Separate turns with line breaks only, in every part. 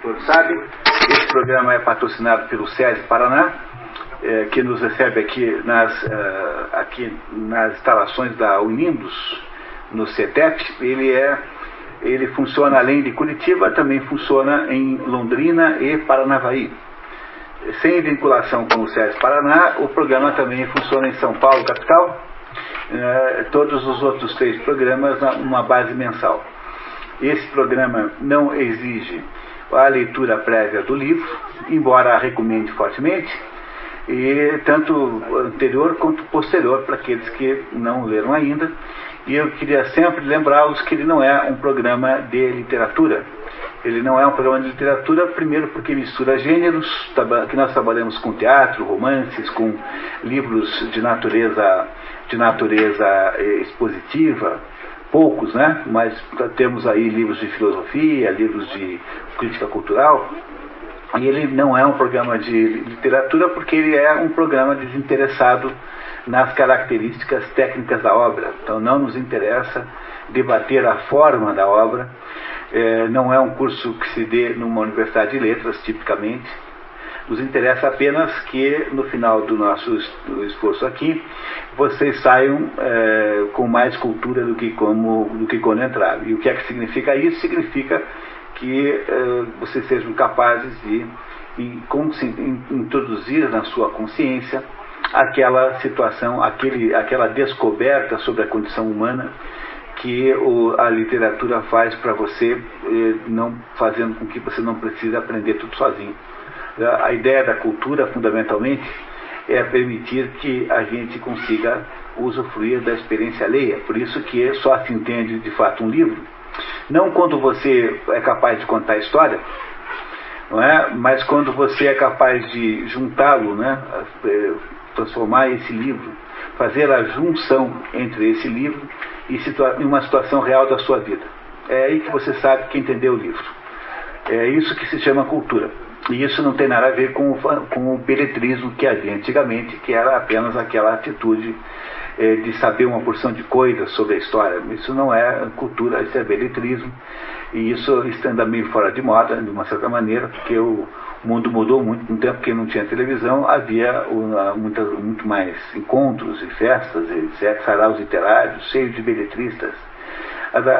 todos sabem, esse programa é patrocinado pelo SESI Paraná, que nos recebe aqui nas instalações da Unimbus, no CETEP. Ele funciona além de Curitiba, também funciona em Londrina e Paranavaí. Sem vinculação com o SESI Paraná, o programa também funciona em São Paulo, capital. Todos os outros 3 programas numa base mensal. Esse programa não exige a leitura prévia do livro, embora recomende fortemente, e tanto anterior quanto posterior para aqueles que não leram ainda. E eu queria sempre lembrá-los que ele não é um programa de literatura. Ele não é um programa de literatura, primeiro porque mistura gêneros, que nós trabalhamos com teatro, romances, com livros de natureza expositiva, poucos, né? Mas temos aí livros de filosofia, livros de crítica cultural. E ele não é um programa de literatura porque ele é um programa desinteressado nas características técnicas da obra. Então não nos interessa debater a forma da obra. Não é um curso que se dê numa universidade de letras, tipicamente. Nos interessa apenas que, no final do nosso esforço aqui, vocês saiam com mais cultura do que quando entraram. E o que é que significa isso? Significa que vocês sejam capazes de introduzir na sua consciência aquela situação, aquela descoberta sobre a condição humana que a literatura faz para você, não fazendo com que você não precise aprender tudo sozinho. A ideia da cultura, fundamentalmente, é permitir que a gente consiga usufruir da experiência alheia. Por isso que só se entende, de fato, um livro. Não quando você é capaz de contar a história, não é? Mas quando você é capaz de juntá-lo, né? Transformar esse livro, fazer a junção entre esse livro e em uma situação real da sua vida. É aí que você sabe que entendeu o livro. É isso que se chama cultura. E isso não tem nada a ver com o beletrismo que havia antigamente, que era apenas aquela atitude de saber uma porção de coisas sobre a história. Isso não é cultura, isso é beletrismo. E isso está meio fora de moda, de uma certa maneira, porque o mundo mudou muito. No tempo que não tinha televisão, havia muito mais encontros e festas, etc., saraus literários, cheios de beletristas.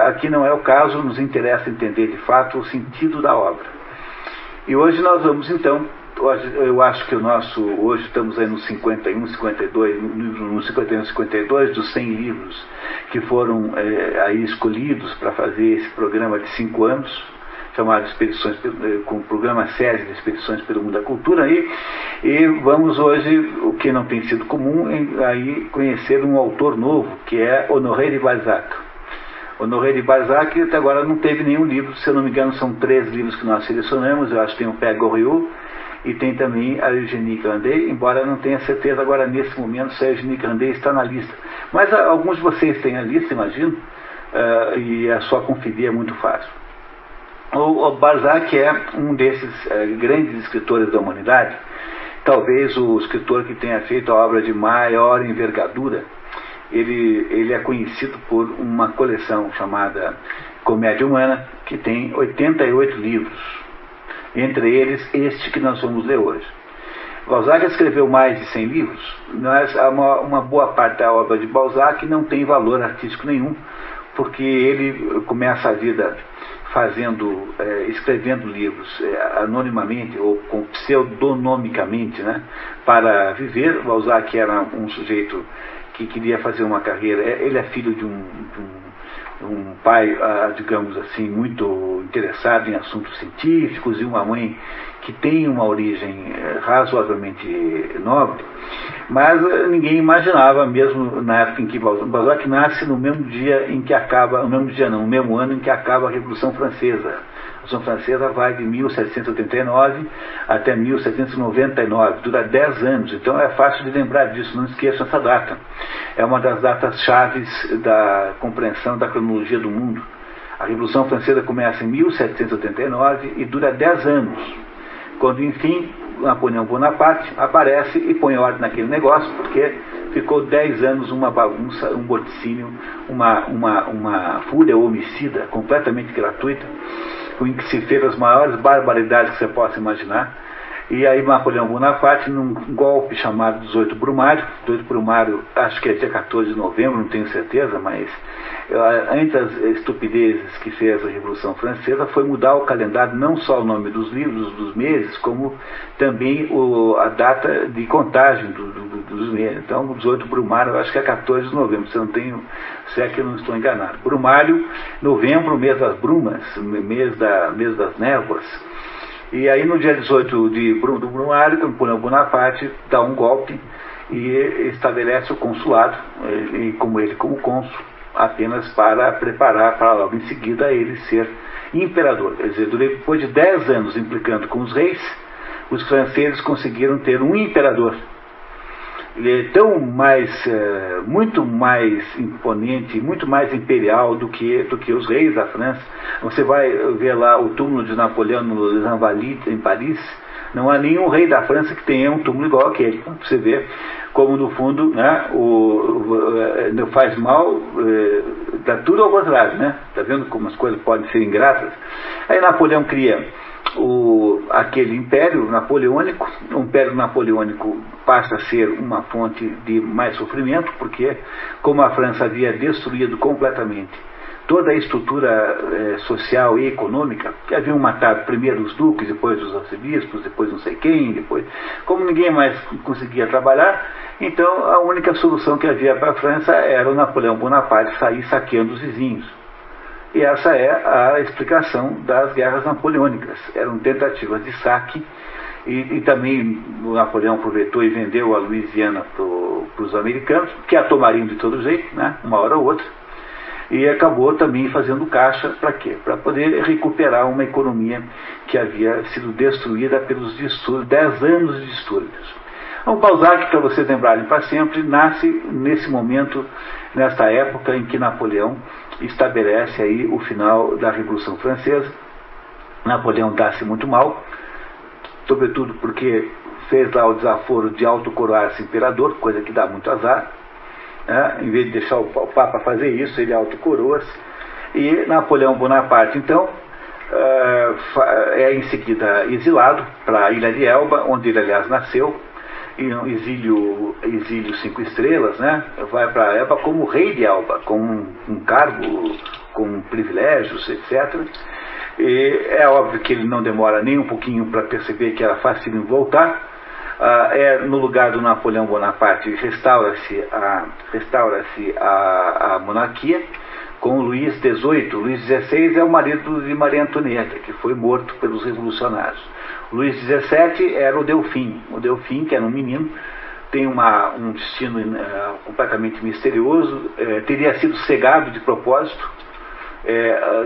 Aqui não é o caso, nos interessa entender de fato o sentido da obra. E hoje nós vamos então, eu acho que hoje estamos aí no 51, 52 dos 100 livros que foram aí escolhidos para fazer esse programa de 5 anos, chamado Expedições, com o programa SESI de Expedições pelo Mundo da Cultura, e vamos hoje, o que não tem sido comum, aí conhecer um autor novo, que é Honoré de Balzac. Honoré de Balzac até agora não teve nenhum livro, se eu não me engano são 3 livros que nós selecionamos. Eu acho que tem o Père Goriot e tem também a Eugénie Grandet, embora eu não tenha certeza agora nesse momento se a Eugénie Grandet está na lista. Mas alguns de vocês têm a lista, imagino, e é só conferir, é muito fácil. O Balzac é um desses grandes escritores da humanidade, talvez o escritor que tenha feito a obra de maior envergadura. Ele é conhecido por uma coleção chamada Comédia Humana, que tem 88 livros, entre eles este que nós vamos ler hoje. Balzac escreveu mais de 100 livros, mas uma boa parte da obra de Balzac não tem valor artístico nenhum, porque ele começa a vida escrevendo livros anonimamente ou pseudonomicamente, né, para viver. Balzac era um sujeito que queria fazer uma carreira. Ele é filho de um pai, digamos assim, muito interessado em assuntos científicos, e uma mãe que tem uma origem razoavelmente nobre, mas ninguém imaginava, mesmo na época em que Balzac nasce no mesmo dia em que acaba, no mesmo ano em que acaba a Revolução Francesa. A Revolução Francesa vai de 1789 até 1799, dura 10 anos, então é fácil de lembrar disso, não esqueçam essa data. É uma das datas chaves da compreensão da cronologia do mundo. A Revolução Francesa começa em 1789 e dura 10 anos, quando enfim Napoleão Bonaparte aparece e põe ordem naquele negócio, porque ficou 10 anos uma bagunça, um morticínio, uma fúria homicida completamente gratuita. em que se fez as maiores barbaridades que você possa imaginar. E aí Napoleão Bonaparte, num golpe chamado 18 Brumário, 18 Brumário, acho que é dia 14 de novembro, não tenho certeza, mas entre as estupidezes que fez a Revolução Francesa foi mudar o calendário, não só o nome dos livros, dos meses, como também a data de contagem dos meses. Então, 18 Brumário, eu acho que é 14 de novembro, se é que eu não estou enganado. Brumário, novembro, mês das brumas, mês das névoas. E aí no dia 18 do Brumário, Napoleão Bonaparte dá um golpe e estabelece o consulado, como cônsul, apenas para preparar para logo em seguida ele ser imperador. Quer dizer, depois de 10 anos implicando com os reis, os franceses conseguiram ter um imperador. Ele é muito mais imponente, muito mais imperial do que os reis da França. Você vai ver lá o túmulo de Napoleão no Invalides, em Paris, não há nenhum rei da França que tenha um túmulo igual aquele. Você vê como, no fundo, né, faz mal, dá tudo ao contrário, né? Está vendo como as coisas podem ser ingratas? Aí Napoleão cria aquele império napoleônico. O império napoleônico passa a ser uma fonte de mais sofrimento, porque como a França havia destruído completamente toda a estrutura social e econômica, que haviam matado primeiro os duques, depois os arcebispos, depois não sei quem, depois, como ninguém mais conseguia trabalhar, então a única solução que havia para a França era o Napoleão Bonaparte sair saqueando os vizinhos. E essa é a explicação das guerras napoleônicas. Eram tentativas de saque, e também o Napoleão aproveitou e vendeu a Louisiana para os americanos, que a tomariam de todo jeito, né, uma hora ou outra, e acabou também fazendo caixa para quê? Para poder recuperar uma economia que havia sido destruída pelos 10 anos de distúrbios. Então, Balzac, para vocês lembrarem para sempre, nasce nesse momento, nesta época em que Napoleão estabelece aí o final da Revolução Francesa. Napoleão dá-se muito mal, sobretudo porque fez lá o desaforo de autocoroar-se imperador, coisa que dá muito azar. Em vez de deixar o Papa fazer isso, ele autocoroa-se. E Napoleão Bonaparte, então, é em seguida exilado para a Ilha de Elba, onde ele, aliás, nasceu, em um exílio 5 estrelas, né? Vai para Elba como rei de Elba, com um cargo, com privilégios, etc. E é óbvio que ele não demora nem um pouquinho para perceber que era fácil voltar. No lugar do Napoleão Bonaparte restaura-se a monarquia com Luís XVIII. Luís XVI é o marido de Maria Antonieta, que foi morto pelos revolucionários. Luís XVII era o Delfim. O Delfim, que era um menino, tem um destino completamente misterioso, teria sido cegado de propósito,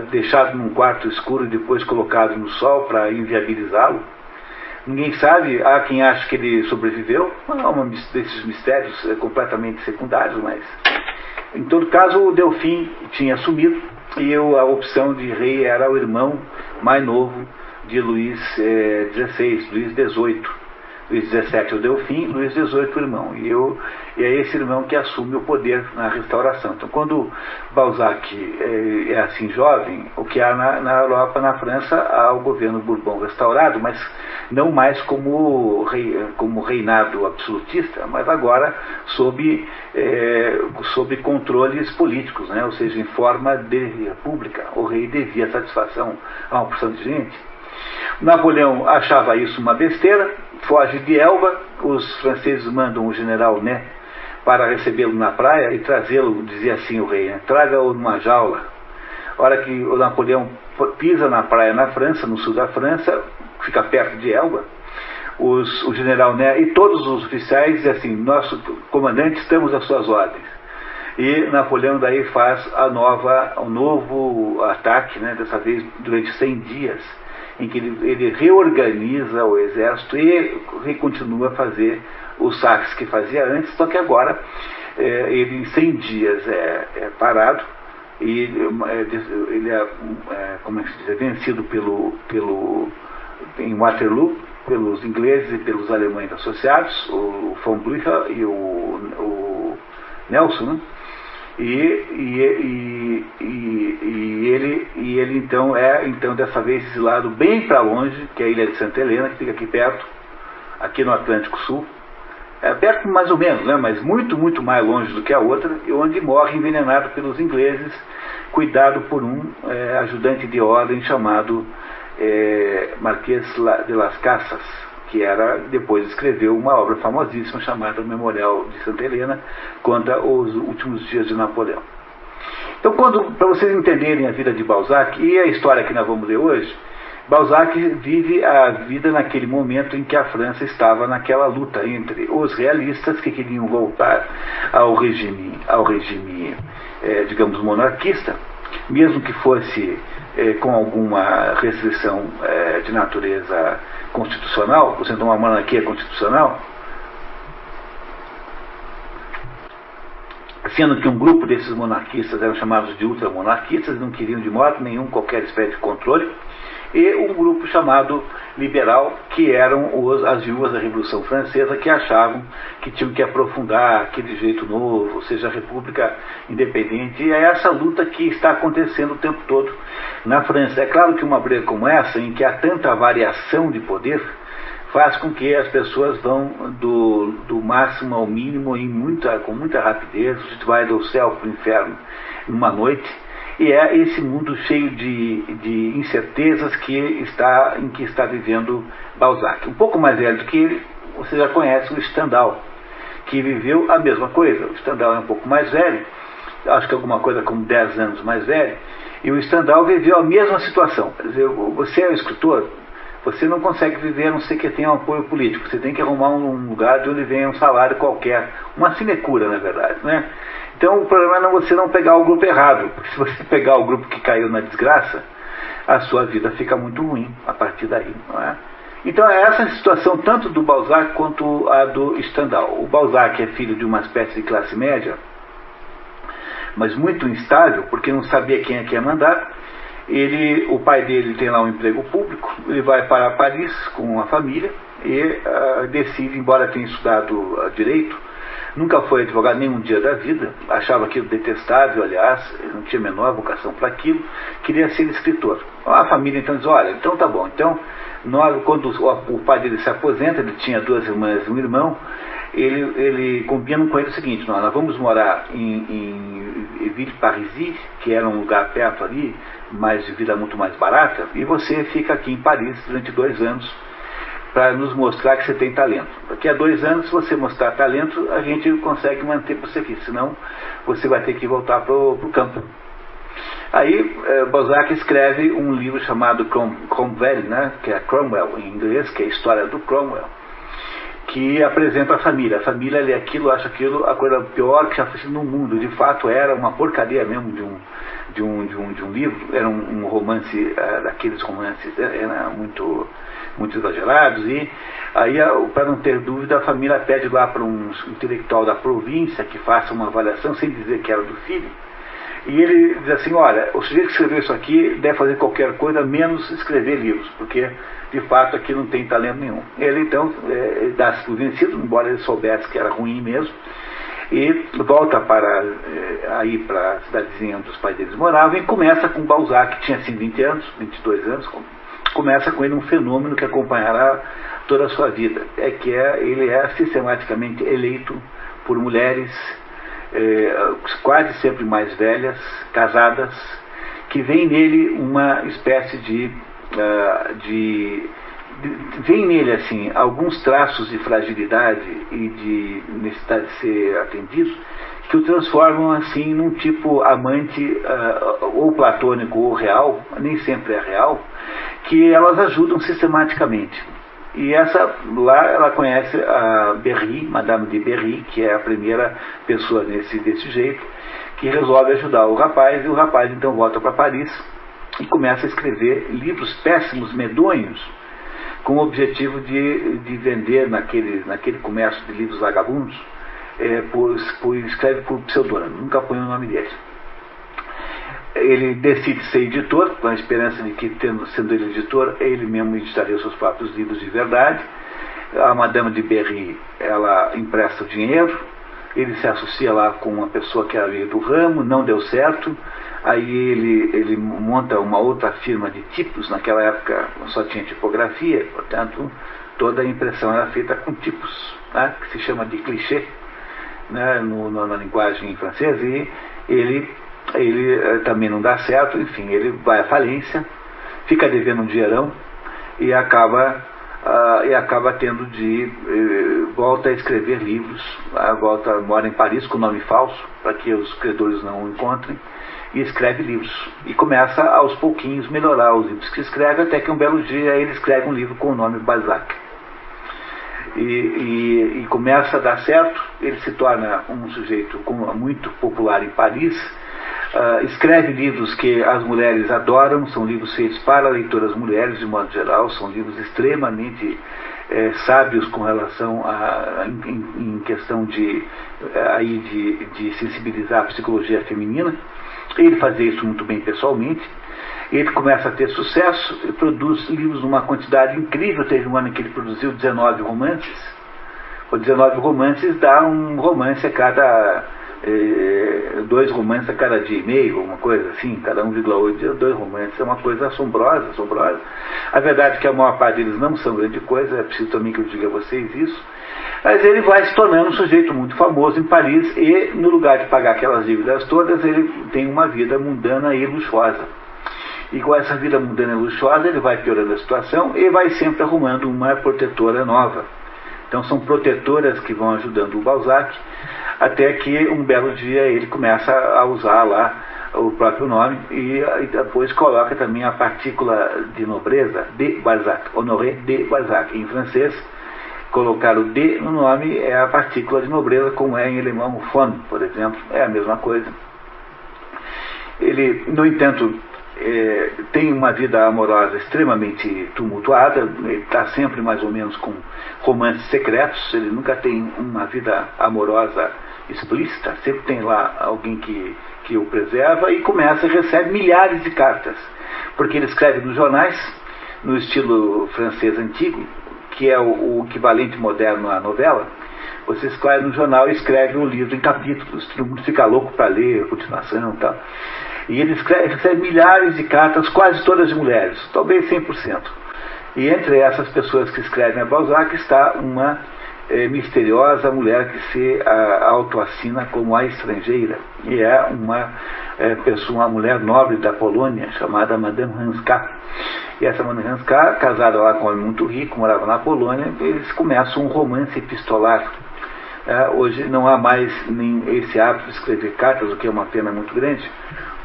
deixado num quarto escuro e depois colocado no sol para inviabilizá-lo. Ninguém sabe, há quem acha que ele sobreviveu, é um desses mistérios completamente secundários, mas em todo caso o Delfim tinha sumido e a opção de rei era o irmão mais novo de Luís XVI, Luís XVIII. Luís XVII o Delfim, Luís XVIII o irmão. E é esse irmão que assume o poder na restauração. Então, quando Balzac é assim jovem, o que há na Europa, na França, há o governo Bourbon restaurado, mas não mais como reinado absolutista, mas agora sob controles políticos, né? Ou seja, em forma de república. O rei devia satisfação a uma porção de gente. Napoleão achava isso uma besteira, foge de Elba, os franceses mandam o general Ney para recebê-lo na praia e trazê-lo, dizia assim o rei, né? Traga-o numa jaula. A hora que o Napoleão pisa na praia na França, no sul da França, fica perto de Elba, o general Ney e todos os oficiais dizem assim: nosso comandante, estamos às suas ordens. E Napoleão daí faz um novo ataque, né? Dessa vez durante 100 dias, em que ele reorganiza o exército e continua a fazer os saques que fazia antes, só que agora ele em 100 dias é parado e ele como é que se diz, vencido em Waterloo pelos ingleses e pelos alemães associados, o von Blücher e o Nelson, né? E ele então dessa vez exilado bem para longe, que é a ilha de Santa Helena, que fica aqui perto, aqui no Atlântico Sul. É perto mais ou menos, né, mas muito, muito mais longe do que a outra, e onde morre envenenado pelos ingleses, cuidado por um ajudante de ordem chamado Marquês de las Casas, que depois escreveu uma obra famosíssima chamada Memorial de Santa Helena, contra os últimos dias de Napoleão. Então, para vocês entenderem a vida de Balzac e a história que nós vamos ler hoje, Balzac vive a vida naquele momento em que a França estava naquela luta entre os realistas, que queriam voltar ao regime digamos, monarquista, mesmo que fosse com alguma restrição de natureza constitucional, por exemplo, uma monarquia constitucional, sendo que um grupo desses monarquistas eram chamados de ultramonarquistas, não queriam de modo nenhum qualquer espécie de controle, e um grupo chamado liberal, que eram as viúvas da Revolução Francesa, que achavam que tinham que aprofundar aquele jeito novo, ou seja, a República Independente. E é essa luta que está acontecendo o tempo todo na França. É claro que uma briga como essa, em que há tanta variação de poder, faz com que as pessoas vão do máximo ao mínimo com muita rapidez. A gente vai do céu para o inferno numa noite. E é esse mundo cheio de incertezas em que está vivendo Balzac. Um pouco mais velho do que ele, você já conhece o Stendhal, que viveu a mesma coisa. O Stendhal é um pouco mais velho, acho que alguma coisa como 10 anos mais velho, e o Stendhal viveu a mesma situação. Quer dizer, você é um escritor, você não consegue viver a não ser que tenha um apoio político. Você tem que arrumar um lugar de onde venha um salário qualquer, uma sinecura, na verdade, né? Então o problema é você não pegar o grupo errado, porque se você pegar o grupo que caiu na desgraça, a sua vida fica muito ruim a partir daí, não é? Então é essa situação tanto do Balzac quanto a do Stendhal. O Balzac é filho de uma espécie de classe média, mas muito instável, porque não sabia quem é que ia mandar. O pai dele tem lá um emprego público, ele vai para Paris com a família e decide, embora tenha estudado direito, nunca foi advogado nenhum dia da vida, achava aquilo detestável, aliás, não tinha a menor vocação para aquilo, queria ser escritor. A família então diz, olha, então tá bom, então quando o pai dele se aposenta, ele tinha 2 irmãs e um irmão, ele combina com ele o seguinte, nós vamos morar em Villeparisis, que era um lugar perto ali, mas de vida muito mais barata, e você fica aqui em Paris durante 2 anos, para nos mostrar que você tem talento. Daqui a 2 anos, se você mostrar talento, a gente consegue manter você aqui, senão você vai ter que voltar para o campo. Aí Balzac escreve um livro chamado Cromwell, né, que é Cromwell em inglês, que é a história do Cromwell, que apresenta a família. A família lê aquilo, acha aquilo a coisa pior que já foi no mundo. De fato, era uma porcaria mesmo de um livro. Era um romance, daqueles romances, era muito exagerados, e aí, para não ter dúvida, a família pede lá para um intelectual da província que faça uma avaliação, sem dizer que era do filho, e ele diz assim, olha, o sujeito que escreveu isso aqui deve fazer qualquer coisa menos escrever livros, porque de fato aqui não tem talento nenhum. Ele então dá-se por vencido, embora ele soubesse que era ruim mesmo, e volta para a cidadezinha onde os pais deles moravam, e começa com Balzac, que tinha assim 22 anos, começa com ele um fenômeno que acompanhará toda a sua vida. Ele é sistematicamente eleito por mulheres quase sempre mais velhas, casadas, que veem nele uma espécie veem nele assim alguns traços de fragilidade e de necessidade de ser atendido, que o transformam assim num tipo amante ou platônico ou real, nem sempre é real, que elas ajudam sistematicamente. E lá ela conhece a Berry, Madame de Berry, que é a primeira pessoa desse jeito, que resolve ajudar o rapaz, e o rapaz então volta para Paris e começa a escrever livros péssimos, medonhos, com o objetivo de vender naquele comércio de livros vagabundos, escreve por pseudônimo, nunca põe o nome dele. Ele decide ser editor, com a esperança de que, sendo ele editor, ele mesmo editaria os seus próprios livros de verdade. A Madame de Berry, ela empresta o dinheiro, ele se associa lá com uma pessoa que era do ramo, não deu certo, aí ele monta uma outra firma de tipos, naquela época só tinha tipografia, portanto toda a impressão era feita com tipos, né, que se chama de clichê, né, na linguagem francesa, e ele também não dá certo, enfim, ele vai à falência, fica devendo um dinheirão e acaba tendo volta a escrever livros, mora em Paris com nome falso, para que os credores não o encontrem, e escreve livros. E começa aos pouquinhos melhorar os livros que escreve, até que um belo dia ele escreve um livro com o nome Balzac. E começa a dar certo, ele se torna um sujeito muito popular em Paris, escreve livros que as mulheres adoram, são livros feitos para leitoras mulheres de modo geral, são livros extremamente sábios com relação em questão de sensibilizar a psicologia feminina. Ele fazia isso muito bem pessoalmente. Ele começa a ter sucesso, ele produz livros numa quantidade incrível. Teve um ano em que ele produziu 19 romances. Os 19 romances dá um romance a cada 2 romances a cada dia e meio, uma coisa assim, cada 1,8 dias, 2 romances. É uma coisa assombrosa. A verdade é que a maior parte deles não são grande coisa, é preciso também que eu diga a vocês isso. Mas ele vai se tornando um sujeito muito famoso em Paris e, no lugar de pagar aquelas dívidas todas, ele tem uma vida mundana e luxuosa. E com essa vida mundana e luxuosa, ele vai piorando a situação e vai sempre arrumando uma protetora nova. Então são protetoras que vão ajudando o Balzac, até que um belo dia ele começa a usar lá o próprio nome e depois coloca também a partícula de nobreza de Balzac, Honoré de Balzac, em francês. Colocar o D no nome é a partícula de nobreza, como é em alemão o von, por exemplo, é a mesma coisa. Ele, no entanto, tem uma vida amorosa extremamente tumultuada, ele está sempre mais ou menos com romances secretos, ele nunca tem uma vida amorosa explícita, sempre tem lá alguém que o preserva, e recebe milhares de cartas, porque ele escreve nos jornais, no estilo francês antigo, que é o equivalente moderno à novela. Você escreve no jornal e escreve um livro em capítulos, todo mundo fica louco para ler a continuação e tal. E ele recebe milhares de cartas, quase todas de mulheres, talvez 100%. E entre essas pessoas que escrevem a Balzac está uma misteriosa mulher que se autoassina como a estrangeira. E é uma mulher nobre da Polônia, chamada Madame Hanska. E essa Madame Hanska, casada lá com um homem muito rico, morava na Polônia, eles começam um romance epistolar. Hoje não há mais nem esse hábito de escrever cartas, o que é uma pena muito grande,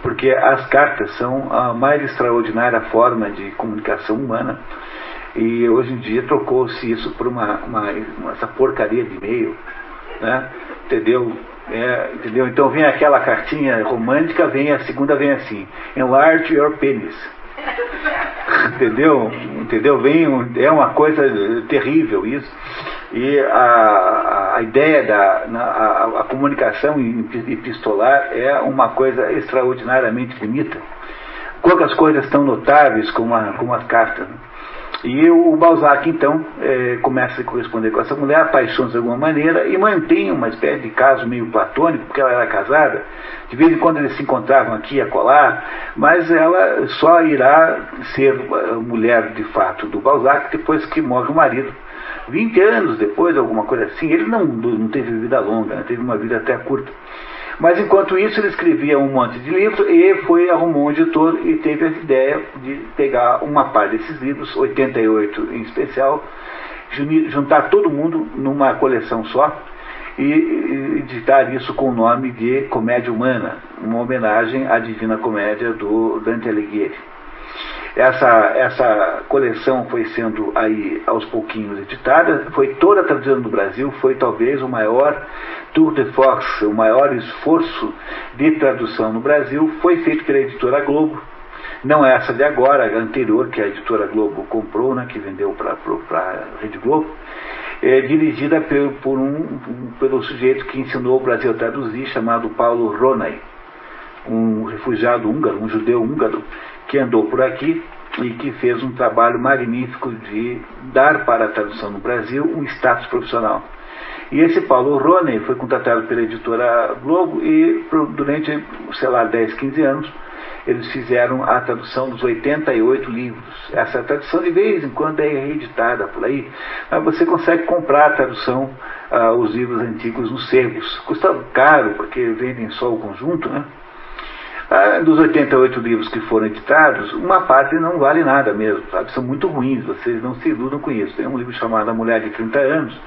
porque as cartas são a mais extraordinária forma de comunicação humana, e hoje em dia trocou-se isso por essa porcaria de e-mail, né? Entendeu? Então vem aquela cartinha romântica, a segunda vem assim: enlarge your penis. Entendeu? É uma coisa terrível isso. E a ideia a comunicação epistolar é uma coisa extraordinariamente bonita. Poucas coisas tão notáveis como as cartas, né? E o Balzac, então, começa a corresponder com essa mulher, apaixona-se de alguma maneira e mantém uma espécie de caso meio platônico, porque ela era casada. De vez em quando eles se encontravam aqui e acolá, mas ela só irá ser mulher de fato do Balzac depois que morre o marido. 20 anos depois, alguma coisa assim. Ele não teve vida longa, né? Teve uma vida até curta. Mas enquanto isso ele escrevia um monte de livros e arrumou um editor e teve a ideia de pegar uma parte desses livros, 88 em especial, juntar todo mundo numa coleção só e editar isso com o nome de Comédia Humana, uma homenagem à Divina Comédia do Dante Alighieri. Essa coleção foi sendo aí aos pouquinhos editada, foi toda traduzida no Brasil, foi talvez o maior tour de force, o maior esforço de tradução no Brasil, foi feito pela editora Globo, não essa de agora, a anterior que a editora Globo comprou, né, que vendeu para a Rede Globo, dirigida pelo sujeito que ensinou o Brasil a traduzir, chamado Paulo Ronay, um refugiado húngaro, um judeu húngaro, que andou por aqui e que fez um trabalho magnífico de dar para a tradução no Brasil um status profissional. E esse Paulo Roney foi contratado pela editora Globo e durante, sei lá, 10, 15 anos, eles fizeram a tradução dos 88 livros. Essa tradução de vez em quando é reeditada por aí, mas você consegue comprar a tradução, os livros antigos nos sebos. Custa caro, porque vendem só o conjunto, né? Dos 88 livros que foram editados, uma parte não vale nada mesmo, sabe? São muito ruins, vocês não se iludam com isso. Tem um livro chamado A Mulher de 30 Anos,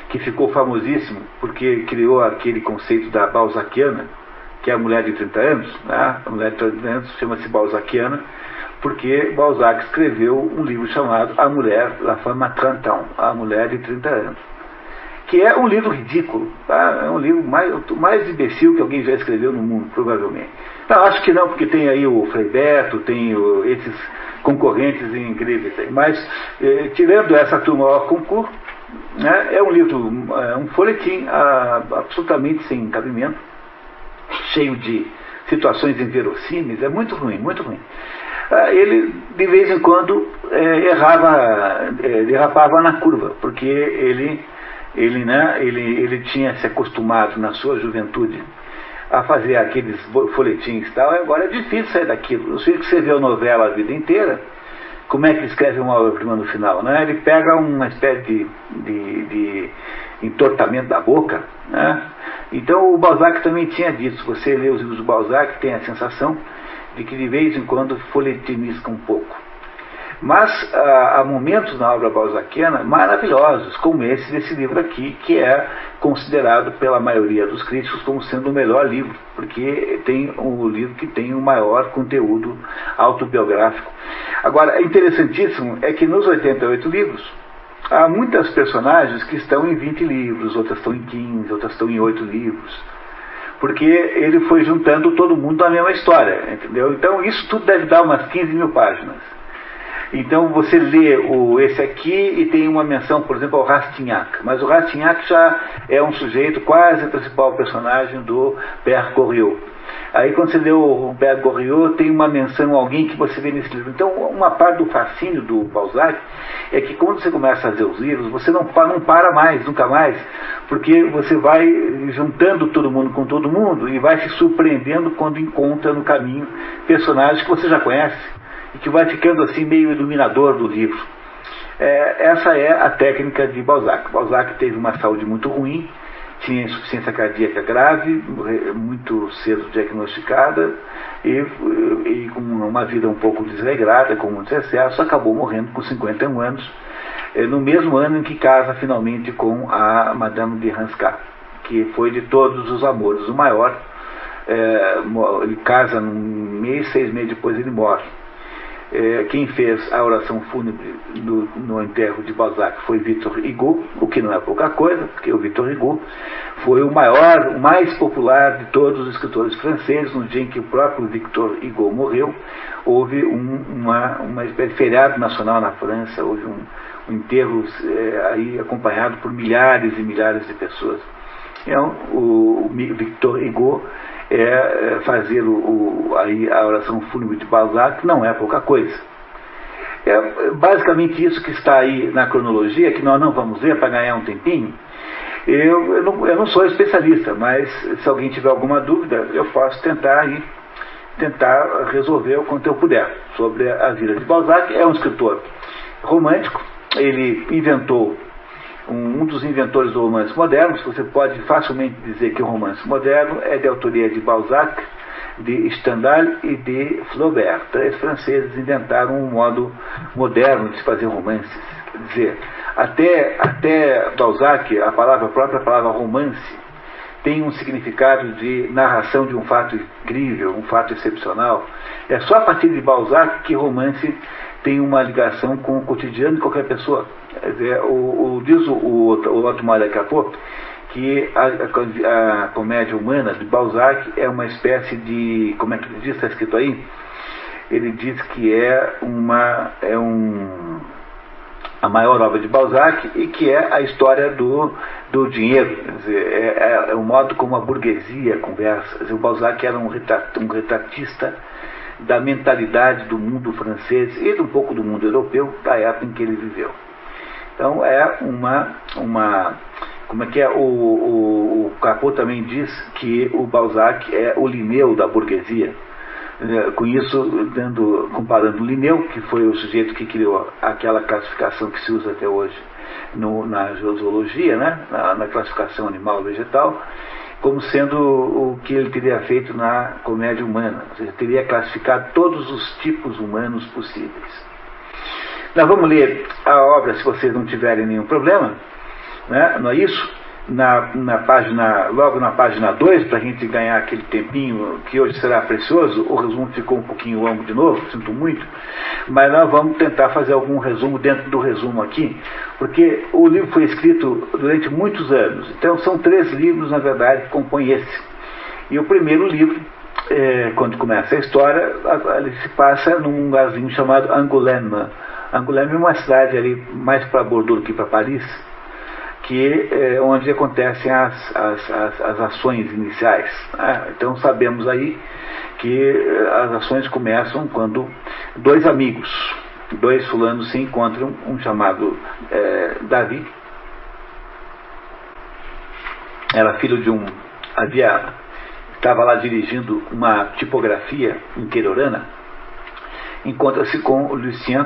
que ficou famosíssimo porque criou aquele conceito da balzaquiana, que é a mulher de 30 anos, né? A mulher de 30 anos chama-se balzaquiana, porque Balzac escreveu um livro chamado A Mulher, La Femme à 30 ans, A Mulher de 30 Anos, que é um livro ridículo, tá? É um livro mais imbecil que alguém já escreveu no mundo, provavelmente. Não, acho que não, porque tem aí o Frei Beto, tem esses concorrentes incríveis aí. Mas, tirando essa turma ao concurso, né, é um livro, um folhetim absolutamente sem cabimento, cheio de situações inverossímeis, é muito ruim, muito ruim. Ele, de vez em quando, derrapava na curva, porque ele tinha se acostumado na sua juventude a fazer aqueles folhetins e tal, e agora é difícil sair daquilo. Eu sei que você vê a novela a vida inteira, como é que ele escreve uma obra-prima no final, né? Ele pega uma espécie de entortamento da boca, né? Então o Balzac também tinha disso. Você lê os livros do Balzac, tem a sensação de que de vez em quando folhetinisca um pouco. Mas há momentos na obra balzaquiana maravilhosos, como esse desse livro aqui, que é considerado pela maioria dos críticos como sendo o melhor livro, porque tem um livro que tem o maior conteúdo autobiográfico. Agora, interessantíssimo é que nos 88 livros, há muitas personagens que estão em 20 livros, outras estão em 15, outras estão em 8 livros, porque ele foi juntando todo mundo na mesma história, entendeu? Então isso tudo deve dar umas 15 mil páginas. Então você lê esse aqui e tem uma menção, por exemplo, ao Rastignac. Mas o Rastignac já é um sujeito quase principal personagem do Père Goriot. Aí quando você lê o Père Goriot, tem uma menção a alguém que você vê nesse livro. Então uma parte do fascínio do Balzac é que quando você começa a fazer os livros, você não para mais, nunca mais, porque você vai juntando todo mundo com todo mundo e vai se surpreendendo quando encontra no caminho personagens que você já conhece e que vai ficando assim meio iluminador do livro. Essa é a técnica de Balzac. Balzac teve uma saúde muito ruim, tinha insuficiência cardíaca grave, muito cedo diagnosticada, e com uma vida um pouco desregrada, com muitos excessos, acabou morrendo com 51 anos, no mesmo ano em que casa finalmente com a Madame de Ranscat, que foi de todos os amores o maior. Ele casa num mês, 6 meses depois ele morre. Quem fez a oração fúnebre no enterro de Balzac foi Victor Hugo, o que não é pouca coisa, porque o Victor Hugo foi o mais popular de todos os escritores franceses. No dia em que o próprio Victor Hugo morreu, houve uma espécie de feriado nacional na França, houve um enterro aí acompanhado por milhares e milhares de pessoas. Então, o Victor Hugo fazer a oração fúnebre de Balzac não é pouca coisa. É basicamente isso que está aí na cronologia, que nós não vamos ver para ganhar um tempinho. Eu não sou especialista, mas se alguém tiver alguma dúvida, eu posso tentar resolver o quanto eu puder sobre a vida de Balzac. É um escritor romântico, ele inventou um dos inventores do romance moderno. Você pode facilmente dizer que o romance moderno é de autoria de Balzac, de Stendhal e de Flaubert. 3 franceses inventaram um modo moderno de se fazer romances. Quer dizer, até Balzac, a própria palavra romance tem um significado de narração de um fato incrível, um fato excepcional. É só a partir de Balzac que romance tem uma ligação com o cotidiano de qualquer pessoa. Quer dizer, diz o Otmar de Capot que a comédia humana de Balzac é uma espécie de, como é que ele diz, está escrito aí? Ele diz que a maior obra de Balzac e que é a história do dinheiro. Quer dizer, é o modo como a burguesia conversa. Quer dizer, o Balzac era um retratista da mentalidade do mundo francês e um pouco do mundo europeu da época em que ele viveu. Então é como é que é? O Capot também diz que o Balzac é o Linneu da burguesia. Com isso, comparando o Linneu, que foi o sujeito que criou aquela classificação que se usa até hoje na zoologia, né? na classificação animal-vegetal, como sendo o que ele teria feito na comédia humana. Ou seja, teria classificado todos os tipos humanos possíveis. Nós vamos ler a obra, se vocês não tiverem nenhum problema, né? Não é isso? Logo na página 2, para a gente ganhar aquele tempinho que hoje será precioso. O resumo ficou um pouquinho longo de novo, sinto muito, mas nós vamos tentar fazer algum resumo dentro do resumo aqui, porque o livro foi escrito durante muitos anos. Então são 3 livros, na verdade, que compõem esse. E o primeiro livro, quando começa a história, ele se passa num lugarzinho chamado Angoulême. Angoulême é uma cidade ali mais para Bordeaux do que para Paris, que é onde acontecem as ações iniciais. Né? Então sabemos aí que as ações começam quando 2 amigos, 2 fulanos se encontram, um chamado Davi, era filho de estava lá dirigindo uma tipografia interiorana, encontra-se com o Lucien,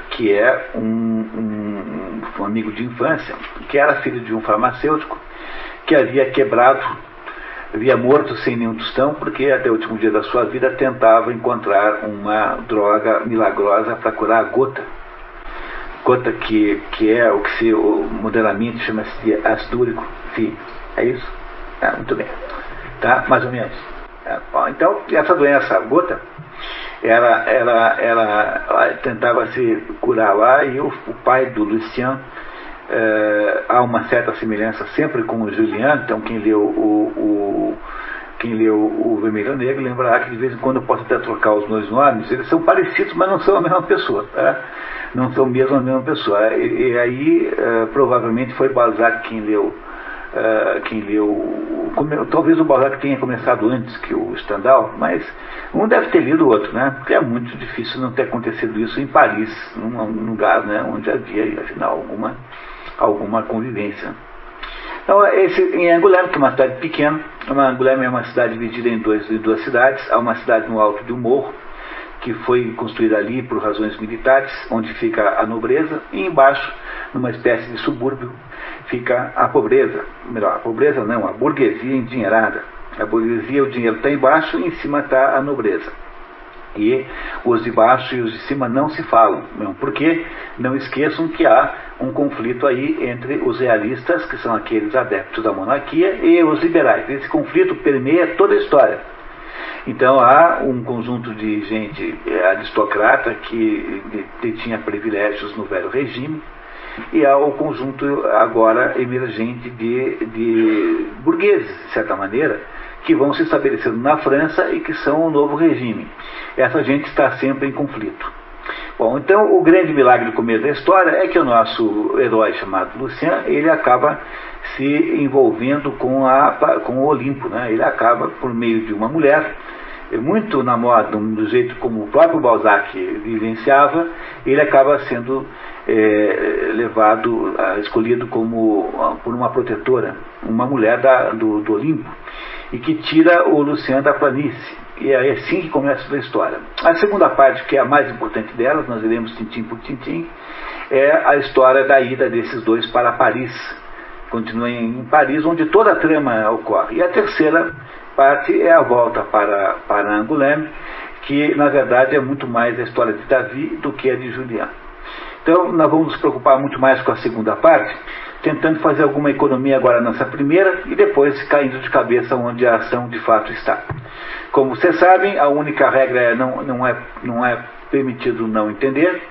que é um amigo de infância, que era filho de um farmacêutico, que havia morto sem nenhum tostão, porque até o último dia da sua vida tentava encontrar uma droga milagrosa para curar a gota. Gota que é o que se modernamente chama-se de ácido úrico. Sim, é isso? Muito bem. Tá? Mais ou menos. Então, essa doença, a gota, ela tentava se curar lá, e o pai do Lucien, há uma certa semelhança sempre com o Julien. Então quem leu o Vermelho Negro lembrará que de vez em quando eu posso até trocar os 2 nomes. Eles são parecidos, mas não são a mesma pessoa, tá? Não são mesmo a mesma pessoa. E aí provavelmente foi Balzac quem leu, talvez o Balzac tenha começado antes que o Stendhal, mas um deve ter lido o outro, né? Porque é muito difícil não ter acontecido isso em Paris, num lugar, né, onde havia, afinal, alguma convivência. Então, em Angoulême, que é uma cidade pequena, Angoulême é uma cidade dividida em duas cidades. Há uma cidade no alto de um morro, que foi construída ali por razões militares, onde fica a nobreza, e embaixo, numa espécie de subúrbio, fica a pobreza. Melhor, a pobreza não, a burguesia endinheirada. A burguesia, o dinheiro está embaixo, e em cima está a nobreza. E os de baixo e os de cima não se falam, mesmo porque não esqueçam que há um conflito aí entre os realistas, que são aqueles adeptos da monarquia, e os liberais. Esse conflito permeia toda a história. Então há um conjunto de gente aristocrata que detinha privilégios no velho regime, e há o conjunto agora emergente de burgueses, de certa maneira, que vão se estabelecendo na França e que são o novo regime. Essa gente está sempre em conflito. Bom, então o grande milagre do começo da história é que o nosso herói chamado Lucien, ele acaba se envolvendo com o Olimpo, né? Ele acaba, por meio de uma mulher, muito na moda, do jeito como o próprio Balzac vivenciava, ele acaba sendo escolhido por uma protetora, uma mulher do Olimpo, e que tira o Lucien da planície. E é assim que começa a história. A segunda parte, que é a mais importante delas, nós iremos tintim por tintim, é a história da ida desses 2 para Paris. Continua em Paris, onde toda a trama ocorre. E a terceira parte é a volta para Angoulême, que na verdade é muito mais a história de Davi do que a de Julien. Então nós vamos nos preocupar muito mais com a segunda parte, tentando fazer alguma economia agora nessa primeira, e depois caindo de cabeça onde a ação de fato está. Como vocês sabem, a única regra é não é permitido não entender.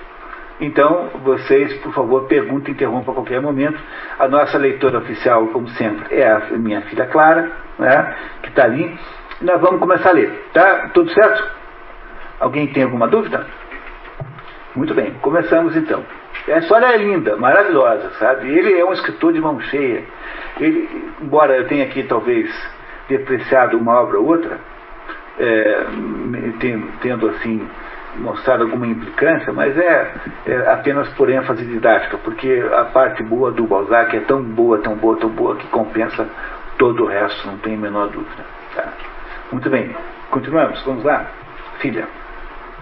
Então, vocês, por favor, perguntem, interrompam a qualquer momento. A nossa leitora oficial, como sempre, é a minha filha Clara, né, que está ali. E nós vamos começar a ler. Tá? Tudo certo? Alguém tem alguma dúvida? Muito bem, começamos então. A história é linda, maravilhosa, sabe? Ele é um escritor de mão cheia. Ele, embora eu tenha aqui talvez depreciado uma obra ou outra, tendo assim mostrado alguma implicância, mas é apenas por ênfase didática, porque a parte boa do Balzac é tão boa, tão boa, tão boa, que compensa todo o resto, não tem a menor dúvida. Tá? Muito bem, continuamos, vamos lá. Filha.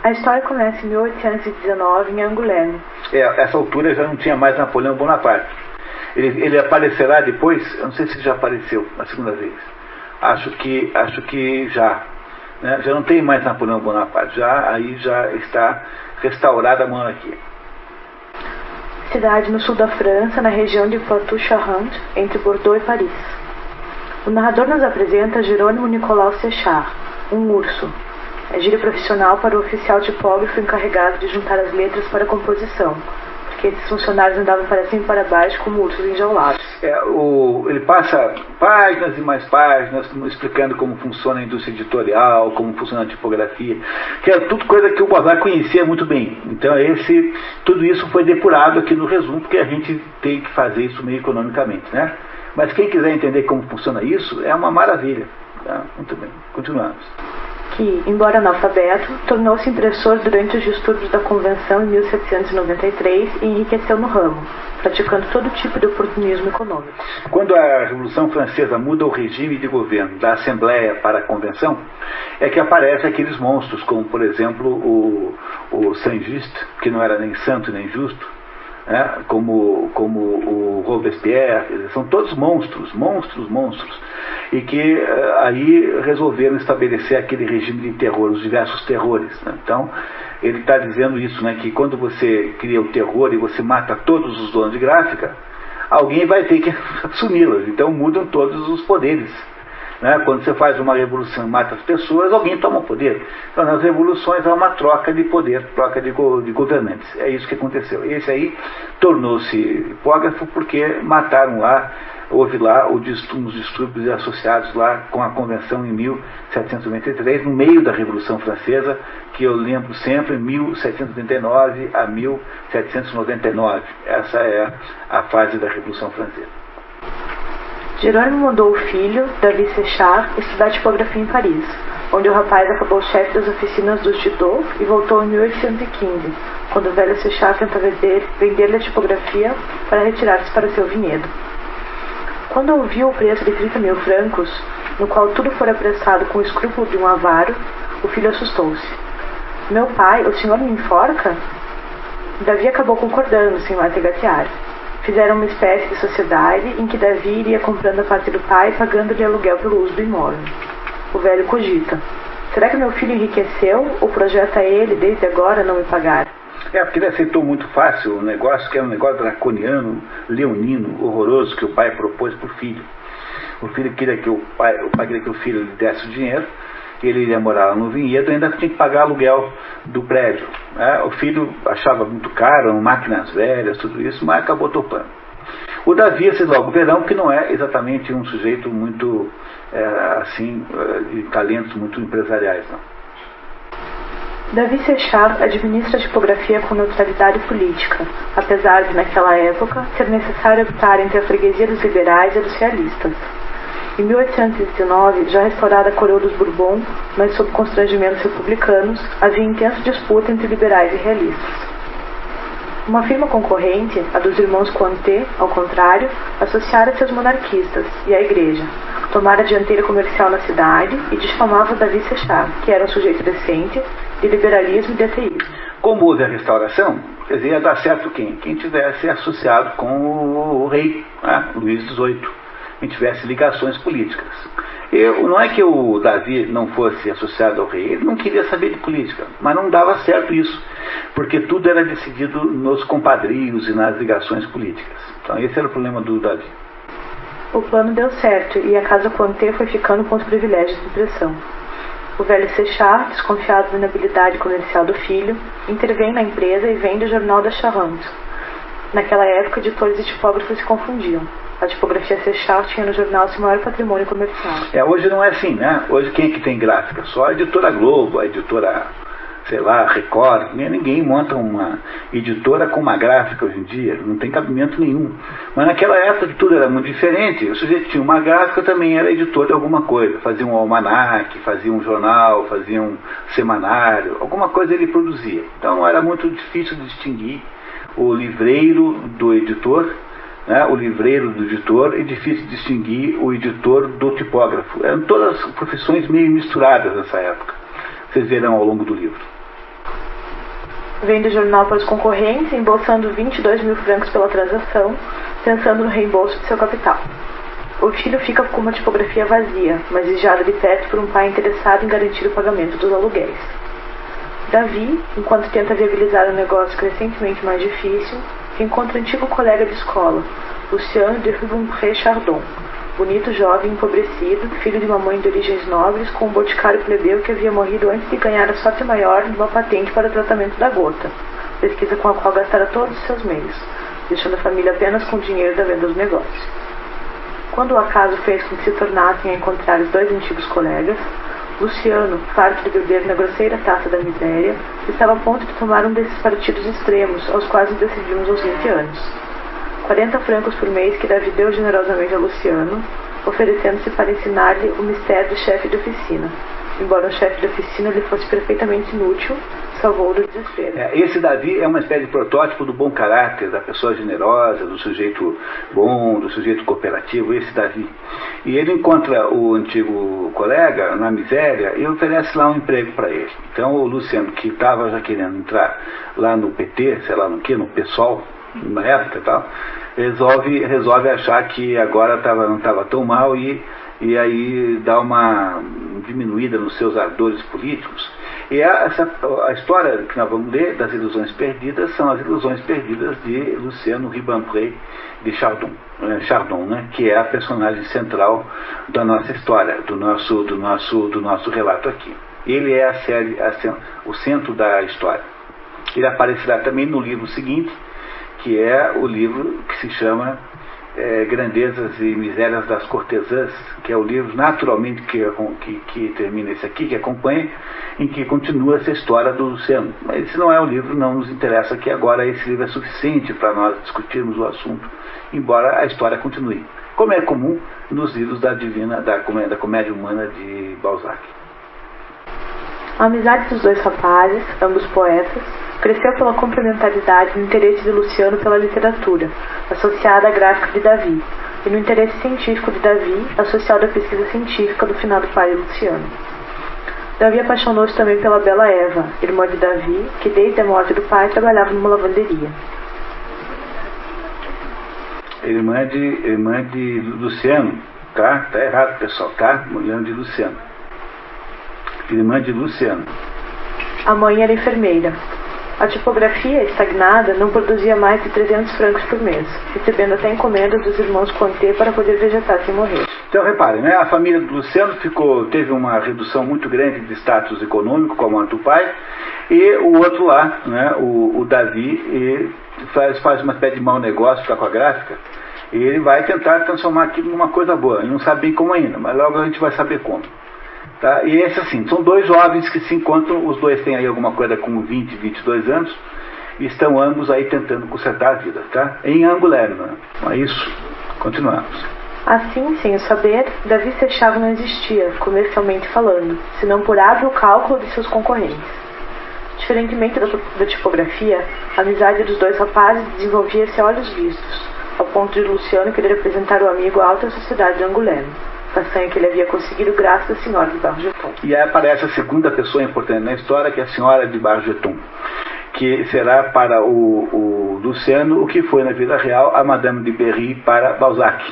A história começa em 1819 em Angoulême.
Essa altura já não tinha mais Napoleão Bonaparte. Ele aparecerá depois, eu não sei se já apareceu a segunda vez. Acho que já. Né? Já não tem mais Napoleão Bonaparte, aí já está restaurada a monarquia.
Cidade no sul da França, na região de Poitou-Charentes, entre Bordeaux e Paris. O narrador nos apresenta Jerônimo Nicolau Séchard, um urso. É gíria profissional para o oficial tipógrafo encarregado de juntar as letras para a composição, porque esses funcionários andavam para cima e para baixo como ursos enjaulados.
Ele passa páginas e mais páginas explicando como funciona a indústria editorial, como funciona a tipografia, que é tudo coisa que o Balzac conhecia muito bem. Então tudo isso foi depurado aqui no resumo, porque a gente tem que fazer isso meio economicamente, né? Mas quem quiser entender como funciona isso, é uma maravilha. Tá? Muito bem, continuamos.
Que, embora analfabeto, tornou-se impressor durante os distúrbios da Convenção em 1793 e enriqueceu no ramo, praticando todo tipo de oportunismo econômico.
Quando a Revolução Francesa muda o regime de governo da Assembleia para a Convenção, é que aparecem aqueles monstros, como, por exemplo, o Saint-Just, que não era nem santo nem justo, né? como o Robespierre, são todos monstros, e que aí resolveram estabelecer aquele regime de terror, os diversos terrores. Né? Então, ele está dizendo isso, né? Que quando você cria o terror e você mata todos os donos de gráfica, alguém vai ter que assumi-las. Então, mudam todos os poderes. Né? Quando você faz uma revolução e mata as pessoas, alguém toma o poder. Então, nas revoluções há uma troca de poder, troca de governantes. É isso que aconteceu. Esse aí tornou-se hipógrafo porque mataram lá, houve lá uns distúrbios associados lá com a Convenção em 1793, no meio da Revolução Francesa, que eu lembro sempre, 1789 a 1799. Essa é a fase da Revolução Francesa.
Jerônimo mandou o filho, Davi Séchard, estudar tipografia em Paris, onde o rapaz acabou chefe das oficinas dos Didot e voltou em 1815, quando o velho Séchard tenta vender-lhe a tipografia para retirar-se para seu vinhedo. Quando ouviu o preço de 30 mil francos, no qual tudo fora apressado com o escrúpulo de um avaro, o filho assustou-se. Meu pai, o senhor me enforca? Davi acabou concordando, sem mais regatear. Fizeram uma espécie de sociedade em que Davi iria comprando a parte do pai, pagando-lhe aluguel pelo uso do imóvel. O velho cogita. Será que meu filho enriqueceu ou projeta ele, desde agora, não me pagar?
Porque ele aceitou muito fácil o negócio, que era um negócio draconiano, leonino, horroroso, que o pai propôs para o filho. O pai queria que o filho lhe desse o dinheiro, ele iria morar lá no vinhedo e ainda tinha que pagar aluguel do prédio. O filho achava muito caro, máquinas velhas, tudo isso, mas acabou topando. O Davi, vocês logo verão que não é exatamente um sujeito muito, de talentos muito empresariais, não.
Davi Séchard administra a tipografia com neutralidade política, apesar de, naquela época, ser necessário optar entre a freguesia dos liberais e a dos realistas. Em 1819, já restaurada a coroa dos Bourbon, mas sob constrangimentos republicanos, havia intensa disputa entre liberais e realistas. Uma firma concorrente, a dos irmãos Cointet, ao contrário, associara-se aos monarquistas e à igreja, tomara a dianteira comercial na cidade e difamava Davi Séchard, que era um sujeito decente, de liberalismo e de ateísmo.
Como houve a restauração, quer dizer, ia dar certo quem? Quem tivesse associado com o rei, Luís XVIII, quem tivesse ligações políticas. Não é que o Davi não fosse associado ao rei, ele não queria saber de política, mas não dava certo isso, porque tudo era decidido nos compadrios e nas ligações políticas. Então esse era o problema do Davi.
O plano deu certo e a casa Cointet foi ficando com os privilégios de impressão. O velho Séchard, desconfiado da inabilidade comercial do filho, intervém na empresa e vende o Jornal da Charente. Naquela época, editores e tipógrafos se confundiam. A tipografia Séchard tinha no jornal seu maior patrimônio comercial.
Hoje não é assim, né? Hoje quem é que tem gráfica? Só a editora Globo, a editora sei lá, Record. Ninguém monta uma editora com uma gráfica hoje em dia, não tem cabimento nenhum. Mas naquela época tudo era muito diferente. O sujeito tinha uma gráfica, também era editor de alguma coisa, fazia um almanaque, fazia um jornal, fazia um semanário, alguma coisa ele produzia. Então era muito difícil distinguir o livreiro do editor, né, o livreiro do editor, e difícil distinguir o editor do tipógrafo. Eram todas profissões meio misturadas nessa época. Vocês verão ao longo do livro.
Vende o jornal para os concorrentes, embolsando 22 mil francos pela transação, pensando no reembolso de seu capital. O filho fica com uma tipografia vazia, mas vigiado de perto por um pai interessado em garantir o pagamento dos aluguéis. Davi, enquanto tenta viabilizar um negócio crescentemente mais difícil, encontra um antigo colega de escola, Luciano de Rubempré-Chardon, bonito jovem empobrecido, filho de uma mãe de origens nobres, com um boticário plebeu que havia morrido antes de ganhar a sorte maior de uma patente para o tratamento da gota, pesquisa com a qual gastara todos os seus meios, deixando a família apenas com o dinheiro da venda dos negócios. Quando o acaso fez com que se tornassem a encontrar os dois antigos colegas, Luciano, farto de beber na grosseira taça da miséria, estava a ponto de tomar um desses partidos extremos, aos quais nos decidimos aos 20 anos. 40 francos por mês que Davi deu generosamente a Luciano, oferecendo-se para ensinar-lhe o mistério do chefe de oficina. Embora o chefe de oficina lhe fosse perfeitamente inútil, salvou-o do desespero.
Esse Davi é uma espécie de protótipo do bom caráter, da pessoa generosa, do sujeito bom, do sujeito cooperativo, esse Davi. E ele encontra o antigo colega na miséria e oferece lá um emprego para ele. Então o Luciano, que estava já querendo entrar lá no PT, sei lá no que, no PSOL, na época e tal, resolve achar que agora não estava tão mal e aí dá uma diminuída nos seus ardores políticos. E a história que nós vamos ler das ilusões perdidas são as ilusões perdidas de Luciano Rubempré de Chardon, né, que é a personagem central da nossa história, do nosso relato aqui. Ele é o centro da história. Ele aparecerá também no livro seguinte, que é o livro que se chama Grandezas e Misérias das Cortesãs, que é o livro naturalmente que termina esse aqui, que acompanha, em que continua essa história do Luciano. Mas esse não é o livro, não nos interessa aqui agora. Esse livro é suficiente para nós discutirmos o assunto, embora a história continue, como é comum nos livros da comédia humana de Balzac.
A amizade dos dois rapazes, ambos poetas, cresceu pela complementaridade no interesse de Luciano pela literatura, associada à gráfica de Davi, e no interesse científico de Davi, associado à pesquisa científica do finado pai de Luciano. Davi apaixonou-se também pela bela Eva, irmã de Davi, que desde a morte do pai trabalhava numa lavanderia.
Irmã de Luciano, tá? Tá errado, pessoal, tá? Mulher de Luciano. Irmã de Luciano.
A mãe era enfermeira. A tipografia, estagnada, não produzia mais de 300 francos por mês, recebendo até encomendas dos irmãos Conté para poder vegetar sem morrer.
Então reparem, né? A família do Luciano teve uma redução muito grande de status econômico, como a do pai, e o outro lá, né? o Davi, faz uma espécie de mau negócio com a gráfica, e ele vai tentar transformar aquilo numa coisa boa. Ele não sabe bem como ainda, mas logo a gente vai saber como. Tá? E esse assim, são dois jovens que se encontram, os dois têm aí alguma coisa com 20, 22 anos, e estão ambos aí tentando consertar a vida, tá? Em Angoulême, não é isso? Continuamos.
Assim, sem o saber, Davi Sechard não existia, comercialmente falando, senão por hábil cálculo de seus concorrentes. Diferentemente da tipografia, a amizade dos dois rapazes desenvolvia-se a olhos vistos, ao ponto de Luciano querer apresentar o amigo à alta sociedade de Angoulême, façanha que ele havia conseguido graças à senhora de Bargeton.
E aí aparece a segunda pessoa importante na história, que é a senhora de Bargeton, que será para o Luciano o que foi na vida real a Madame de Berry para Balzac.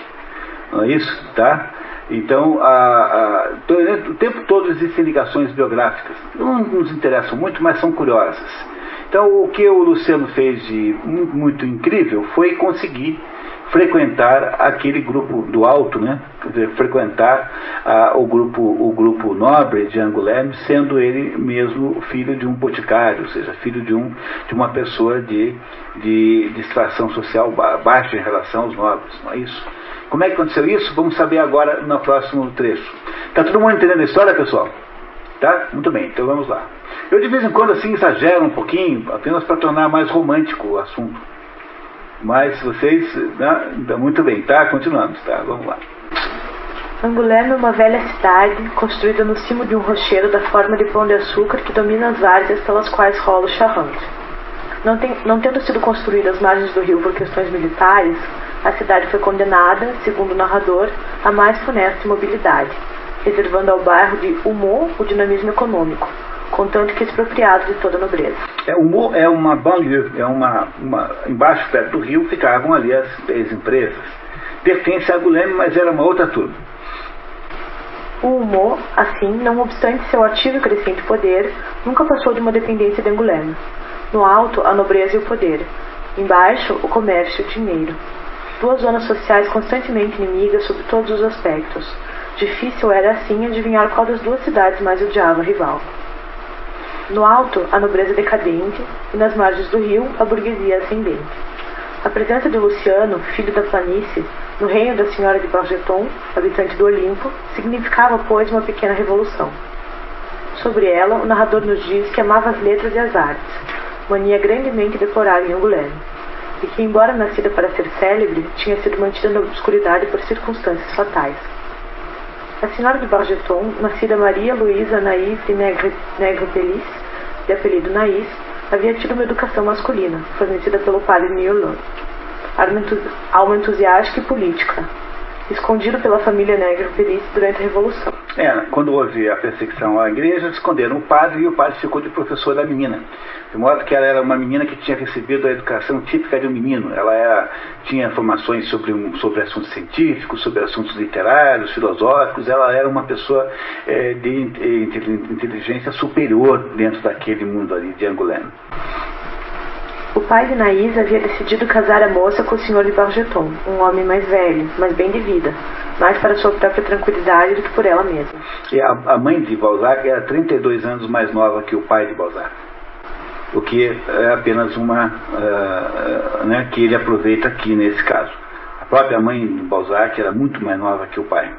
Não é isso? Tá? Então, o tempo todo existem ligações biográficas. Não nos interessam muito, mas são curiosas. Então, o que o Luciano fez de muito incrível foi conseguir frequentar aquele grupo do alto, né? Quer dizer, frequentar o grupo nobre de Angoulême, sendo ele mesmo filho de um boticário, ou seja, filho de uma pessoa de extração social baixa em relação aos nobres, não é isso? Como é que aconteceu isso? Vamos saber agora no próximo trecho. Está todo mundo entendendo a história, pessoal? Tá? Muito bem, então vamos lá. Eu de vez em quando assim exagero um pouquinho, apenas para tornar mais romântico o assunto. Mas vocês, né, muito bem, tá? Continuamos, tá? Vamos lá.
Angoulême é uma velha cidade, construída no cimo de um rochedo da forma de pão de açúcar que domina as várzeas pelas quais rola o Charente. Não tendo sido construída às margens do rio por questões militares, a cidade foi condenada, segundo o narrador, a mais funesta immobilidade, reservando ao bairro de Humo o dinamismo econômico, contanto que expropriado de toda a nobreza.
Humo é uma banlieue, embaixo, perto do rio, ficavam ali as empresas. Pertence a Angoulême, mas era uma outra turma.
O Humo, assim, não obstante seu ativo e crescente poder, nunca passou de uma dependência de Angoulême. No alto, a nobreza e o poder. Embaixo, o comércio e o dinheiro. Duas zonas sociais constantemente inimigas sob todos os aspectos. Difícil era, assim, adivinhar qual das duas cidades mais odiava a rival. No alto, a nobreza decadente, e nas margens do rio, a burguesia ascendente. A presença de Luciano, filho da planície, no reino da senhora de Bargeton, habitante do Olimpo, significava, pois, uma pequena revolução. Sobre ela, o narrador nos diz que amava as letras e as artes, mania grandemente deplorável em Angoulême, e que, embora nascida para ser célebre, tinha sido mantida na obscuridade por circunstâncias fatais. A senhora de Bargeton, nascida Maria Luísa Naís de Negrepelis, de apelido Naís, havia tido uma educação masculina, fornecida pelo padre Nierlot, alma entusiástica e política, escondido pela família Negrepelis durante a Revolução.
Quando houve a perseguição à igreja, esconderam o padre e o padre ficou de professor da menina. De modo que ela era uma menina que tinha recebido a educação típica de um menino. Ela tinha formações sobre assuntos científicos, sobre assuntos literários, filosóficos. Ela era uma pessoa de inteligência superior dentro daquele mundo ali de Angoulême.
O pai de Naís havia decidido casar a moça com o senhor de Bargeton, um homem mais velho, mas bem de vida, mais para sua própria tranquilidade do que por ela mesma.
E a mãe de Balzac era 32 anos mais nova que o pai de Balzac. O que é apenas que ele aproveita aqui nesse caso. A própria mãe de Balzac era muito mais nova que o pai.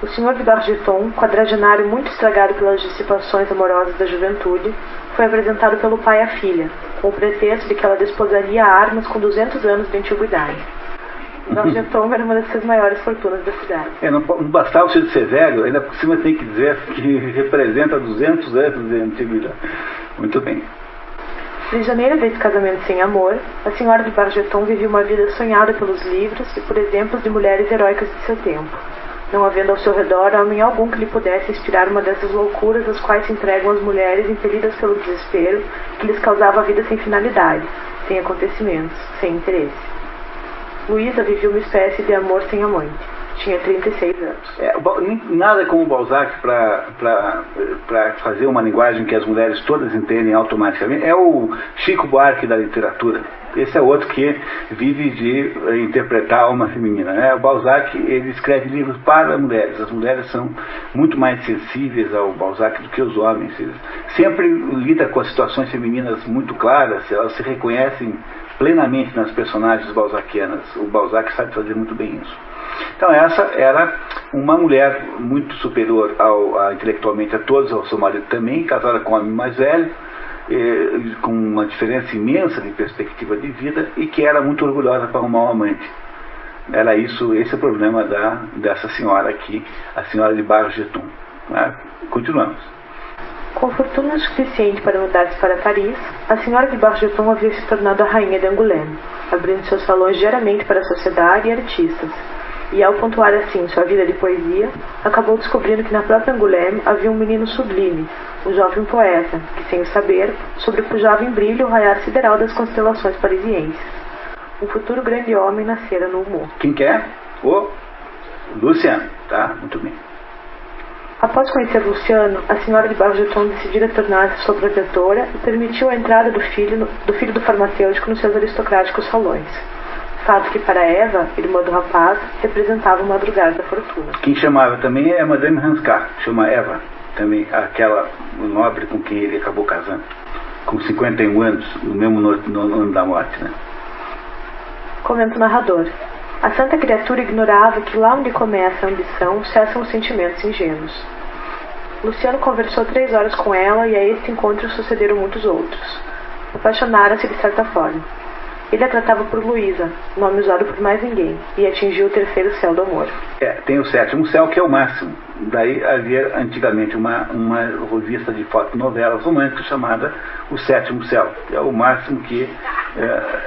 O senhor de Bargeton, quadragenário muito estragado pelas dissipações amorosas da juventude, foi apresentado pelo pai à filha, com o pretexto de que ela desposaria armas com 200 anos de antiguidade. Bargeton era uma das suas maiores fortunas da cidade.
Não bastava o de ser velho, ainda por cima tem que dizer que representa 200 anos de antiguidade. Muito bem.
Prisioneira desse casamento sem amor, a senhora de Bargeton vivia uma vida sonhada pelos livros e por exemplos de mulheres heróicas de seu tempo, não havendo ao seu redor homem algum que lhe pudesse inspirar uma dessas loucuras às quais se entregam as mulheres impelidas pelo desespero que lhes causava a vida sem finalidade, sem acontecimentos, sem interesse. Luísa vivia uma espécie de amor sem amante. Tinha 36 anos.
Nada como o Balzac para fazer uma linguagem que as mulheres todas entendem automaticamente. É o Chico Buarque da literatura. Esse é outro que vive de interpretar a alma feminina. O Balzac, ele escreve livros para mulheres. As mulheres são muito mais sensíveis ao Balzac do que os homens. Ele sempre lida com as situações femininas muito claras. Elas se reconhecem plenamente nas personagens balzaquianas. O Balzac sabe fazer muito bem isso. Então essa era uma mulher muito superior intelectualmente a todos, ao seu marido também, casada com um homem mais velho, com uma diferença imensa de perspectiva de vida, e que era muito orgulhosa para arrumar um amante. Era isso, esse é o problema dessa senhora aqui, a senhora de Bargeton. Continuamos.
Com fortuna suficiente para mudar-se para Paris, a senhora de Bargeton havia se tornado a rainha de Angoulême, abrindo seus salões diariamente para a sociedade e artistas. E ao pontuar assim sua vida de poesia, acabou descobrindo que na própria Angoulême havia um menino sublime, um jovem poeta, que sem o saber, sobrepujava em brilho o raiar sideral das constelações parisienses. Um futuro grande homem nascera no Humo.
Quem que é? O Luciano, tá? Muito bem.
Após conhecer Luciano, a senhora de Bargeton decidira tornar-se sua protetora e permitiu a entrada do filho do farmacêutico nos seus aristocráticos salões. Fato que para Eva, irmã do rapaz, representava o madrugar da fortuna.
Quem chamava também é a Madame Hanscar, chama Eva, também aquela nobre com quem ele acabou casando, com 51 anos, no mesmo ano da morte, né?
Comenta o narrador. A santa criatura ignorava que lá onde começa a ambição, cessam os sentimentos ingênuos. Luciano conversou 3 horas com ela e a este encontro sucederam muitos outros. Apaixonara-se de certa forma. Ele a tratava por Luísa, nome usado por mais ninguém, e atingiu o 3º céu do amor.
Tem o 7º céu, que é o máximo. Daí havia antigamente uma revista de fotonovelas românticas chamada O 7º Céu, que é o máximo que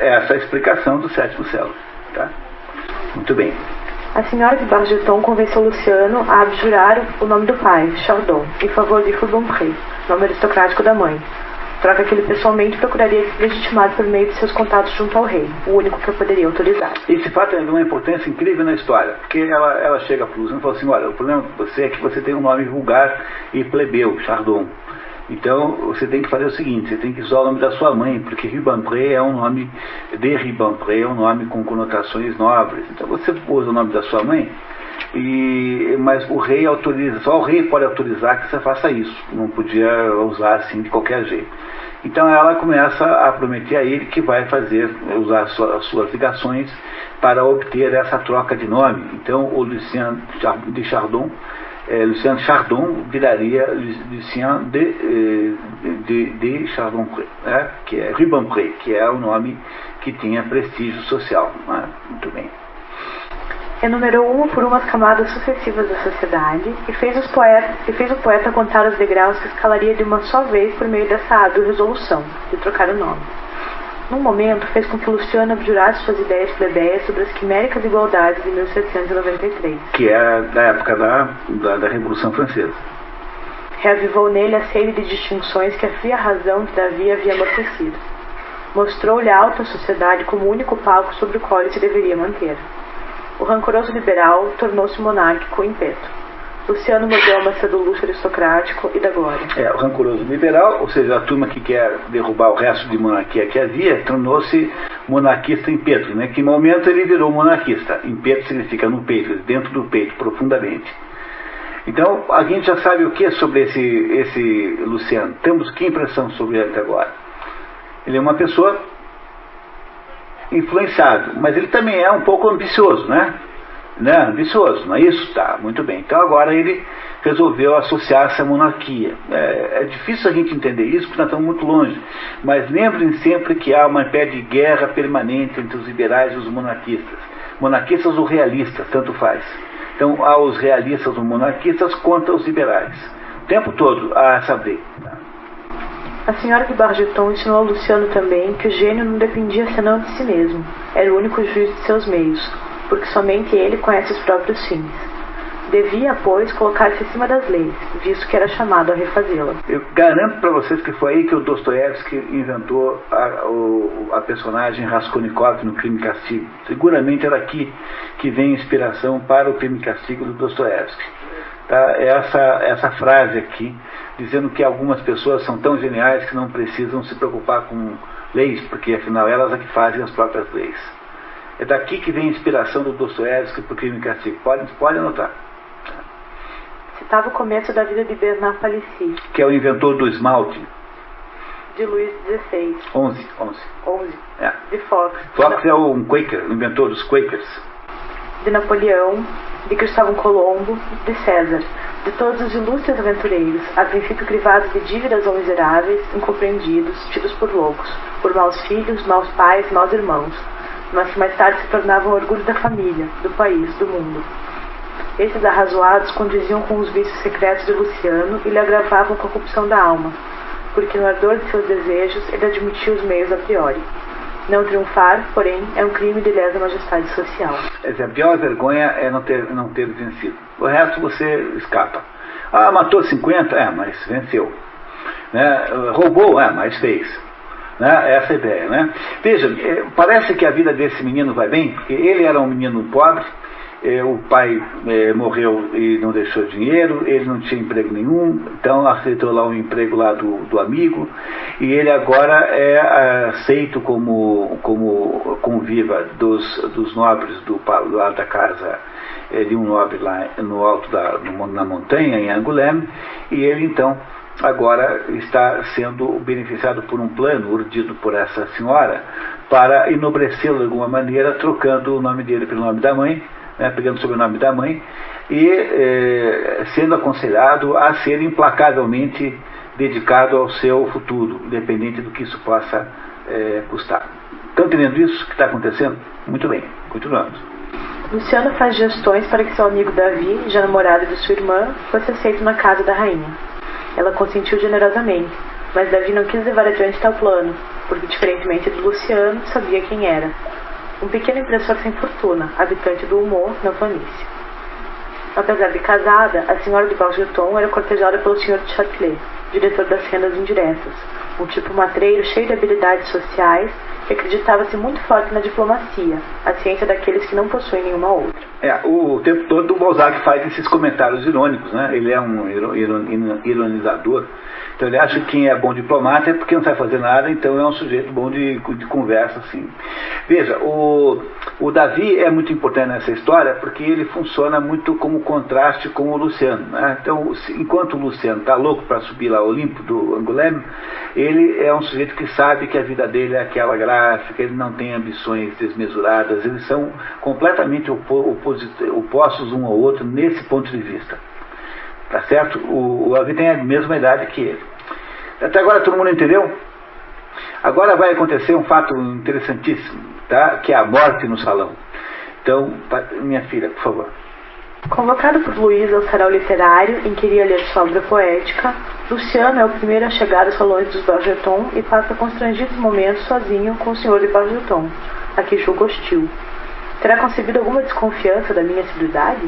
é essa a explicação do 7º céu. Tá? Muito bem.
A senhora de Bargeton convenceu Luciano a abjurar o nome do pai, Chardon, em favor de Rubempré, nome aristocrático da mãe. Troca que ele pessoalmente procuraria legitimar por meio de seus contatos junto ao rei, o único que eu poderia autorizar.
Esse fato é de uma importância incrível na história, porque ela chega para o Luciano e fala assim: olha, o problema de você é que você tem um nome vulgar e plebeu, Chardon. Então você tem que fazer o seguinte: você tem que usar o nome da sua mãe, porque Rubempré é um nome de Rubempré, é um nome com conotações nobres. Então você usa o nome da sua mãe, mas o rei autoriza, só o rei pode autorizar que você faça isso. Não podia usar assim de qualquer jeito. Então ela começa a prometer a ele que vai usar as suas ligações para obter essa troca de nome. Então o Lucien de Chardon, Lucien Chardon viraria Lucien de Chardon, que é Rubempré, que é o nome que tinha prestígio social. Muito bem.
Enumerou uma por uma as camadas sucessivas da sociedade e fez o poeta contar os degraus que escalaria de uma só vez por meio dessa hábil resolução, de trocar o nome. Num momento, fez com que Luciano abjurasse suas ideias plebeias sobre as quiméricas igualdades de 1793.
Que é da época da Revolução Francesa.
Reavivou nele a sede de distinções que a fria razão de Davi havia amortecido. Mostrou-lhe a alta sociedade como o único palco sobre o qual ele se deveria manter. O rancoroso liberal tornou-se monárquico em peto. Luciano mordeu a maçã do luxo aristocrático e da glória.
O rancoroso liberal, ou seja, a turma que quer derrubar o resto de monarquia que havia, tornou-se monarquista em peto, né? Que momento ele virou monarquista. Em peto significa no peito, dentro do peito, profundamente. Então, a gente já sabe o que sobre esse Luciano. Temos que impressão sobre ele até agora? Ele é uma pessoa influenciável, mas ele também é um pouco ambicioso, né? Ambicioso, não é isso? Tá, muito bem. Então agora ele resolveu associar-se à monarquia. É difícil a gente entender isso porque nós estamos muito longe, mas lembrem sempre que há uma pé de guerra permanente entre os liberais e os monarquistas. Monarquistas ou realistas, tanto faz. Então há os realistas ou monarquistas contra os liberais. O tempo todo há essa briga.
A senhora de Bargeton ensinou a Luciano também que o gênio não dependia senão de si mesmo. Era o único juiz de seus meios, porque somente ele conhece os próprios fins. Devia, pois, colocar-se acima das leis, visto que era chamado a refazê-la. Eu
garanto para vocês que foi aí que o Dostoiévski inventou a personagem Raskolnikov no Crime e Castigo. Seguramente era aqui que vem a inspiração para o Crime e Castigo do Dostoiévski. Tá? Essa frase aqui, dizendo que algumas pessoas são tão geniais que não precisam se preocupar com leis, porque afinal elas é que fazem as próprias leis. É daqui que vem a inspiração do Dostoiévski para o Crime e Castigo. Pode anotar.
Citava o começo da vida de Bernard Palissy,
que é o inventor do esmalte.
De Luís XVI.
11.
De Fox.
Fox é um Quaker, o inventor dos Quakers.
De Napoleão, de Cristóvão Colombo, de César, de todos os ilustres aventureiros, a princípio crivados de dívidas ou miseráveis, incompreendidos, tidos por loucos, por maus filhos, maus pais, maus irmãos, mas que mais tarde se tornavam orgulho da família, do país, do mundo. Esses arrazoados condiziam com os vícios secretos de Luciano e lhe agravavam a corrupção da alma, porque no ardor de seus desejos ele admitia os meios a priori. Não triunfar, porém, é um crime de lesa majestade social.
A pior vergonha é não ter vencido. O resto você escapa. Matou 50? Mas venceu. Roubou? Mas fez. Essa é a ideia. Veja, parece que a vida desse menino vai bem, porque ele era um menino pobre, o pai morreu e não deixou dinheiro, ele não tinha emprego nenhum, então aceitou lá um emprego lá do amigo, e ele agora é aceito como conviva dos nobres do lado da casa de um nobre lá no alto na montanha, em Angoulême, e ele então agora está sendo beneficiado por um plano urdido por essa senhora para enobrecê-lo de alguma maneira, trocando o nome dele pelo nome da mãe, né, pegando o sobrenome da mãe, e sendo aconselhado a ser implacavelmente dedicado ao seu futuro, independente do que isso possa custar. Estão entendendo isso que está acontecendo? Muito bem, continuamos.
Luciano faz gestões para que seu amigo Davi, já namorado de sua irmã, fosse aceito na casa da rainha. Ela consentiu generosamente, mas Davi não quis levar adiante tal plano, porque, diferentemente do Luciano, sabia quem era. Um pequeno impressor sem fortuna, habitante do Humor, na planície. Apesar de casada, a senhora de Bargeton era cortejada pelo senhor de Châtelet, diretor das rendas indiretas, um tipo matreiro cheio de habilidades sociais que acreditava-se muito forte na diplomacia, a ciência daqueles que não possuem nenhuma outra.
O tempo todo o Balzac faz esses comentários irônicos, né? Ele é um ironizador. Então ele acha que quem é bom diplomata é porque não sabe fazer nada, então é um sujeito bom de conversa, assim. Veja, o Davi é muito importante nessa história porque ele funciona muito como contraste com o Luciano, né? Então, enquanto o Luciano está louco para subir lá ao Olimpo do Angoulême, ele é um sujeito que sabe que a vida dele é aquela gráfica, ele não tem ambições desmesuradas, eles são completamente opostos um ao outro nesse ponto de vista. Tá certo? O Davi tem a mesma idade que ele. Até agora todo mundo entendeu? Agora vai acontecer um fato interessantíssimo, tá? Que é a morte no salão. Então, minha filha, por favor.
Convocado por Luísa ao sarau literário, em que iria ler sua obra poética, Luciano é o primeiro a chegar aos salões dos Bargeton e passa constrangidos momentos sozinho com o senhor de Bargeton, a que julga hostil. Terá concebido alguma desconfiança da minha civilidade?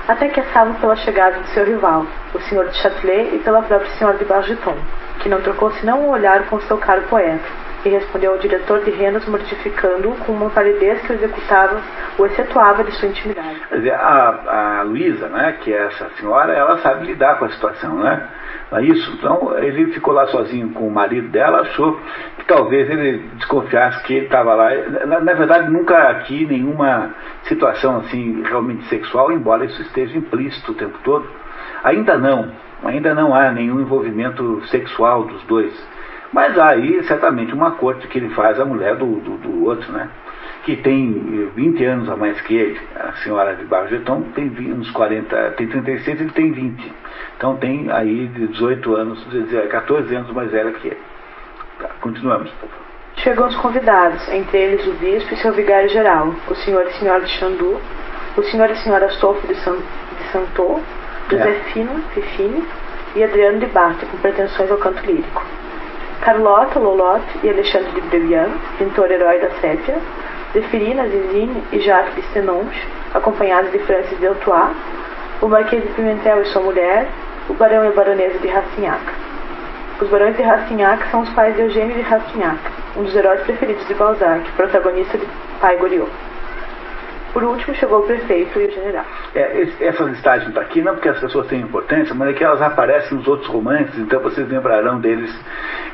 Até que é salvo pela chegada de seu rival, o senhor de Châtelet, e pela própria senhora de Bargeton, que não trocou senão um olhar com seu caro poeta, e respondeu ao diretor de rendas mortificando-o com uma palidez que o excetuava de sua intimidade.
Quer dizer, a Luísa, né, que é essa senhora, ela sabe lidar com a situação, né? Isso, então ele ficou lá sozinho com o marido dela, achou que talvez ele desconfiasse que ele estava lá. Na verdade, nunca aqui nenhuma situação assim realmente sexual, embora isso esteja implícito o tempo todo. Ainda não há nenhum envolvimento sexual dos dois. Mas há aí certamente uma corte que ele faz à mulher do outro, né? Que tem 20 anos a mais que ele. A senhora de Bargeton tem uns 40, tem 36, ele tem 20. Então tem aí 18 anos, 14 anos mais velha que ele. Tá, continuamos, por favor.
Chegam os convidados, entre eles o bispo e seu vigário-geral, o senhor e senhora de Chandu, o senhor e senhora Astolfo de Santot, Josefina Fifine e Adriano de Barta, com pretensões ao canto lírico. Carlota Lolotte e Alexandre de Brevian, pintor-herói da Sépia, Zeferina Zizine e Jacques de Stenonge, acompanhados de Francis de Artois, o Marquês de Pimentel e sua mulher, o barão e a baronesa de Rastignac. Os barões de Rastignac são os pais de Eugênio de Rastignac, um dos heróis preferidos de Balzac, protagonista de Pai Goriot. Por último, chegou o prefeito e o general.
Essa listagem está aqui, não porque as pessoas têm importância, mas é que elas aparecem nos outros romances, então vocês lembrarão deles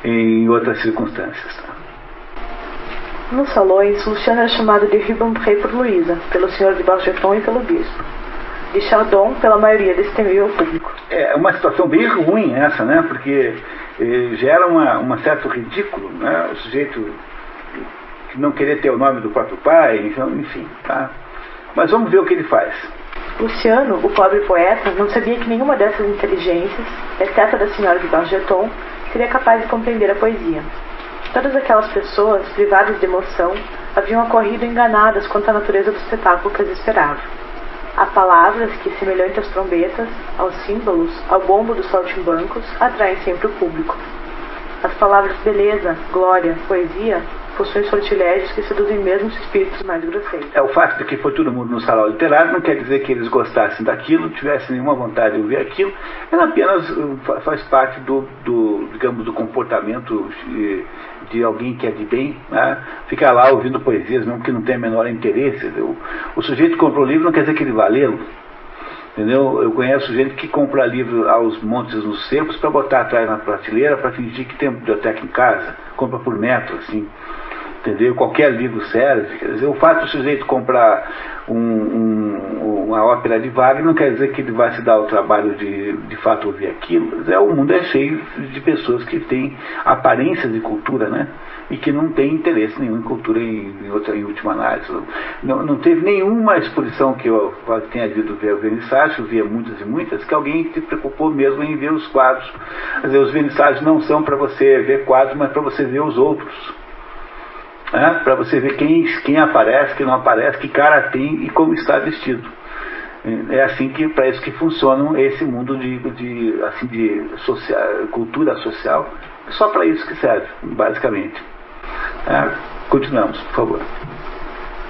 em outras circunstâncias.
Nos salões, Luciano era chamado de Rubempré por Luísa, pelo senhor de Bargeton e pelo bispo. De Chardon, pela maioria desse temível público. É
uma situação bem ruim essa, né? Porque gera um certo ridículo, né? O sujeito que não querer ter o nome do próprio pai, enfim, tá? Mas vamos ver o que ele faz.
Luciano, o pobre poeta, não sabia que nenhuma dessas inteligências, exceto a da senhora de Bargeton, seria capaz de compreender a poesia. Todas aquelas pessoas, privadas de emoção, haviam ocorrido enganadas quanto à natureza do espetáculo que as esperava. Há palavras que, semelhantes às trombetas, aos símbolos, ao bombo dos saltimbancos, atraem sempre o público. As palavras beleza, glória, poesia possuem sortilégios que seduzem mesmo os espíritos mais grosseiros. O fato de que foi todo mundo no salão literário não quer dizer que eles gostassem daquilo, tivessem nenhuma vontade de ouvir aquilo. Ela apenas faz parte digamos, do comportamento de alguém que é de bem, né? Ficar lá ouvindo poesias, mesmo que não tenha menor interesse. O sujeito que comprou o livro não quer dizer que ele vai lê-lo. Entendeu? Eu conheço gente que compra livro aos montes nos secos para botar atrás na prateleira para fingir que tem biblioteca em casa. Compra por metro, assim. Entendeu? Qualquer livro serve. Quer dizer, o fato do sujeito comprar um
uma ópera de Wagner não quer dizer que ele vai se dar o trabalho de fato ouvir aquilo. O mundo é cheio de pessoas que têm aparências de cultura, né? E que não têm interesse nenhum em cultura em última análise. Não teve nenhuma exposição que eu tenha visto ver o vernissage, eu via muitas e muitas, que alguém se preocupou mesmo em ver os quadros. Quer dizer, os vernissages não são para você ver quadros, mas para você ver os outros. Para você ver quem aparece, quem não aparece, que cara tem e como está vestido. É assim que, para isso que funciona esse mundo de cultura social. É só para isso que serve, basicamente. Continuamos, por favor.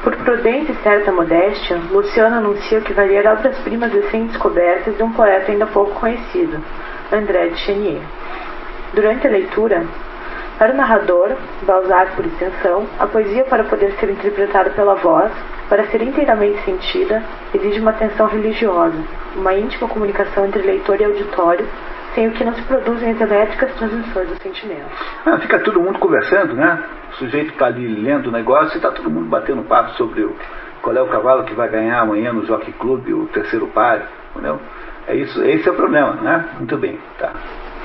Por prudência e certa modéstia, Luciano anuncia que vai ler obras-primas recém-descobertas de um poeta ainda pouco conhecido, André de Chenier. Durante a leitura, para o narrador, Balzac por extensão, a poesia, para poder ser interpretada pela voz, para ser inteiramente sentida, exige uma atenção religiosa, uma íntima comunicação entre leitor e auditório, sem o que não se produzem as elétricas transmissões dos sentimentos.
Fica todo mundo conversando, né? O sujeito está ali lendo o negócio e está todo mundo batendo papo sobre qual é o cavalo que vai ganhar amanhã no Jockey Club, o terceiro par, entendeu? É isso, esse é o problema, né? Muito bem, tá.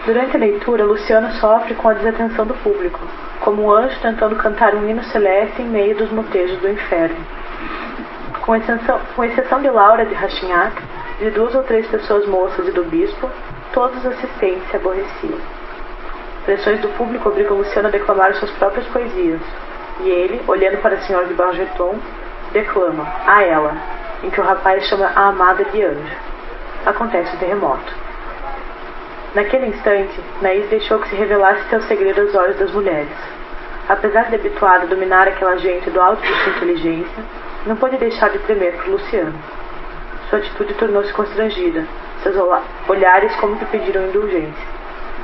Durante a leitura, Luciano sofre com a desatenção do público, como um anjo tentando cantar um hino celeste em meio dos motejos do inferno. Com exceção de Laura de Rastignac, de 2 ou 3 pessoas moças e do bispo, todos os assistentes se aborreciam. Pressões do público obrigam Luciano a declamar suas próprias poesias, e ele, olhando para a senhora de Bargeton, declama, a ela, em que o rapaz chama a amada de anjo. Acontece o terremoto. Naquele instante, Naís deixou que se revelasse seu segredo aos olhos das mulheres. Apesar de habituada a dominar aquela gente do alto de sua inteligência, não pôde deixar de tremer por Luciano. Sua atitude tornou-se constrangida, seus olhares como que pediram indulgência.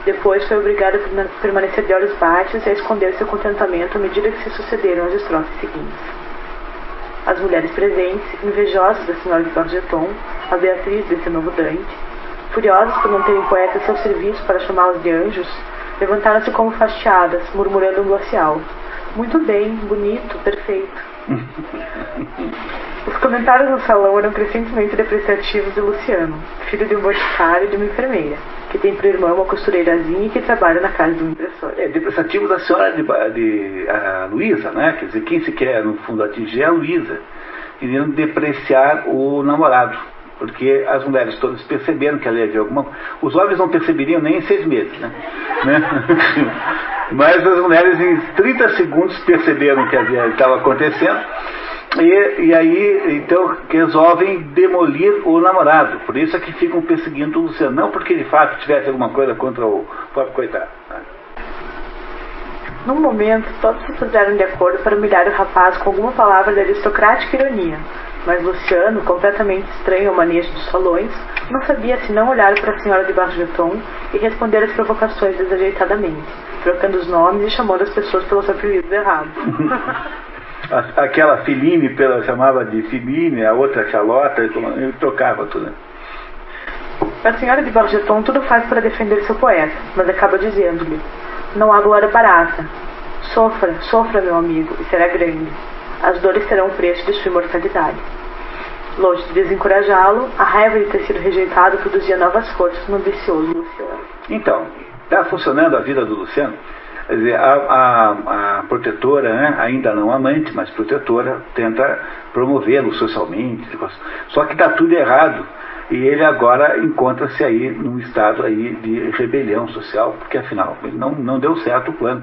Depois foi obrigada a permanecer de olhos baixos e a esconder seu contentamento à medida que se sucederam as estrofes seguintes. As mulheres presentes, invejosas da senhora de Bargeton, a Beatriz desse novo Dante, furiosas por não terem poeta a seu serviço para chamá-los de anjos, levantaram-se como fastiadas, murmurando um glacial. Muito bem, bonito, perfeito. Os comentários no salão eram crescentemente depreciativos de Luciano, filho de um boticário e de uma enfermeira, que tem por irmã uma costureirazinha e que trabalha na casa de um impressor.
Depreciativos da senhora a Luísa, né? Quer dizer, quem se quer no fundo atingir é a Luísa, querendo depreciar o namorado, porque as mulheres todas perceberam que ela ia ver alguma coisa. Os homens não perceberiam nem em 6 meses, né? Mas as mulheres em 30 segundos perceberam que estava acontecendo e aí então resolvem demolir o namorado. Por isso é que ficam perseguindo o Luciano, não porque de fato tivesse alguma coisa contra o próprio coitado.
Num momento, todos se puseram de acordo para humilhar o rapaz com alguma palavra de aristocrática ironia, mas Luciano, completamente estranho ao manejo dos salões, não sabia se não olhar para a senhora de Bargeton e responder às provocações desajeitadamente, trocando os nomes e chamando as pessoas pelos apelidos errados.
Aquela Filine, chamava de Filine, a outra Charlotte, ele trocava tudo.
A senhora de Bargeton tudo faz para defender seu poeta, mas acaba dizendo-lhe: não há glória barata. Sofra, sofra, meu amigo, e será grande. As dores serão o preço de sua imortalidade. Longe de desencorajá-lo, a raiva de ter sido rejeitado produzia novas forças no ambicioso Luciano.
Então, está funcionando a vida do Luciano? Quer dizer, a protetora, né, ainda não amante, mas protetora, tenta promovê-lo socialmente. Só que está tudo errado. E ele agora encontra-se aí num estado aí de rebelião social, porque afinal ele não deu certo o plano.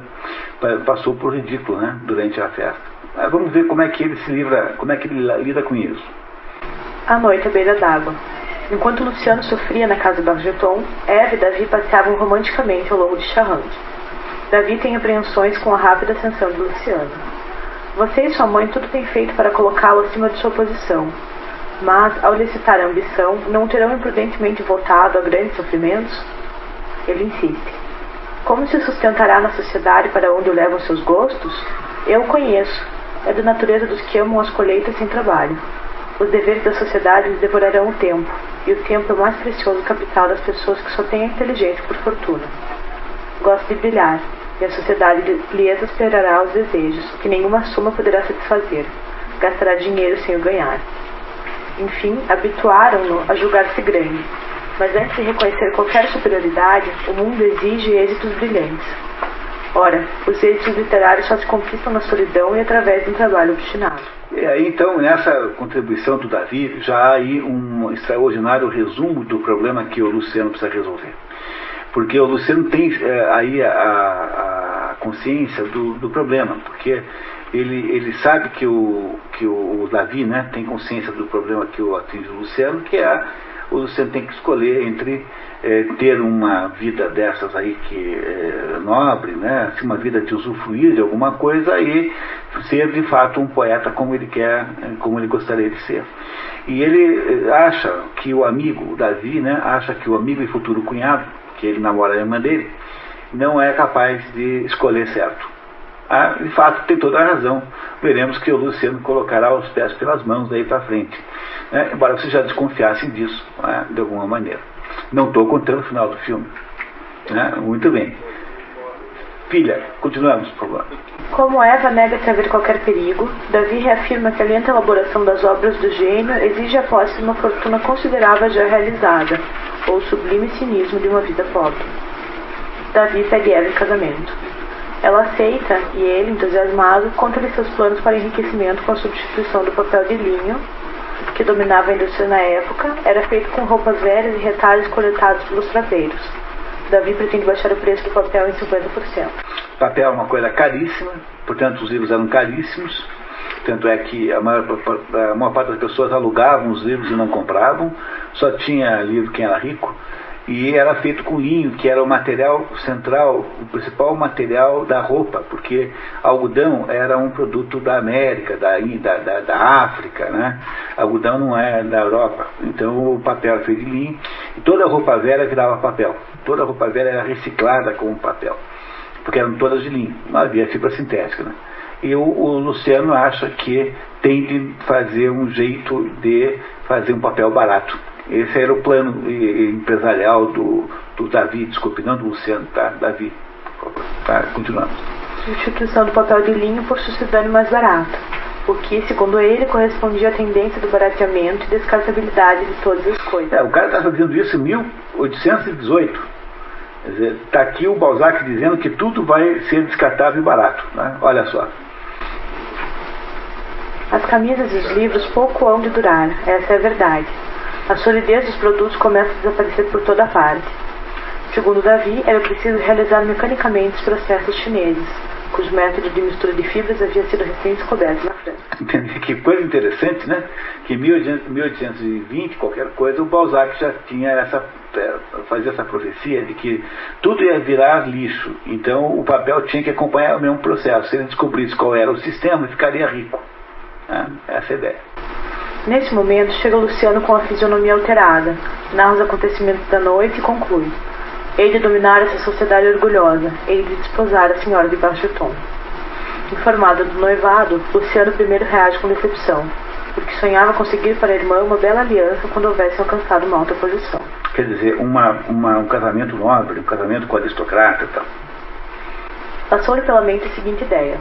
Passou por ridículo, né, durante a festa. Mas vamos ver como é que ele se livra, como é que ele lida com isso.
À noite, à beira d'água. Enquanto Luciano sofria na casa de Bargeton, Eve e Davi passeavam romanticamente ao longo de Charente. Davi tem apreensões com a rápida ascensão de Luciano. Você e sua mãe tudo têm feito para colocá-lo acima de sua posição. Mas, ao licitar a ambição, não terão imprudentemente voltado a grandes sofrimentos? Ele insiste. Como se sustentará na sociedade para onde o levam seus gostos? Eu o conheço. É da natureza dos que amam as colheitas sem trabalho. Os deveres da sociedade lhes devorarão o tempo, e o tempo é o mais precioso capital das pessoas que só têm a inteligência por fortuna. Gosta de brilhar, e a sociedade lhe exasperará os desejos, que nenhuma soma poderá satisfazer. Gastará dinheiro sem o ganhar. enfim, habituaram-no a julgar-se grande. Mas antes de reconhecer qualquer superioridade, o mundo exige êxitos brilhantes. Ora, os êxitos literários só se conquistam na solidão e através de um trabalho obstinado.
E aí, então, nessa contribuição do Davi, já há aí um extraordinário resumo do problema que o Luciano precisa resolver. Porque o Luciano tem aí a consciência do problema, porque ele sabe que o Davi, né, tem consciência do problema que o atinge o Luciano, que é o Luciano tem que escolher entre ter uma vida dessas aí que é nobre, né, assim, uma vida de usufruir de alguma coisa e ser de fato um poeta como ele quer, como ele gostaria de ser. E ele acha que o amigo, o Davi, né, acha que o amigo e futuro cunhado, que ele namora a irmã dele, não é capaz de escolher certo. De fato, tem toda a razão. Veremos que o Luciano colocará os pés pelas mãos daí para frente. Embora vocês já desconfiassem disso, de alguma maneira. Não estou contando o final do filme. Muito bem. Filha, continuamos, por favor.
Como Eva nega-se a ver qualquer perigo, Davi reafirma que a lenta elaboração das obras do gênio exige a posse de uma fortuna considerável já realizada, ou o sublime cinismo de uma vida pobre. Davi pede Eva em casamento. Ela aceita e ele, entusiasmado, conta-lhe seus planos para enriquecimento com a substituição do papel de linho, que dominava a indústria na época, era feito com roupas velhas e retalhos coletados pelos trapeiros. Davi pretende baixar o preço do papel em 50%.
Papel é uma coisa caríssima, portanto os livros eram caríssimos, tanto é que a maior parte das pessoas alugavam os livros e não compravam, só tinha livro quem era rico, e era feito com linho, que era o material central, o principal material da roupa, porque algodão era um produto da América, da África, né? Algodão não é da Europa, então o papel era feito de linho, e toda roupa velha virava papel, toda roupa velha era reciclada como papel, porque eram todas de linho, não havia fibra sintética, né? E o Luciano acha que tem de fazer um jeito de fazer um papel barato. Esse era o plano empresarial do Davi, desculpe, não do Luciano, tá? Davi. Tá, continuamos.
Substituição do papel de linho por sucedâneo mais barato, o que, segundo ele, correspondia à tendência do barateamento e descartabilidade de todas as coisas.
O cara está fazendo isso em 1818. Quer dizer, está aqui o Balzac dizendo que tudo vai ser descartável e barato, né? Olha só.
As camisas e os livros pouco hão de durar, essa é a verdade. A solidez dos produtos começa a desaparecer por toda a parte. Segundo Davi, era preciso realizar mecanicamente os processos chineses, cujo método de mistura de fibras havia sido recém-descoberto na França.
Que coisa interessante, né? Que em 1820, qualquer coisa, o Balzac já tinha fazia essa profecia de que tudo ia virar lixo. Então o papel tinha que acompanhar o mesmo processo. Se ele descobrisse qual era o sistema, ele ficaria rico. Essa é a ideia.
Nesse momento, chega Luciano com a fisionomia alterada, narra os acontecimentos da noite e conclui: hei de dominar essa sociedade orgulhosa, hei de desposar a senhora de baixo tom. Informado do noivado, Luciano primeiro reage com decepção, porque sonhava conseguir para a irmã uma bela aliança quando houvesse alcançado uma alta posição.
Quer dizer, um casamento nobre, um casamento com aristocrata e tal.
Passou-lhe pela mente a seguinte ideia: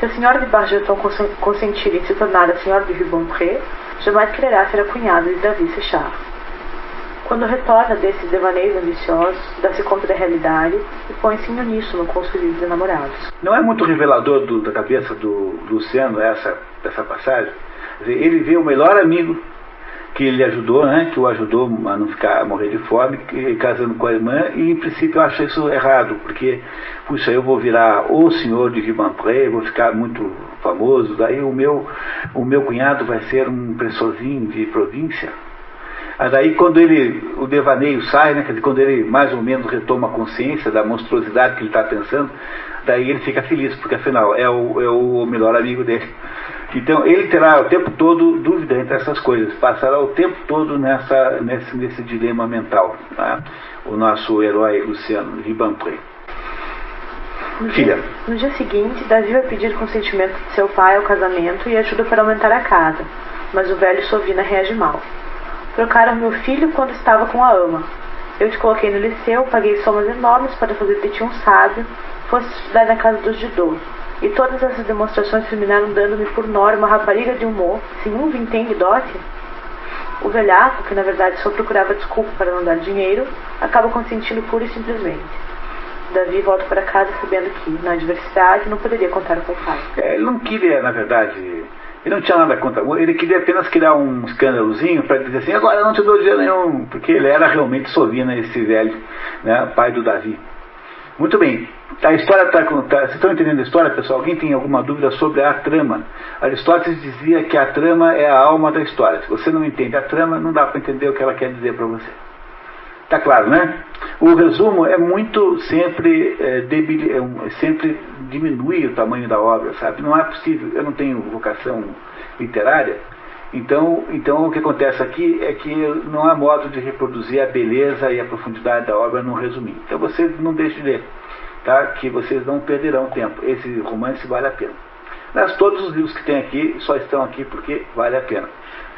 se a senhora de Bargeton consentir em se tornar a senhora de Rubempré, jamais quererá ser a cunhada de Davi Séchard. Quando retorna desses devaneios ambiciosos, dá-se conta da realidade e põe-se em uníssono com os felizes namorados.
Não é muito revelador da cabeça do Luciano essa passagem? Quer dizer, ele vê o melhor amigo que ele ajudou, né, que o ajudou a não a morrer de fome, casando com a irmã, e em princípio eu acho isso errado, porque, puxa, eu vou virar o senhor de Rubempré, vou ficar muito famoso, daí o meu cunhado vai ser um impressorzinho de província. Daí quando o devaneio sai, né, quer dizer, quando ele mais ou menos retoma a consciência da monstruosidade que ele está pensando, daí ele fica feliz, porque afinal é o melhor amigo dele. Então ele terá o tempo todo dúvida entre essas coisas, passará o tempo todo nesse dilema mental, tá? O nosso herói Luciano Rubempré. Filha.
No dia seguinte, Davi vai pedir consentimento de seu pai ao casamento e ajuda para aumentar a casa, mas o velho Sovina reage mal. Trocaram meu filho quando estava com a ama. Eu te coloquei no liceu, paguei somas enormes para fazer de ti um sábio, fosse estudar na casa dos Didot. E todas essas demonstrações terminaram dando-me por Nora uma rapariga de humor, sem um vintém de dote? O velhaco, que na verdade só procurava desculpa para não dar dinheiro, acaba consentindo pura e simplesmente. Davi volta para casa sabendo que, na adversidade, não poderia contar com o pai.
Ele não queria, na verdade, ele não tinha nada contra, ele queria apenas criar um escândalozinho para dizer assim, agora eu não te dou dinheiro nenhum, porque ele era realmente Sovina, esse velho, né, pai do Davi. Muito bem, a história vocês estão entendendo a história, pessoal? Alguém tem alguma dúvida sobre a trama? Aristóteles dizia que a trama é a alma da história. Se você não entende a trama, não dá para entender o que ela quer dizer para você. Tá claro, né? O resumo é muito sempre sempre diminui o tamanho da obra, sabe? Não é possível, eu não tenho vocação literária, então o que acontece aqui é que não há modo de reproduzir a beleza e a profundidade da obra num resuminho. Então vocês não deixem de ler, tá? Que vocês não perderão tempo. Esse romance vale a pena. Mas todos os livros que tem aqui só estão aqui porque vale a pena.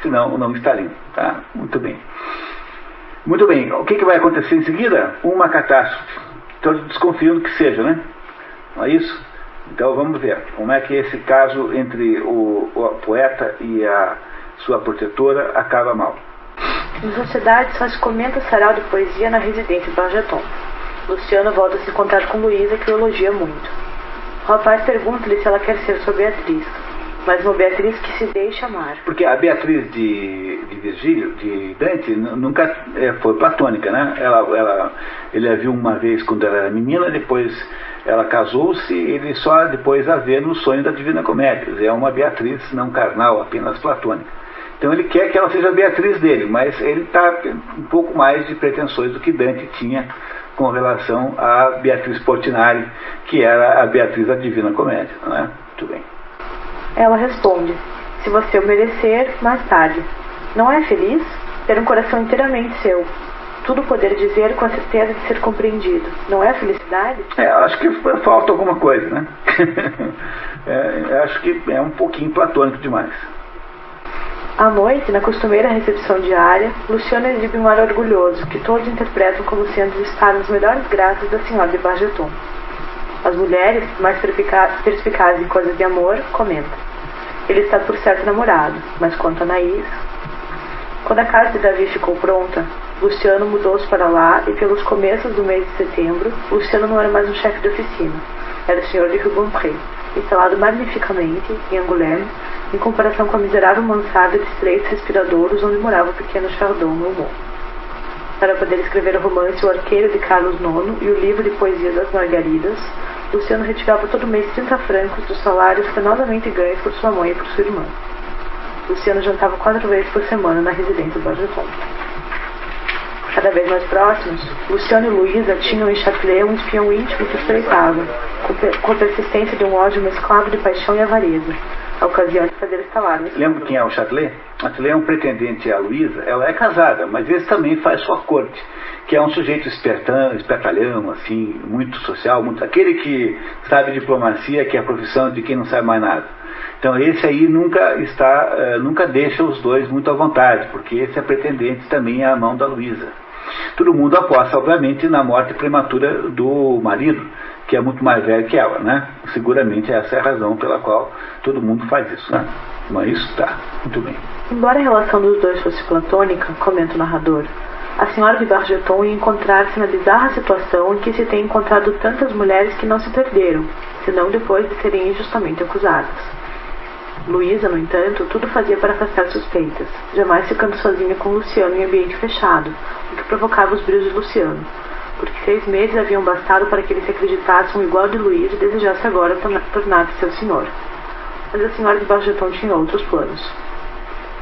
Senão não estariam, tá? Muito bem. Muito bem, o que vai acontecer em seguida? Uma catástrofe. Todos desconfiando que seja, né? Não é isso? Então vamos ver como é que esse caso entre o poeta e a sua protetora acaba mal.
Em sociedade só se comenta sarau de poesia na residência de Bargeton. Luciano volta a se encontrar com Luísa, que o elogia muito. O rapaz pergunta-lhe se ela quer ser sua Beatriz, mas uma Beatriz que se deixa amar.
Porque a Beatriz de Virgílio, de Dante, nunca foi platônica, né? Ele a viu uma vez quando ela era menina, depois ela casou-se, ele só depois a vê no sonho da Divina Comédia. É uma Beatriz não carnal, apenas platônica. Então ele quer que ela seja a Beatriz dele, mas ele está um pouco mais de pretensões do que Dante tinha com relação a Beatriz Portinari, que era a Beatriz da Divina Comédia, não é? Muito bem.
Ela responde, se você o merecer, mais tarde. Não é feliz? Ter um coração inteiramente seu. Tudo poder dizer com a certeza de ser compreendido. Não é felicidade?
Acho que falta alguma coisa, né? Acho que é um pouquinho platônico demais.
À noite, na costumeira recepção diária, Luciano exibe um ar orgulhoso, que todos interpretam como sendo estar nos melhores graças da senhora de Bargeton. As mulheres, mais perspicazes em coisas de amor, comentam. Ele está por certo namorado, mas quanto a Anaís... Quando a casa de Davi ficou pronta, Luciano mudou-se para lá e pelos começos do mês de setembro, Luciano não era mais um chefe de oficina. Era o senhor de Rubempré, instalado magnificamente em Angoulême, em comparação com a miserável mansarda de estreitos respiradouros onde morava o pequeno Chardon no Mont. Para poder escrever o romance O Arqueiro de Carlos IX e o livro de poesia das Margaridas, Luciano retirava todo mês 30 francos dos salários penosamente ganhos por sua mãe e por sua irmã. Luciano jantava 4 vezes por semana na residência do Bargeton. Cada vez mais próximos, Luciano e Luísa tinham em Châtelet um espião íntimo que espreitava, com a persistência de um ódio mesclado de paixão e avareza, a ocasião de fazer estalar.
Lembra quem é o Châtelet? Châtelet é um pretendente à Luísa. Ela é casada, mas esse também faz sua corte, que é um sujeito espertalhão, assim, muito social, aquele que sabe diplomacia, que é a profissão de quem não sabe mais nada. Então esse aí nunca deixa os dois muito à vontade, porque esse é pretendente também à mão da Luísa. Todo mundo aposta, obviamente, na morte prematura do marido, que é muito mais velho que ela, né? Seguramente essa é a razão pela qual todo mundo faz isso, né? Mas isso tá, muito bem.
Embora a relação dos dois fosse platônica, comenta o narrador, a senhora de Bargeton ia encontrar-se na bizarra situação em que se tem encontrado tantas mulheres que não se perderam, senão depois de serem injustamente acusadas. Luísa, no entanto, tudo fazia para afastar suspeitas, jamais ficando sozinha com Luciano em ambiente fechado, o que provocava os brios de Luciano, porque 6 meses haviam bastado para que ele se acreditasse um igual de Luísa e desejasse agora tornar-se seu senhor. Mas a senhora de Bargeton tinha outros planos.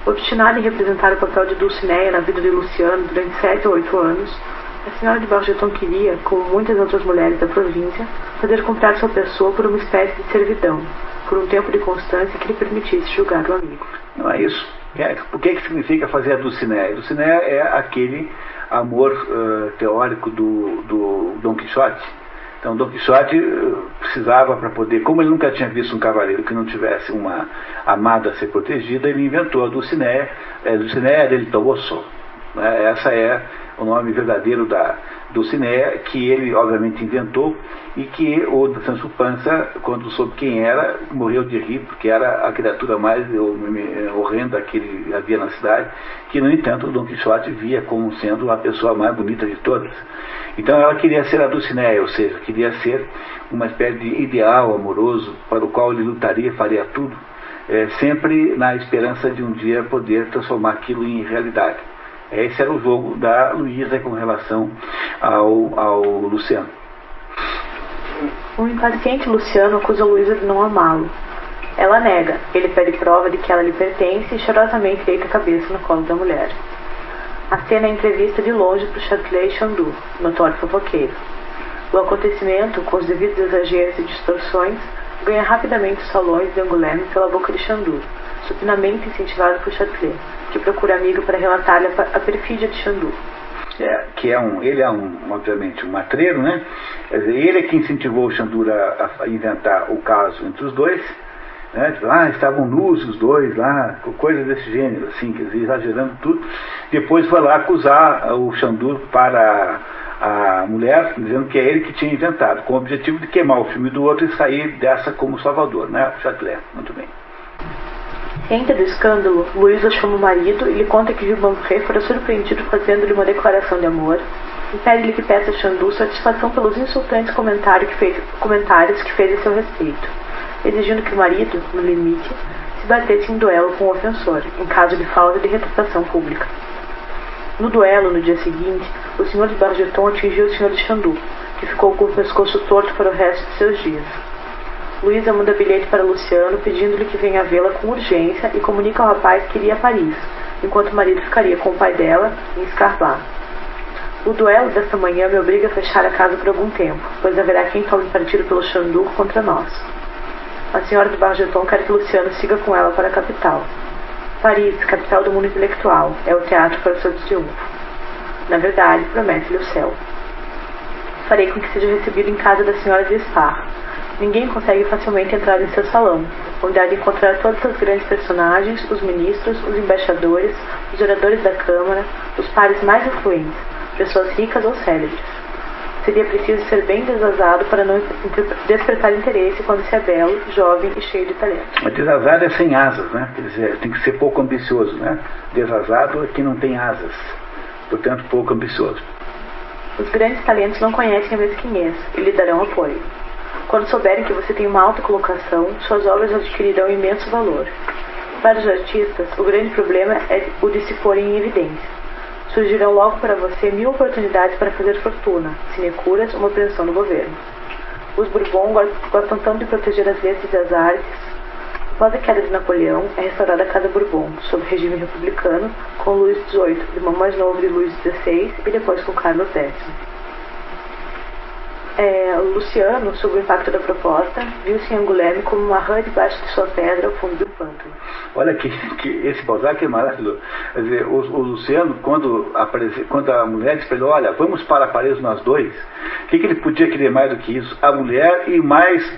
Obstinada em representar o papel de Dulcinea na vida de Luciano durante 7 ou 8 anos, a senhora de Bargeton queria, como muitas outras mulheres da província, fazer comprar sua pessoa por uma espécie de servidão, por um tempo de constância que lhe permitisse julgar o amigo.
Não é isso? O que significa fazer a Dulcinea? A Dulcinea é aquele amor teórico do Dom Quixote. Então Dom Quixote precisava, para poder, como ele nunca tinha visto um cavaleiro que não tivesse uma amada a ser protegida, ele inventou a Dulcinea, Dulcinea del Toboso, né? Essa é o nome verdadeiro da Dulcinea, que ele obviamente inventou, e que o Sancho Panza, quando soube quem era, morreu de rir, porque era a criatura mais horrenda que ele havia na cidade, que no entanto o Dom Quixote via como sendo a pessoa mais bonita de todas. Então ela queria ser a Dulcinea, ou seja, queria ser uma espécie de ideal amoroso para o qual ele lutaria, faria tudo, sempre na esperança de um dia poder transformar aquilo em realidade. Esse era o jogo da Luísa com relação ao Luciano.
O impaciente Luciano acusa Luísa de não amá-lo. Ela nega, ele pede prova de que ela lhe pertence e chorosamente deita a cabeça no colo da mulher. A cena é entrevista de longe para o Châtelet Chandu, notório fofoqueiro. O acontecimento, com os devidos exageros e distorções, ganha rapidamente os salões de Angoulême pela boca de Chandu, supinamente incentivado por Châtelet, que procura amigo para relatar-lhe a perfídia de Chandu.
Ele é obviamente um matreiro, né? Quer dizer, ele é que incentivou o Chandu a inventar o caso entre os dois, né? Estavam nus os dois lá, coisas desse gênero, assim, quer dizer, exagerando tudo. Depois foi lá acusar o Chandu para a mulher, dizendo que é ele que tinha inventado, com o objetivo de queimar o filme do outro e sair dessa como salvador, né? Châtelet, muito bem.
Ciente do escândalo, Luísa chama o marido e lhe conta que Rubempré fora surpreendido fazendo-lhe uma declaração de amor e pede-lhe que peça a Chandu satisfação pelos insultantes comentários que fez a seu respeito, exigindo que o marido, no limite, se batesse em duelo com o ofensor, em caso de falta de retratação pública. No duelo, no dia seguinte, o Sr. de Bargeton atingiu o Sr. de Chandu, que ficou com o pescoço torto para o resto de seus dias. Luísa manda bilhete para Luciano, pedindo-lhe que venha vê-la com urgência e comunica ao rapaz que iria a Paris, enquanto o marido ficaria com o pai dela em Escarbas. O duelo desta manhã me obriga a fechar a casa por algum tempo, pois haverá quem tome partido pelo Chandu contra nós. A senhora de Bargeton quer que Luciano siga com ela para a capital. Paris, capital do mundo intelectual, é o teatro para o seu triunfo. Na verdade, promete-lhe o céu. Farei com que seja recebido em casa da senhora de Spa. Ninguém consegue facilmente entrar em seu salão, onde há de encontrar todos os grandes personagens, os ministros, os embaixadores, os oradores da Câmara, os pares mais influentes, pessoas ricas ou célebres. Seria preciso ser bem desasado para não despertar interesse quando se é belo, jovem e cheio de talento.
Mas desasado é sem asas, né? Quer dizer, tem que ser pouco ambicioso, né? Desasado é que não tem asas, portanto pouco ambicioso.
Os grandes talentos não conhecem a mesquinhez e lhe darão apoio. Quando souberem que você tem uma alta colocação, suas obras adquirirão imenso valor. Para os artistas, o grande problema é o de se porem em evidência. Surgirão logo para você 1000 oportunidades para fazer fortuna, sinecuras, uma pensão no governo. Os Bourbon gostam tanto de proteger as letras e as artes. Após a queda de Napoleão, é restaurada a Casa Bourbon, sob regime republicano, com Luís XVIII, irmão mais novo de Luís XVI, e depois com Carlos X. Luciano, sob o impacto da proposta, viu-se em Angoulême como uma rã debaixo de sua pedra ao fundo do pântano.
Olha que esse Balzac é maravilhoso. Quer dizer, o Luciano, quando a mulher disse para ele, olha, vamos para Paris nós dois, o que ele podia querer mais do que isso? A mulher e mais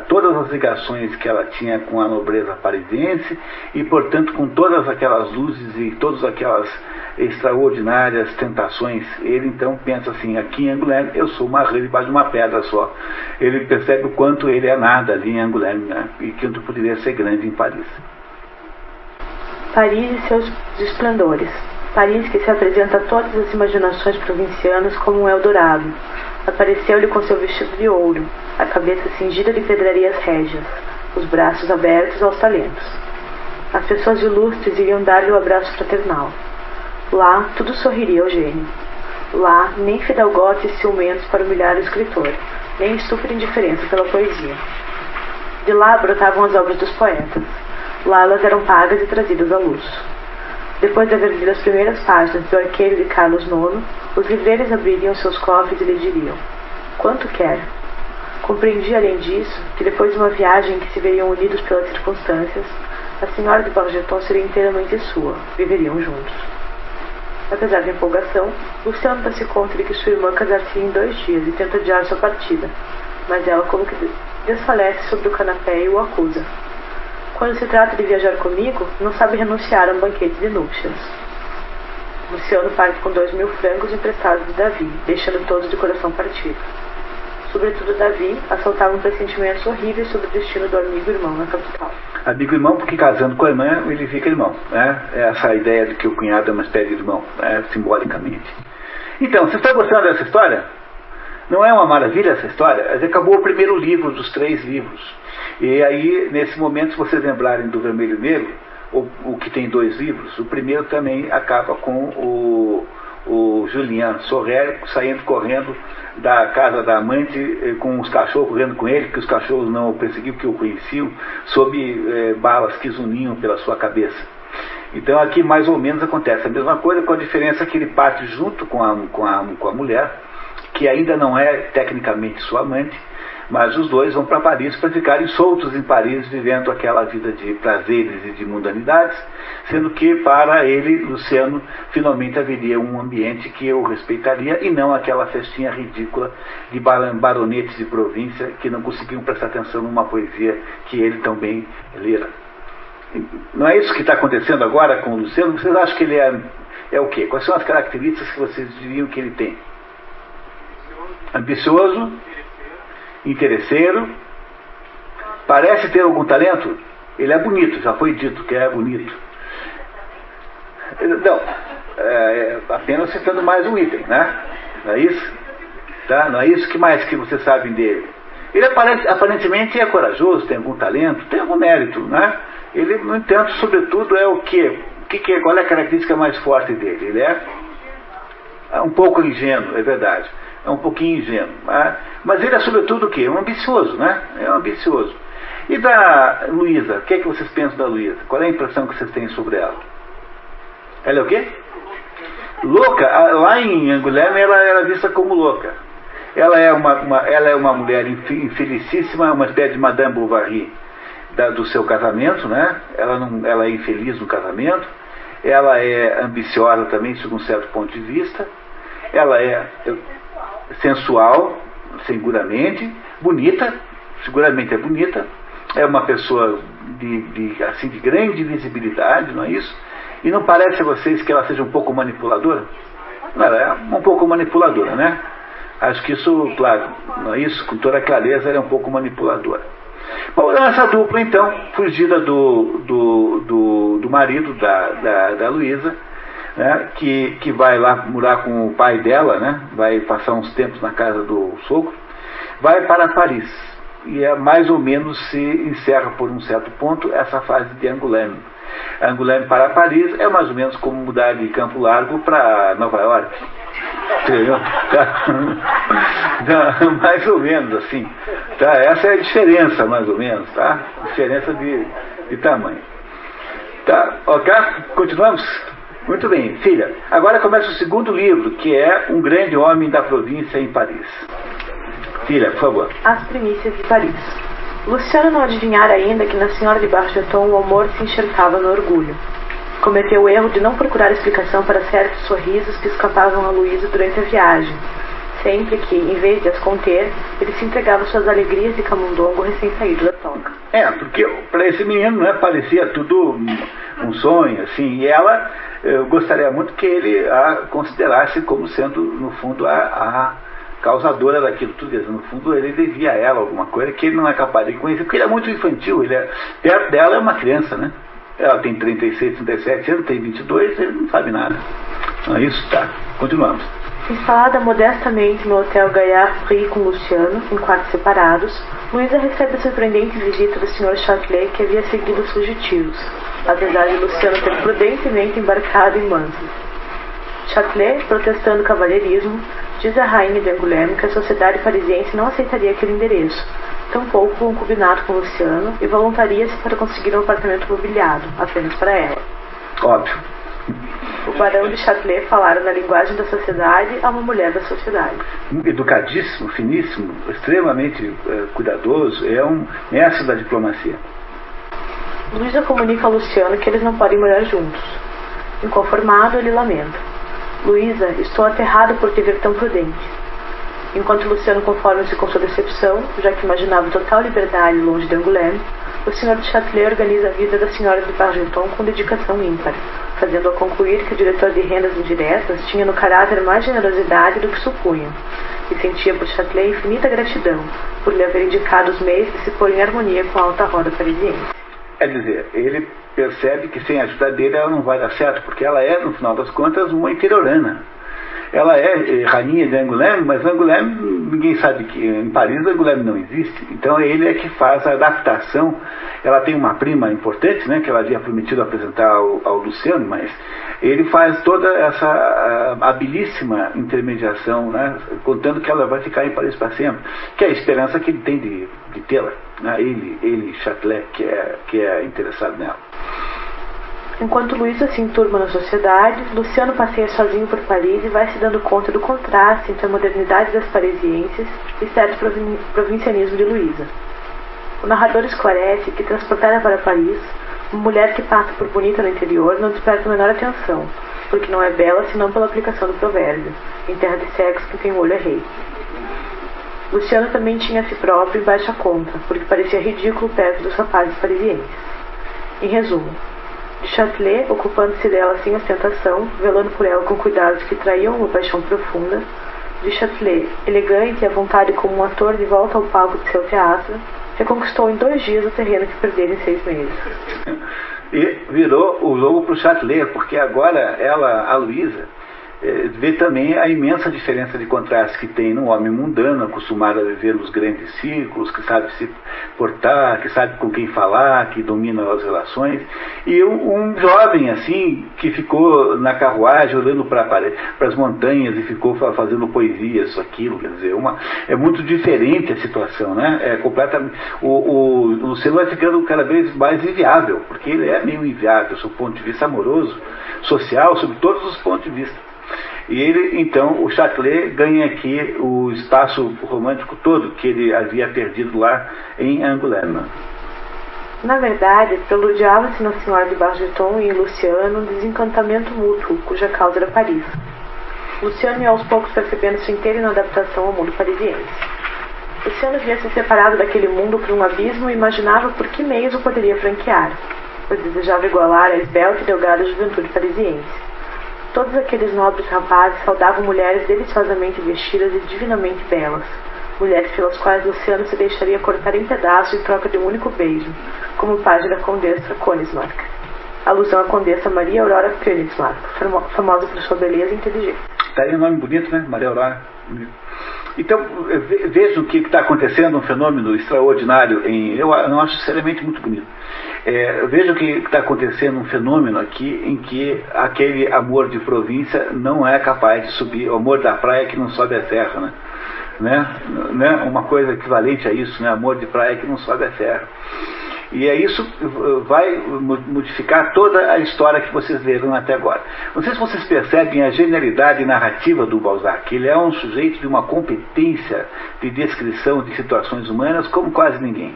todas as ligações que ela tinha com a nobreza parisiense e, portanto, com todas aquelas luzes e todas aquelas extraordinárias tentações. Ele então pensa assim, aqui em Angoulême eu sou uma rã debaixo de uma pedra só. Ele percebe o quanto ele é nada ali em Angoulême, né? E que ele poderia ser grande em Paris.
Paris e seus esplendores. Paris que se apresenta a todas as imaginações provincianas como um Eldorado. Apareceu-lhe com seu vestido de ouro, a cabeça cingida de pedrarias régias, os braços abertos aos talentos. As pessoas ilustres iriam dar-lhe o abraço fraternal. Lá, tudo sorriria ao gênio. Lá, nem fidalgotes ciumentos para humilhar o escritor, nem estúpida indiferença pela poesia. De lá brotavam as obras dos poetas. Lá elas eram pagas e trazidas à luz. Depois de haver lido as primeiras páginas do Arqueiro de Carlos IX, os livreiros abririam seus cofres e lhe diriam: quanto quer? Compreendi, além disso, que depois de uma viagem em que se veriam unidos pelas circunstâncias, a senhora de Bargeton seria inteiramente sua, viveriam juntos. Apesar da empolgação, Luciano dá-se conta de que sua irmã casar-se em 2 dias e tenta adiar sua partida, mas ela como que desfalece sobre o canapé e o acusa. Quando se trata de viajar comigo, não sabe renunciar a um banquete de núpcias. Luciano parte com 2.000 francos emprestados de Davi, deixando todos de coração partido. Sobretudo Davi assaltavam pressentimentos horríveis sobre o destino do amigo irmão na capital.
Amigo irmão, porque casando com a irmã ele fica irmão, né? Essa ideia de que o cunhado é uma espécie de irmão, né? Simbolicamente. Então, você está gostando dessa história? Não é uma maravilha essa história? Acabou o primeiro livro dos 3 livros. E aí, nesse momento, se vocês lembrarem do Vermelho e Negro, o que tem 2 livros, o primeiro também acaba com o Julien Sorel saindo correndo da casa da amante com os cachorros correndo com ele, que os cachorros não o perseguiam, que o conheciam, sob balas que zuniam pela sua cabeça. Então aqui mais ou menos acontece a mesma coisa, com a diferença que ele parte junto com a mulher, que ainda não é tecnicamente sua amante, mas os dois vão para Paris para ficarem soltos em Paris, vivendo aquela vida de prazeres e de mundanidades, sendo que para ele, Luciano, finalmente haveria um ambiente que eu respeitaria e não aquela festinha ridícula de baronetes de província que não conseguiam prestar atenção numa poesia que ele também lera. Não é isso que está acontecendo agora com o Luciano? Vocês acham que ele é o quê? Quais são as características que vocês diriam que ele tem? Ambicioso, interesseiro, parece ter algum talento. Ele é bonito, já foi dito que é bonito. Não, apenas citando mais um item, né? Não é isso? Tá? Não é isso? Que mais que vocês sabem dele? Ele aparentemente é corajoso, tem algum talento, tem algum mérito, né? Ele, no entanto, sobretudo é o quê? Qual é a característica mais forte dele? Ele é um pouco ingênuo, é verdade. É um pouquinho ingênuo. Mas ele é sobretudo o quê? Um ambicioso, né? É um ambicioso. E da Luísa? O que é que vocês pensam da Luísa? Qual é a impressão que vocês têm sobre ela? Ela é o quê? Louca. Lá em Angoulême ela era vista como louca. Ela é uma mulher infelicíssima, uma espécie de Madame Bovary do seu casamento, né? Ela é infeliz no casamento. Ela é ambiciosa também, sob um certo ponto de vista. Ela é sensual, seguramente, bonita, seguramente é bonita, é uma pessoa de grande visibilidade, não é isso? E não parece a vocês que ela seja um pouco manipuladora? Ela é um pouco manipuladora, né? Acho que isso, claro, não é isso? Com toda clareza, ela é um pouco manipuladora. Bom, essa dupla, então, fugida do marido da Luísa, né, que vai lá morar com o pai dela, né, vai passar uns tempos na casa do sogro, vai para Paris. E mais ou menos se encerra por um certo ponto essa fase de Angoulême. Angoulême para Paris é mais ou menos como mudar de Campo Largo para Nova York. Entendeu? Tá, mais ou menos assim. Tá? Essa é a diferença, mais ou menos. Tá? Diferença de tamanho. Tá? Ok? Continuamos? Muito bem, filha. Agora começa o segundo livro, que é Um Grande Homem da Província em Paris. Filha, por favor.
As Primícias de Paris. Luciano não adivinhara ainda que na senhora de Bargeton o amor se enxertava no orgulho. Cometeu o erro de não procurar explicação para certos sorrisos que escapavam a Luísa durante a viagem, sempre que, em vez de as conter, ele se entregava às suas alegrias de camundongo recém-saído da toca.
Porque para esse menino, né, parecia tudo um sonho, assim, e ela, eu gostaria muito que ele a considerasse como sendo, no fundo, a causadora daquilo tudo. No fundo, ele devia a ela alguma coisa que ele não é capaz de conhecer, porque ele é muito infantil, perto dela é uma criança, né? Ela tem 36, 37 anos, tem 22, ele não sabe nada. Não é isso? Tá. Continuamos.
Instalada modestamente no Hotel Gaillard Prix com Luciano, em quartos separados, Luísa recebe a surpreendente visita do Sr. Châtelet, que havia seguido os fugitivos, apesar de Luciano ter prudentemente embarcado em Mantes. Châtelet, protestando cavalheirismo, diz à rainha de Angoulême que a sociedade parisiense não aceitaria aquele endereço, tampouco concubinato com Luciano, e voluntaria-se para conseguir um apartamento mobiliado, apenas para ela.
Óbvio.
O barão de Châtelet falara na linguagem da sociedade a uma mulher da sociedade.
Educadíssimo, finíssimo, extremamente cuidadoso, é um mestre da diplomacia.
Luísa comunica a Luciano que eles não podem morar juntos. Inconformado, ele lamenta. Luísa, estou aterrado por te ver tão prudente. Enquanto Luciano conforma-se com sua decepção, já que imaginava total liberdade longe de Angoulême, o Sr. de Châtelet organiza a vida da senhora de Bargeton com dedicação ímpar, fazendo-a concluir que o diretor de rendas indiretas tinha no caráter mais generosidade do que supunha, e sentia por Châtelet infinita gratidão por lhe haver indicado os meios de se pôr em harmonia com a alta roda parisiense.
É dizer, ele percebe que sem a ajuda dele ela não vai dar certo, porque ela é, no final das contas, uma interiorana. Ela é rainha de Angoulême, mas Angoulême, ninguém sabe que em Paris Angoulême não existe. Então ele é que faz a adaptação. Ela tem uma prima importante, né, que ela havia prometido apresentar ao Luciano, mas ele faz toda essa habilíssima intermediação, né, contando que ela vai ficar em Paris para sempre, que é a esperança que ele tem de tê-la, né, ele Châtelet, que é interessado nela.
Enquanto Luísa se enturma na sociedade, Luciano passeia sozinho por Paris e vai se dando conta do contraste entre a modernidade das parisienses e certo provincianismo de Luísa. O narrador esclarece que, transportada para Paris, uma mulher que passa por bonita no interior não desperta a menor atenção, porque não é bela senão pela aplicação do provérbio: em terra de cegos quem tem olho é rei. Luciano também tinha a si próprio em baixa conta, porque parecia ridículo perto dos rapazes parisienses. Em resumo, de Châtelet, ocupando-se dela sem ostentação, velando por ela com cuidados que traíam uma paixão profunda, de Châtelet, elegante e à vontade como um ator de volta ao palco de seu teatro, reconquistou em 2 dias o terreno que perdera em 6 meses.
E virou o jogo para o Châtelet, porque agora ela, a Luísa, vê também a imensa diferença de contraste que tem num homem mundano, acostumado a viver nos grandes círculos, que sabe se portar, que sabe com quem falar, que domina as relações, e um jovem assim, que ficou na carruagem olhando para as montanhas e ficou fazendo poesia, isso, aquilo, quer dizer, é muito diferente a situação, né? É completamente, o Luciano vai ficando cada vez mais inviável, porque ele é meio inviável, sob o ponto de vista amoroso, social, sob todos os pontos de vista. E ele, então, o Châtelet ganha aqui o espaço romântico todo que ele havia perdido lá em Angoulême.
Na verdade, preludiava-se na senhora de Bargeton e em Luciano um desencantamento mútuo, cuja causa era Paris. Luciano ia aos poucos percebendo sua inteira inadaptação ao mundo parisiense. Luciano havia se separado daquele mundo por um abismo e imaginava por que meios o poderia franquear, pois desejava igualar a esbelta e delgada juventude parisiense. Todos aqueles nobres rapazes saudavam mulheres deliciosamente vestidas e divinamente belas, mulheres pelas quais Luciano se deixaria cortar em pedaços em troca de um único beijo, como o pajem da condessa Königsmarck. Alusão à condessa Maria Aurora Königsmarck, famosa por sua beleza e inteligência.
Está aí um nome bonito, né? Maria Aurora. Então, vejam o que está acontecendo, um fenômeno extraordinário, eu não acho seriamente muito bonito. Veja o que está acontecendo, um fenômeno aqui em que aquele amor de província não é capaz de subir, o amor da praia que não sobe a serra, né? Uma coisa equivalente a isso, né? Amor de praia que não sobe a serra. E isso vai modificar toda a história que vocês leram até agora. Não sei se vocês percebem a genialidade narrativa do Balzac. Ele é um sujeito de uma competência de descrição de situações humanas como quase ninguém.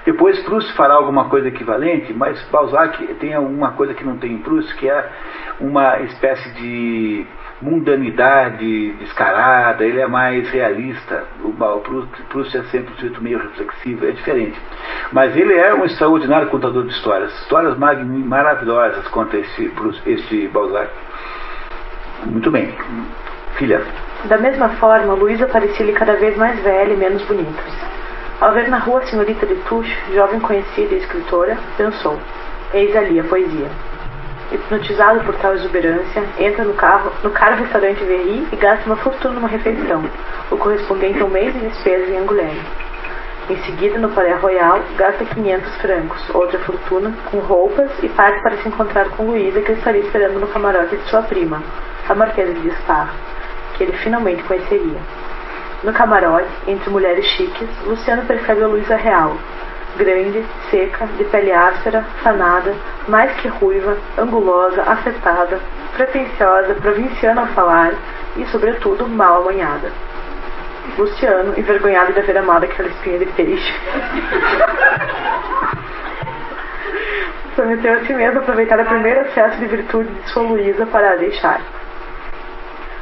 Depois Proust fará alguma coisa equivalente, mas Balzac tem alguma coisa que não tem em Proust, que é uma espécie de mundanidade descarada. Ele é mais realista. O Proust é sempre um sujeito meio reflexivo, é diferente. Mas ele é um extraordinário contador de histórias maravilhosas conta este Balzac. Muito bem. Filha.
Da mesma forma, Luísa parecia-lhe cada vez mais velha e menos bonita. Ao ver na rua a senhorita de Touche, jovem conhecida e escritora, pensou: eis ali a poesia. Hipnotizado por tal exuberância, entra no caro restaurante Verri e gasta uma fortuna numa refeição, o correspondente a um mês de despesas em Angoulême. Em seguida, no Palais Royal, gasta 500 francos, outra fortuna, com roupas, e parte para se encontrar com Luísa, que estaria esperando no camarote de sua prima, a Marquesa de Spa, que ele finalmente conheceria. No camarote, entre mulheres chiques, Luciano percebe a Luísa real, grande, seca, de pele áspera, fanada, mais que ruiva, angulosa, afetada, pretensiosa, provinciana ao falar e, sobretudo, mal amanhada. Luciano, envergonhado de haver amado aquela espinha de peixe, prometeu a si mesmo aproveitar o primeiro acesso de virtude de sua Luísa para a deixar.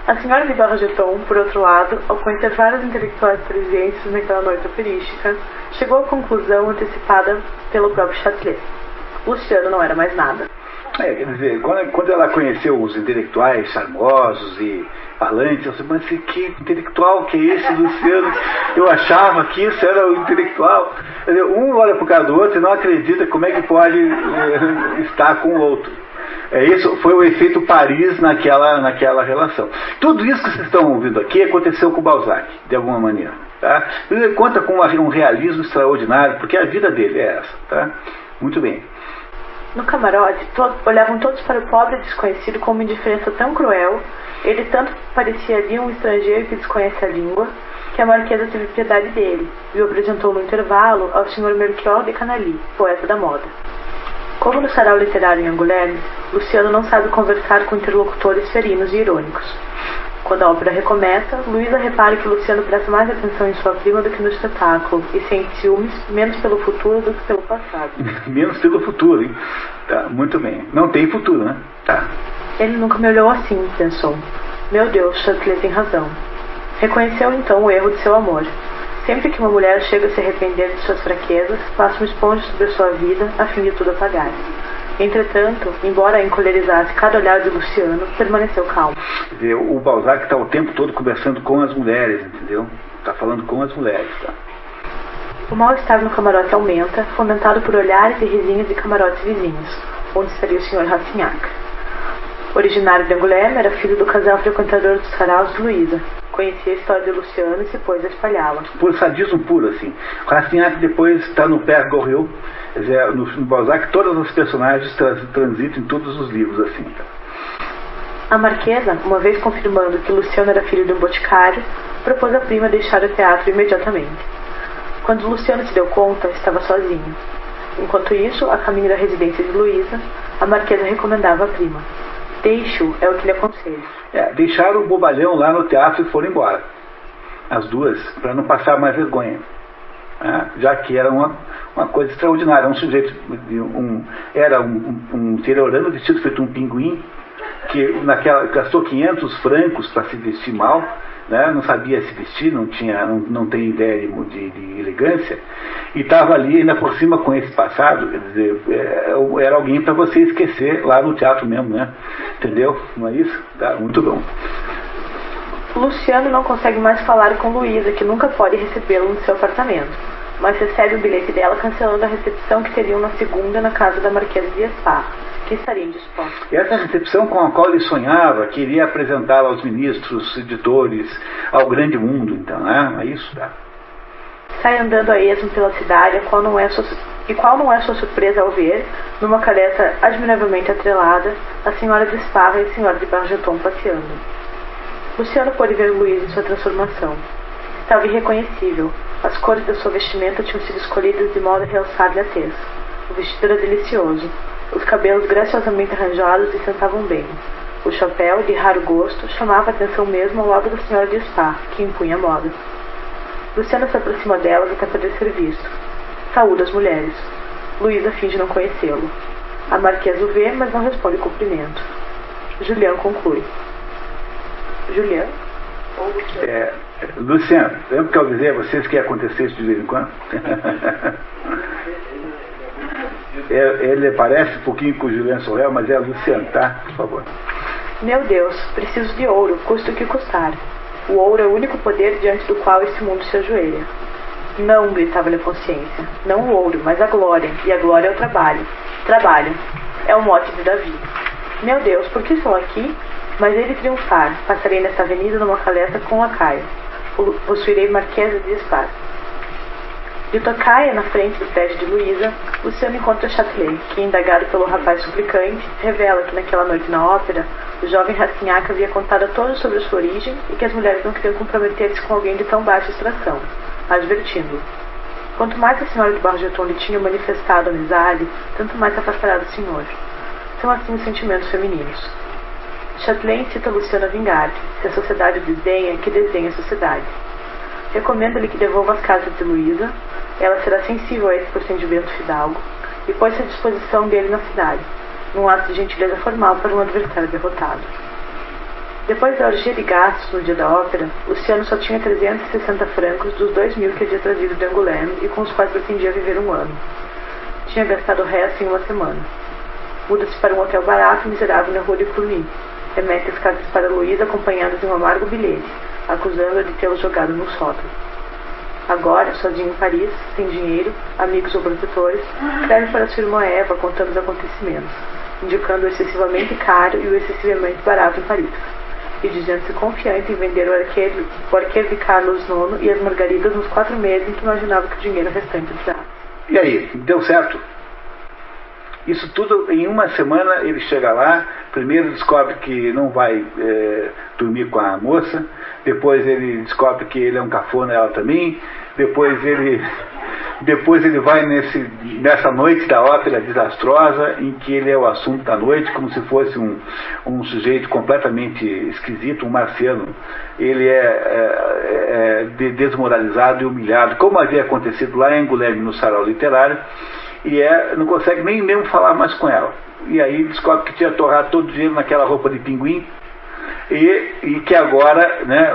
A senhora de Bargeton, por outro lado, ao conhecer vários intelectuais parisienses naquela noite operística, chegou à conclusão antecipada pelo próprio Châtelet: Luciano não era mais nada.
Quer dizer, quando ela conheceu os intelectuais charmosos e falantes, eu disse, mas que intelectual que é esse, Luciano? Eu achava que isso era o intelectual. Quer dizer, um olha para o cara do outro e não acredita como é que pode estar com o outro. Isso foi o efeito Paris naquela relação. Tudo isso que vocês estão ouvindo aqui aconteceu com o Balzac, de alguma maneira. Tá? Ele conta com um realismo extraordinário, porque a vida dele é essa. Tá? Muito bem.
No camarote, olhavam todos para o pobre desconhecido com uma indiferença tão cruel. Ele tanto parecia ali um estrangeiro que desconhece a língua, que a marquesa teve piedade dele e o apresentou no intervalo ao Sr. Melchior de Canalis, poeta da moda. Como no sarau literário em Angoulême, Luciano não sabe conversar com interlocutores ferinos e irônicos. Quando a ópera recomeça, Luísa repara que Luciano presta mais atenção em sua prima do que no espetáculo e sente ciúmes menos pelo futuro do que pelo passado.
Menos pelo futuro, hein? Tá, muito bem. Não tem futuro, né? Tá.
Ele nunca me olhou assim, pensou. Meu Deus, Châtelet tem razão. Reconheceu então o erro de seu amor. Sempre que uma mulher chega a se arrepender de suas fraquezas, passa uma esponja sobre a sua vida a fim de tudo apagar. Entretanto, embora a encolerizasse cada olhar de Luciano, permaneceu calmo.
O Balzac está o tempo todo conversando com as mulheres, entendeu? Está falando com as mulheres, tá?
O mal-estar no camarote aumenta, fomentado por olhares e risinhos de camarotes vizinhos, onde estaria o Sr. Rastignac. Originário de Angoulême, era filho do casal frequentador dos saraus de Luísa. Conhecia a história de Luciano e se pôs a espalhá-la.
Por sadismo puro, assim. O Rastignac depois está no Père Goriot. No Balzac, todas as personagens transitam em todos os livros, assim.
A marquesa, uma vez confirmando que Luciano era filho de um boticário, propôs à prima deixar o teatro imediatamente. Quando Luciano se deu conta, estava sozinho. Enquanto isso, a caminho da residência de Luísa, a marquesa recomendava à prima. Deixe-o, é o que lhe aconselho.
Deixaram o bobalhão lá no teatro e foram embora. As duas, para não passar mais vergonha. Já que era uma coisa extraordinária. Um sujeito, era um interiorano vestido feito um pinguim, que gastou 500 francos para se vestir mal, né? Não sabia se vestir, não tem ideia de elegância, e estava ali ainda por cima com esse passado. Quer dizer, era alguém para você esquecer lá no teatro mesmo, né? Entendeu? Não é isso? Tá, muito bom.
Luciano não consegue mais falar com Luísa, que nunca pode recebê-lo no seu apartamento, mas recebe o bilhete dela cancelando a recepção que teriam na segunda na casa da Marquesa de Espar, que estaria indisposta.
E essa recepção com a qual ele sonhava, que iria apresentá-la aos ministros, editores, ao grande mundo, então, né? É isso, tá?
Sai andando a esmo pela cidade, qual não é sua surpresa ao ver, numa careta admiravelmente atrelada, a senhora de Espar e a senhora de Bargeton passeando. Luciano pôde ver Luísa em sua transformação. Estava irreconhecível. As cores da sua vestimenta tinham sido escolhidas de modo a realçar-lhe a tez. O vestido era delicioso. Os cabelos graciosamente arranjados lhe sentavam bem. O chapéu, de raro gosto, chamava a atenção mesmo ao lado da senhora de Espar, que impunha moda. Luciano se aproxima delas até poder ser visto. Saúda as mulheres. Luísa finge não conhecê-lo. A marquesa o vê, mas não responde cumprimento. Julián conclui. Julián?
Luciano, lembra que eu avisei a vocês que ia acontecer isso de vez em quando? Ele parece um pouquinho com o Julián Sorel, mas é Luciano, tá? Por favor.
Meu Deus, preciso de ouro, custe o que custar. O ouro é o único poder diante do qual este mundo se ajoelha. Não, gritava-lhe a consciência. Não o ouro, mas a glória. E a glória é o trabalho. Trabalho. É o mote de Davi. Meu Deus, por que estou aqui? Mas ele triunfar. Passarei nesta avenida numa caleta com lacaio. Possuirei Marquesa de Espar. De tocaia na frente do prédio de Luísa, Luciano encontra Châtelet, que, indagado pelo rapaz suplicante, revela que naquela noite na ópera, o jovem Rastignac havia contado a todos sobre a sua origem e que as mulheres não queriam comprometer-se com alguém de tão baixa extração, advertindo-o. Quanto mais a senhora de Bargeton lhe tinha manifestado amizade, tanto mais se afastará do senhor. São assim os sentimentos femininos. Châtelet incita Luciano a vingar-se. Se a sociedade o desdenha, que desdenha a sociedade. Recomenda-lhe que devolva as casas de Luísa. Ela será sensível a esse procedimento fidalgo e pôs-se à disposição dele na cidade, num ato de gentileza formal para um adversário derrotado. Depois da orgia de gastos no dia da ópera, Luciano só tinha 360 francos dos 2.000 que havia trazido de Angoulême e com os quais pretendia viver um ano. Tinha gastado o resto em uma semana. Muda-se para um hotel barato e miserável na rua de Cluny. Remete as cartas para Luísa, acompanhadas de um amargo bilhete, acusando-a de tê-lo jogado no sótão. Agora, sozinho em Paris, sem dinheiro, amigos ou protetores, escreve para sua irmã Eva contando os acontecimentos, indicando o excessivamente caro e o excessivamente barato em Paris, e dizendo-se confiante em vender o arqueiro de Carlos IX e as margaridas nos 4 meses em que imaginava que o dinheiro restante precisava.
E aí, deu certo? Isso tudo, em uma semana, ele chega lá, primeiro descobre que não vai dormir com a moça, depois ele descobre que ele é um cafona, ela também, depois ele vai nessa noite da ópera desastrosa, em que ele é o assunto da noite, como se fosse um sujeito completamente esquisito, um marciano. Ele é desmoralizado e humilhado, como havia acontecido lá em Angoulême, no sarau literário, e não consegue nem mesmo falar mais com ela. E aí descobre que tinha torrado todo o dinheiro naquela roupa de pinguim, e que agora, né,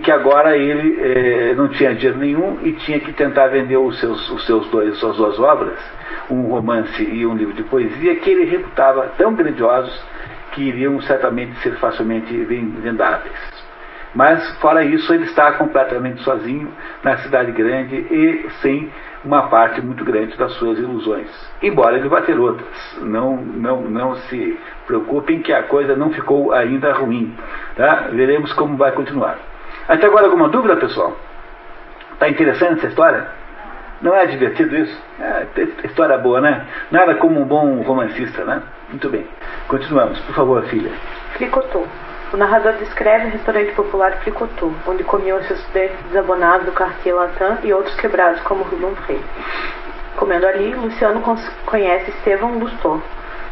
que agora ele não tinha dinheiro nenhum e tinha que tentar vender suas duas obras, um romance e um livro de poesia, que ele reputava tão grandiosos que iriam certamente ser facilmente vendáveis. Mas, fora isso, ele está completamente sozinho na cidade grande e sem uma parte muito grande das suas ilusões. Embora ele vá ter outras. Não se preocupem que a coisa não ficou ainda ruim. Tá? Veremos como vai continuar. Até agora, alguma dúvida, pessoal? Está interessante essa história? Não é divertido isso? História boa, né? Nada como um bom romancista, né? Muito bem. Continuamos. Por favor, filha.
Fricotot. O narrador descreve o restaurante popular Fricotot, onde comiam os estudantes desabonados do Quartier Latin e outros quebrados como Rubem Frey. Comendo ali, Luciano conhece Estevão Lousteau,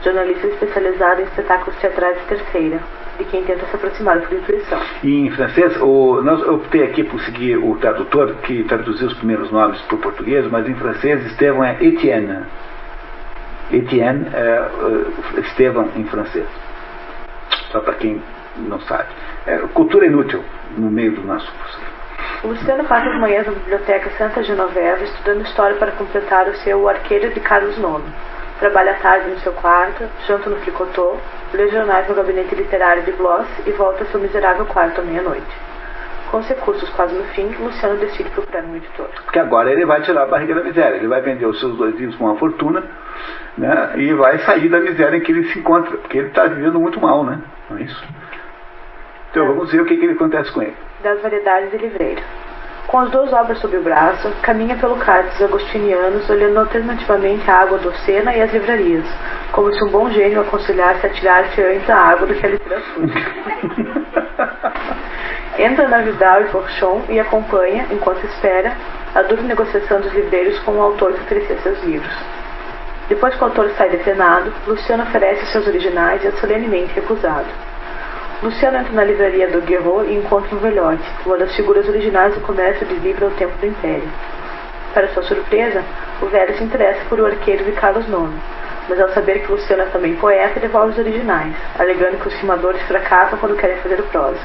jornalista especializado em espetáculos teatrais de terceira, de quem tenta se aproximar por intuição.
E em francês, eu optei aqui por seguir o tradutor, que traduziu os primeiros nomes para o português, mas em francês Estevão é Etienne. Etienne é Estevão em francês. Só para quem não sabe. Cultura inútil no meio do nosso curso.
O Luciano passa as manhãs na biblioteca Santa Genoveva estudando história para completar o seu Arqueiro de Carlos IX. Trabalha à tarde no seu quarto, janta no Fricotot, lê jornais no gabinete literário de Bloss e volta ao seu miserável quarto à meia-noite. Com os recursos quase no fim, Luciano decide procurar um editor.
Porque agora ele vai tirar a barriga da miséria. Ele vai vender os seus 2 livros com uma fortuna, né, e vai sair da miséria em que ele se encontra. Porque ele está vivendo muito mal, né? Não é isso? Então vamos ver o que acontece com ele.
Das variedades de livreiro. Com as 2 obras sob o braço, caminha pelo cais dos agostinianos, olhando alternativamente a água docena e as livrarias, como se um bom gênio aconselhasse a tirar-se antes a água do que a literatura. Entra na Vidal e Porchon e acompanha, enquanto espera, a dura negociação dos livreiros com o autor que ofereceu seus livros. Depois que o autor sai depenado, Luciano oferece seus originais e é solenemente recusado. Luciano entra na livraria do Guerreau e encontra um velhote, uma das figuras originais do comércio de livro ao tempo do Império. Para sua surpresa, o velho se interessa por o Arqueiro de Carlos IX, mas ao saber que Luciano é também poeta, devolve os originais, alegando que os rimadores fracassam quando querem fazer prosa.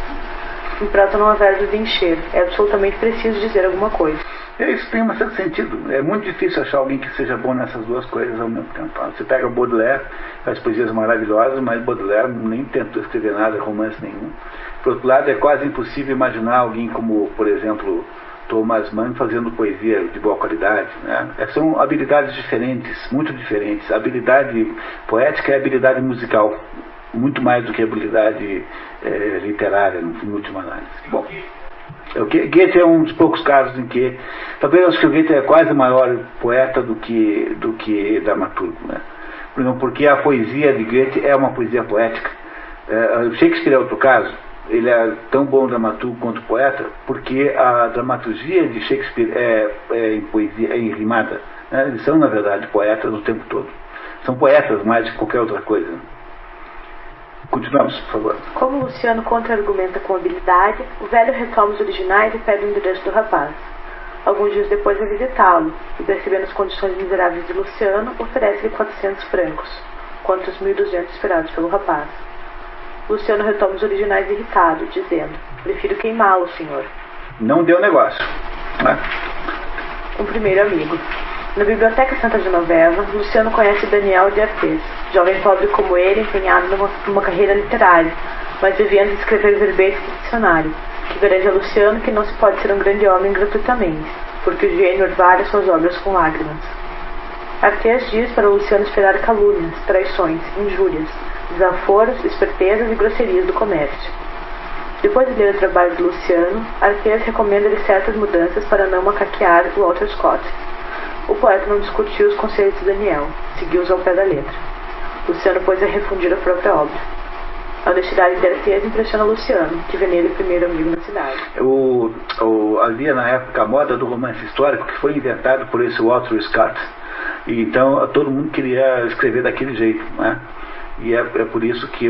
Em prosa não há verbo de encher, é absolutamente preciso dizer alguma coisa.
Isso tem um certo sentido. É muito difícil achar alguém que seja bom nessas 2 coisas ao mesmo tempo. Você pega Baudelaire, faz poesias maravilhosas, mas Baudelaire nem tentou escrever nada, romance nenhum. Por outro lado, é quase impossível imaginar alguém como, por exemplo, Thomas Mann fazendo poesia de boa qualidade, né? São habilidades diferentes, muito diferentes. A habilidade poética é habilidade musical, muito mais do que habilidade literária, no último análise. Bom, Goethe é um dos poucos casos em que, talvez eu acho que o Goethe é quase maior poeta do que dramaturgo, né? Porque a poesia de Goethe é uma poesia poética. Shakespeare é outro caso. Ele é tão bom dramaturgo quanto poeta, porque a dramaturgia de Shakespeare é em poesia, é em rimada, né? Eles são, na verdade, poetas o tempo todo. São poetas mais do que qualquer outra coisa. Continuamos, por favor.
Como Luciano contra-argumenta com habilidade, o velho retoma os originais e pede o endereço do rapaz. Alguns dias depois vai visitá-lo, e percebendo as condições miseráveis de Luciano, oferece-lhe 400 francos, quanto os 1.200 esperados pelo rapaz. Luciano retoma os originais irritado, dizendo: prefiro queimá-lo, senhor.
Não deu negócio, né?
Um primeiro amigo. Na Biblioteca Santa Genoveva, Luciano conhece Daniel de Artés, jovem pobre como ele, empenhado numa carreira literária, mas vivendo de escrever verbetes de dicionário, que garante a Luciano que não se pode ser um grande homem gratuitamente, porque o gênio orvalha suas obras com lágrimas. Artés diz para Luciano esperar calúnias, traições, injúrias, desaforos, espertezas e grosserias do comércio. Depois de ler o trabalho de Luciano, Artés recomenda-lhe certas mudanças para não macaquear o Walter Scott. O poeta não discutiu os conselhos de Daniel, seguiu-os ao pé da letra. Luciano pôs a refundir a própria obra. A honestidade de Artés impressiona Luciano, que vê nele o primeiro amigo na cidade.
Havia na época a moda do romance histórico que foi inventado por esse Walter Scott. E então todo mundo queria escrever daquele jeito, né? E é por isso que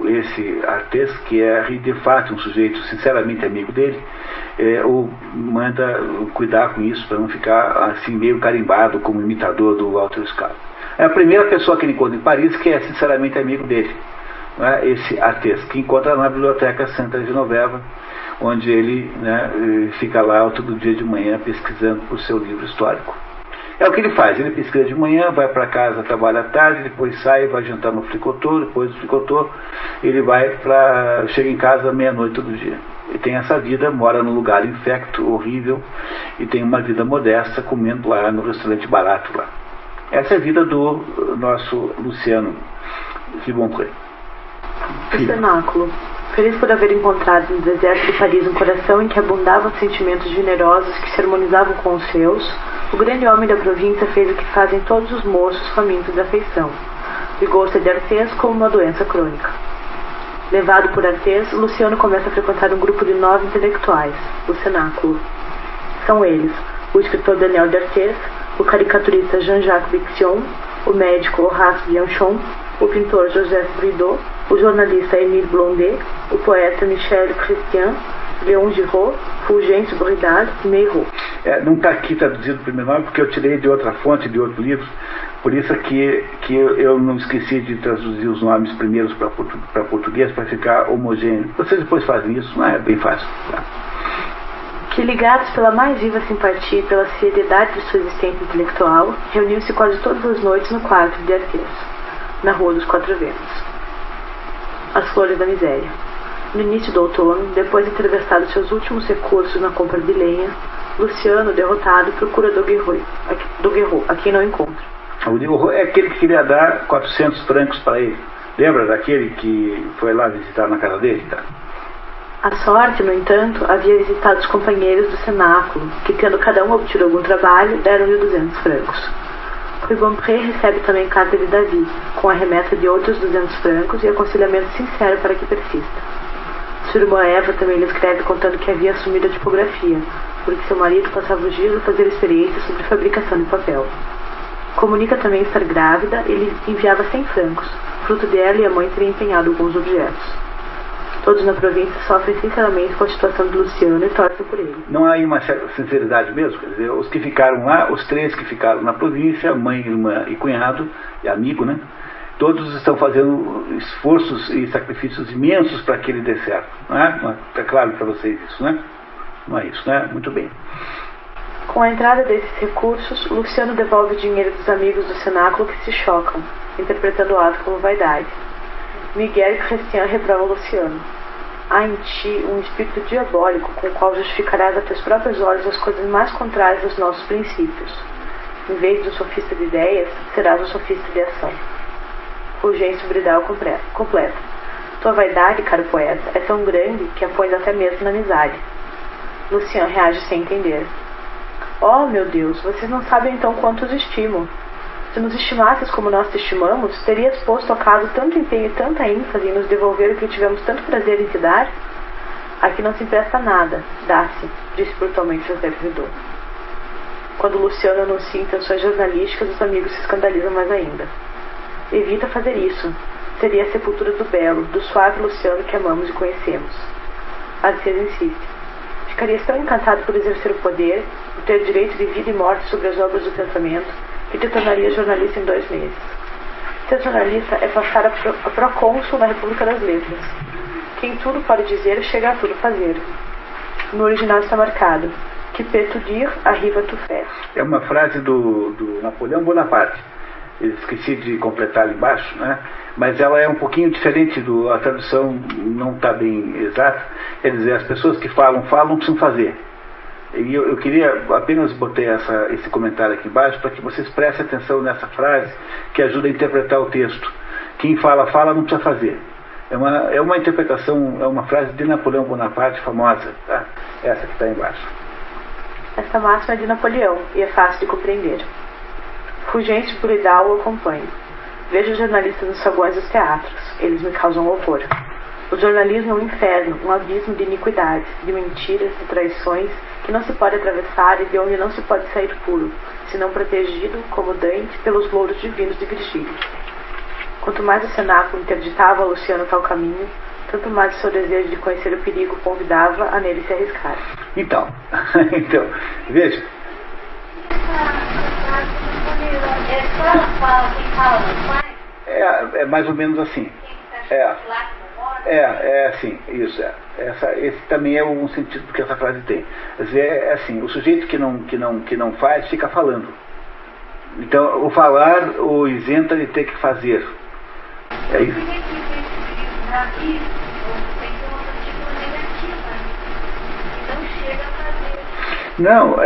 esse Artés, que é de fato um sujeito sinceramente amigo dele, o manda cuidar com isso para não ficar assim meio carimbado como imitador do Walter Scott. É a primeira pessoa que ele encontra em Paris que é sinceramente amigo dele, né? Esse Artés, que encontra na Biblioteca Santa Genoveva, onde ele, né, fica lá todo dia de manhã pesquisando o seu livro histórico. É o que ele faz, ele pesquisa de manhã, vai para casa, trabalha à tarde, depois sai, vai jantar no Fricotô, depois do Fricotô ele chega em casa meia-noite todo dia. Ele tem essa vida, mora num lugar infecto, horrível, e tem uma vida modesta, comendo lá no restaurante barato lá. Essa é a vida do nosso Luciano Riboncourt.
O cenáculo. Feliz por haver encontrado no deserto de Paris um coração em que abundavam sentimentos generosos que se harmonizavam com os seus, o grande homem da província fez o que fazem todos os moços famintos de afeição. Ligou-se de Artés como uma doença crônica. Levado por Artés, Luciano começa a frequentar um grupo de 9 intelectuais, o cenáculo. São eles, o escritor Daniel de Artés, o caricaturista Jean-Jacques Bixion, o médico Horace Bianchon, o pintor Joseph Bridot, o jornalista Émile Blondet, o poeta Michel Chrestien, Léon Giraud, Fulgêncio Bridal e Meyraux.
Não está aqui traduzido o primeiro nome porque eu tirei de outra fonte, de outro livro, por isso que eu não esqueci de traduzir os nomes primeiros para português para ficar homogêneo. Vocês depois fazem isso, não é bem fácil. Tá?
Que, ligados pela mais viva simpatia e pela seriedade de sua existência intelectual, reuniam-se quase todas as noites no quarto de Artés, na Rua dos Quatro Ventos. As Flores da Miséria. No início do outono, depois de ter gastado seus últimos recursos na compra de lenha, Luciano, derrotado, procura Doguerreau, a quem não encontra.
O Doguerreau é aquele que queria dar 400 francos para ele. Lembra daquele que foi lá visitar na casa dele? Tá?
A sorte, no entanto, havia visitado os companheiros do cenáculo, que, tendo cada um obtido algum trabalho, deram-lhe 200 francos. Riboncourt recebe também carta de Davi, com a remessa de outros 200 francos e aconselhamento sincero para que persista. Sua irmã Eva também lhe escreve contando que havia assumido a tipografia, porque seu marido passava os dias a fazer experiências sobre fabricação de papel. Comunica também estar grávida e lhe enviava 100 francos, fruto dela e a mãe terem empenhado alguns objetos. Todos na província sofrem sinceramente com a situação de Luciano e torcem por ele.
Não há aí uma certa sinceridade mesmo? Quer dizer, os que ficaram lá, os 3 que ficaram na província, mãe, irmã e cunhado, e amigo, né? Todos estão fazendo esforços e sacrifícios imensos para que ele dê certo. Não é? Está claro para vocês isso, né? Não é isso, né? Muito bem.
Com a entrada desses recursos, Luciano devolve o dinheiro dos amigos do cenáculo que se chocam, interpretando o ato como vaidade. Miguel e Chrestien reprovam Luciano. Há em ti um espírito diabólico com o qual justificarás a teus próprios olhos as coisas mais contrárias aos nossos princípios. Em vez do sofista de ideias, serás o sofista de ação. Fulgêncio Bridal completa. Tua vaidade, caro poeta, é tão grande que a pões até mesmo na amizade. Luciano reage sem entender. Oh, meu Deus, vocês não sabem então quanto os estimo. Se nos estimasses como nós te estimamos, terias posto ao caso tanto empenho e tanta ênfase em nos devolver o que tivemos tanto prazer em te dar? Aqui não se empresta nada, dá-se, disse brutalmente José Bridot. Quando Luciano anuncia intenções jornalísticas, os amigos se escandalizam mais ainda. Evita fazer isso. Seria a sepultura do belo, do suave Luciano que amamos e conhecemos. Artés insiste. Ficarias tão encantado por exercer o poder, por ter direito de vida e morte sobre as obras do pensamento, que te tornaria jornalista em 2 meses. Ser jornalista é passar a procônsul na República das Letras. Quem tudo pode dizer, chega a tudo fazer. No original está marcado. que peut dire arrive à tout faire.
É uma frase do Napoleão Bonaparte. Eu esqueci de completar ali embaixo, né? Mas ela é um pouquinho diferente, a tradução não está bem exata. Quer dizer, as pessoas que falam, não precisam fazer. E eu queria apenas botar esse comentário aqui embaixo para que vocês prestem atenção nessa frase que ajuda a interpretar o texto. Quem fala, não precisa fazer. É uma interpretação, é uma frase de Napoleão Bonaparte famosa, tá? Essa que está embaixo.
Esta máxima é de Napoleão e é fácil de compreender. Fulgêncio Buridal o acompanho. Vejo jornalistas nos saguões dos teatros. Eles me causam horror. O jornalismo é um inferno, um abismo de iniquidades, de mentiras, de traições, que não se pode atravessar e de onde não se pode sair puro, senão protegido, como Dante, pelos louros divinos de Virgílio. Quanto mais o cenáculo interditava a Luciano tal caminho, tanto mais o seu desejo de conhecer o perigo convidava a nele se arriscar.
Então, veja. É mais ou menos assim. Assim, isso é. Esse também é um sentido que essa frase tem. Quer dizer, é assim, o sujeito que não faz, fica falando. Então, o falar o isenta de ter que fazer. É isso. Não,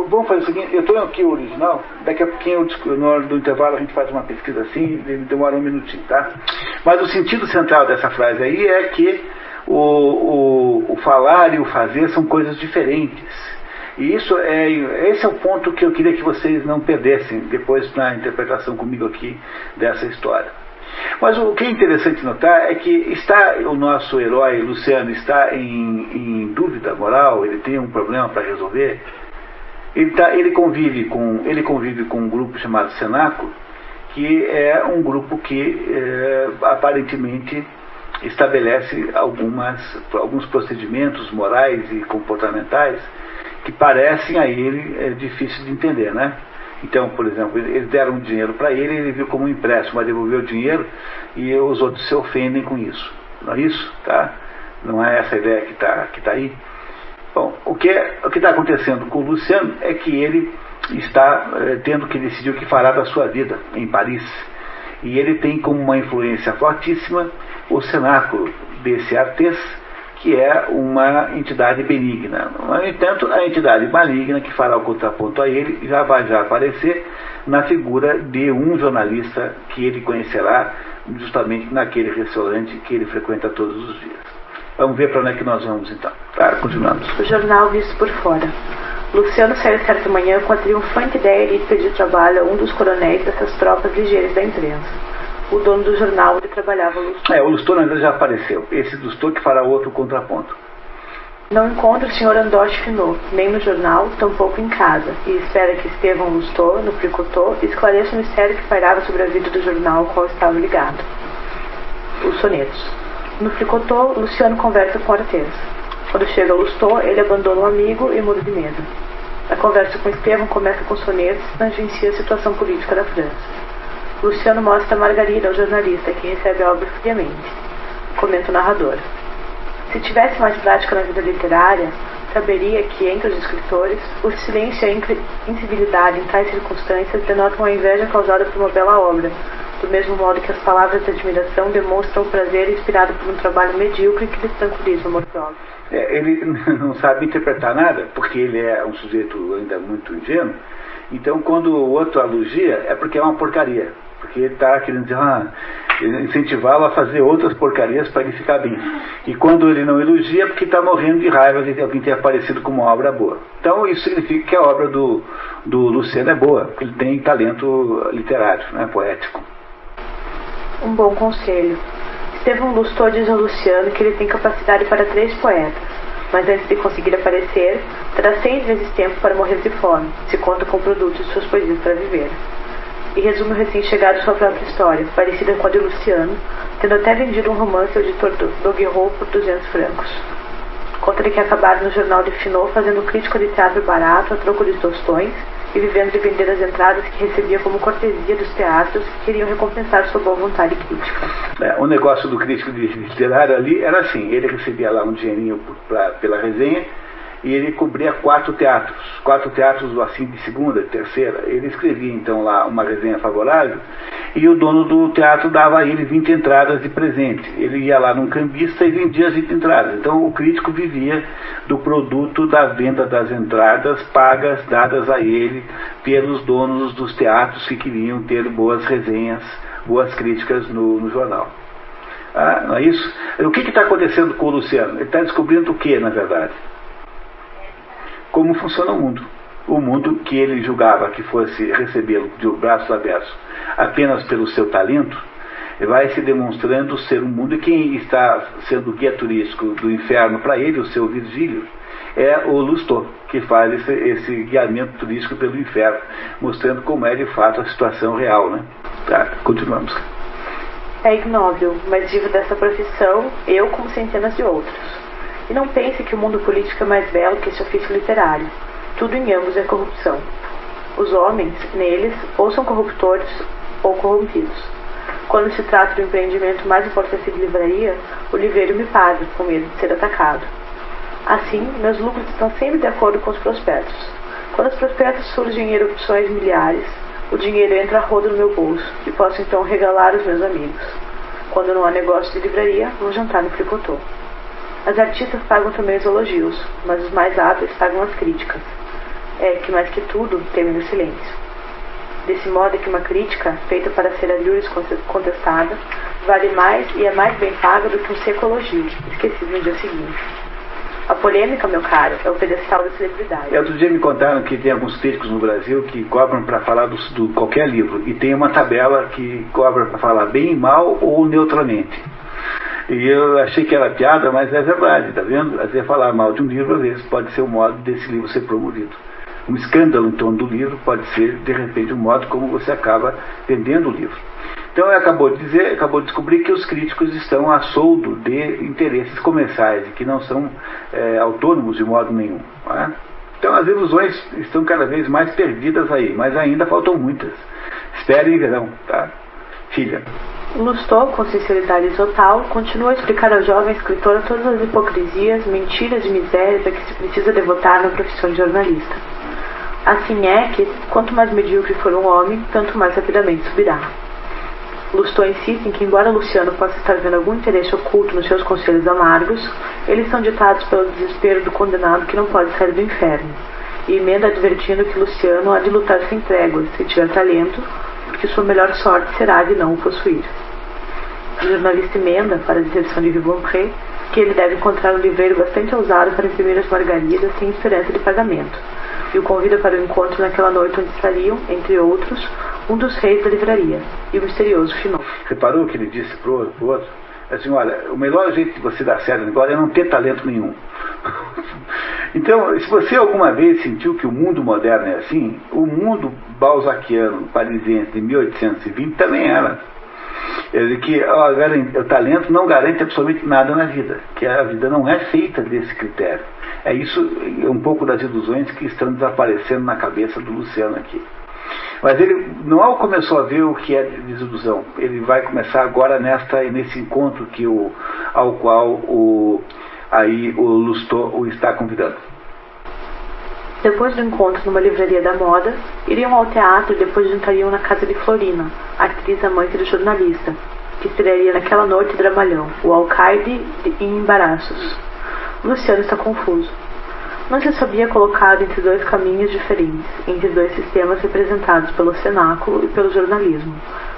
vamos fazer o seguinte, eu estou aqui o original, daqui a pouquinho, na hora do intervalo, a gente faz uma pesquisa assim, demora um minutinho, tá? Mas o sentido central dessa frase aí é que o falar e o fazer são coisas diferentes. E esse é o ponto que eu queria que vocês não perdessem depois na interpretação comigo aqui dessa história. Mas o que é interessante notar é que o nosso herói Luciano está em dúvida moral, ele tem um problema para resolver. Ele convive com um grupo chamado Cenáculo, que é um grupo que aparentemente estabelece alguns procedimentos morais e comportamentais que parecem a ele difíceis de entender, né? Então, por exemplo, eles deram dinheiro para ele viu como um empréstimo, mas devolveu o dinheiro e os outros se ofendem com isso. Não é isso? Tá? Não é essa a ideia que tá aí? Bom, o que está acontecendo com o Luciano é que ele está tendo que decidir o que fará da sua vida em Paris. E ele tem como uma influência fortíssima o cenáculo desse Artés, que é uma entidade benigna. No entanto, a entidade maligna que fará o contraponto a ele já vai aparecer na figura de um jornalista que ele conhecerá justamente naquele restaurante que ele frequenta todos os dias. Vamos ver para onde é que nós vamos então. Tá, continuamos.
O jornal visto por fora. Luciano saiu certa manhã com a triunfante ideia de pedir trabalho a um dos coronéis dessas tropas ligeiras da imprensa. O dono do jornal onde trabalhava Lustor.
O Lustor ainda já apareceu. Esse Lustor que fará outro contraponto.
Não encontra o Sr. Andoche Finot, nem no jornal, tampouco em casa, e espera que Estevão Lustor, no Fricotô, esclareça o mistério que pairava sobre a vida do jornal ao qual estava ligado. Os sonetos. No Fricotô, Luciano conversa com Artés. Quando chega a Lustor, ele abandona o amigo e muda de medo. A conversa com Estevão começa com sonetos que tangencia a situação política da França. Luciano mostra Margarida ao jornalista, que recebe a obra friamente. Comenta o narrador. Se tivesse mais prática na vida literária, saberia que, entre os escritores, o silêncio e a incivilidade em tais circunstâncias denotam a inveja causada por uma bela obra, do mesmo modo que as palavras de admiração demonstram o prazer inspirado por um trabalho medíocre que lhes tranquiliza o amor próprio.
Ele não sabe interpretar nada, porque ele é um sujeito ainda muito ingênuo, então quando o outro elogia é porque é uma porcaria. Porque ele está querendo dizer, incentivá-lo a fazer outras porcarias para ele ficar bem. E quando ele não elogia, é porque está morrendo de raiva de alguém ter aparecido com uma obra boa. Então isso significa que a obra do Luciano é boa, porque ele tem talento literário, né, poético.
Um bom conselho. Estevão Lustor diz ao Luciano que ele tem capacidade para 3 poetas, mas antes de conseguir aparecer, terá 6 vezes tempo para morrer de fome, se conta com produtos de suas poesias para viver. E resume o recém-chegado sua própria história, parecida com a de Luciano, tendo até vendido um romance ao editor Doguerreau por 200 francos. Conta-lhe que acabaram no jornal de Finot fazendo crítica de teatro barato a troco de tostões e vivendo de vender as entradas que recebia como cortesia dos teatros que queriam recompensar sua boa vontade crítica.
O negócio do crítico literário ali era assim, ele recebia lá um dinheirinho pela resenha, e ele cobria 4 teatros assim de segunda, terceira. Ele escrevia então lá uma resenha favorável e o dono do teatro dava a ele 20 entradas de presente. Ele ia lá num cambista e vendia as 20 entradas. Então o crítico vivia do produto da venda das entradas pagas, dadas a ele pelos donos dos teatros que queriam ter boas resenhas, boas críticas no jornal. Não é isso? O que está acontecendo com o Luciano? Ele está descobrindo o que, na verdade? Como funciona o mundo. O mundo que ele julgava que fosse recebê-lo de braços abertos apenas pelo seu talento, vai se demonstrando ser um mundo, e quem está sendo guia turístico do inferno para ele, o seu Virgílio, é o Lustau, que faz esse guiamento turístico pelo inferno, mostrando como é de fato a situação real, né? Tá, continuamos.
É ignóbil, mas vivo dessa profissão, eu como centenas de outros. E não pense que o mundo político é mais belo que esse ofício literário. Tudo em ambos é corrupção. Os homens, neles, ou são corruptores ou corrompidos. Quando se trata do empreendimento mais importante de livraria, o livreiro me paga, com medo de ser atacado. Assim, meus lucros estão sempre de acordo com os prospectos. Quando os prospectos surgem em erupções milhares, o dinheiro entra a rodo no meu bolso, e posso então regalar os meus amigos. Quando não há negócio de livraria, vou jantar no Fricotô. As artistas pagam também os elogios, mas os mais hábeis pagam as críticas. É que, mais que tudo, temem o silêncio. Desse modo é que uma crítica, feita para ser alhures contestada, vale mais e é mais bem paga do que um seco elogio, esquecido no dia seguinte. A polêmica, meu caro, é o pedestal da celebridade.
Outro dia me contaram que tem alguns críticos no Brasil que cobram para falar do qualquer livro, e tem uma tabela que cobra para falar bem, mal ou neutralmente. E eu achei que era piada, mas é verdade, tá vendo? Às vezes falar mal de um livro, às vezes pode ser o modo desse livro ser promovido. Um escândalo em torno do livro pode ser, de repente, um modo como você acaba vendendo o livro. Então, ele acabou de descobrir que os críticos estão a soldo de interesses comerciais e que não são autônomos de modo nenhum. Não é? Então, as ilusões estão cada vez mais perdidas aí, mas ainda faltam muitas. Esperem e verão, tá? Filha.
Lustau, com sinceridade total, continua a explicar ao jovem escritor todas as hipocrisias, mentiras e misérias a que se precisa devotar na profissão de jornalista. Assim é que, quanto mais medíocre for um homem, tanto mais rapidamente subirá. Lustau insiste em que, embora Luciano possa estar vendo algum interesse oculto nos seus conselhos amargos, eles são ditados pelo desespero do condenado que não pode sair do inferno, e emenda advertindo que Luciano há de lutar sem tréguas, se tiver talento, porque sua melhor sorte será de não o possuir. O jornalista emenda, para a decepção de Rubempré, que ele deve encontrar um livreiro bastante ousado para imprimir as margaridas sem esperança de pagamento, e o convida para o encontro naquela noite onde estariam, entre outros, um dos reis da livraria, e o misterioso Finot.
Reparou o que ele disse para o outro? Assim, olha, o melhor jeito de você dar certo agora é não ter talento nenhum. Então, se você alguma vez sentiu que o mundo moderno é assim, o mundo balzaquiano, parisiense de 1820 também era. Quer dizer que o talento não garante absolutamente nada na vida, que a vida não é feita desse critério. É isso, um pouco das ilusões que estão desaparecendo na cabeça do Luciano aqui. Mas ele não começou a ver o que é desilusão. Ele vai começar agora nesse encontro ao qual o Lustau o está convidando.
Depois do encontro numa livraria da moda, iriam ao teatro e depois jantariam na casa de Florina, a atriz amante do jornalista, que estrearia naquela noite dramalhão, o Alcaide em Embaraços. Luciano está confuso. Não se sabia colocado entre dois caminhos diferentes, entre dois sistemas representados pelo cenáculo e pelo jornalismo,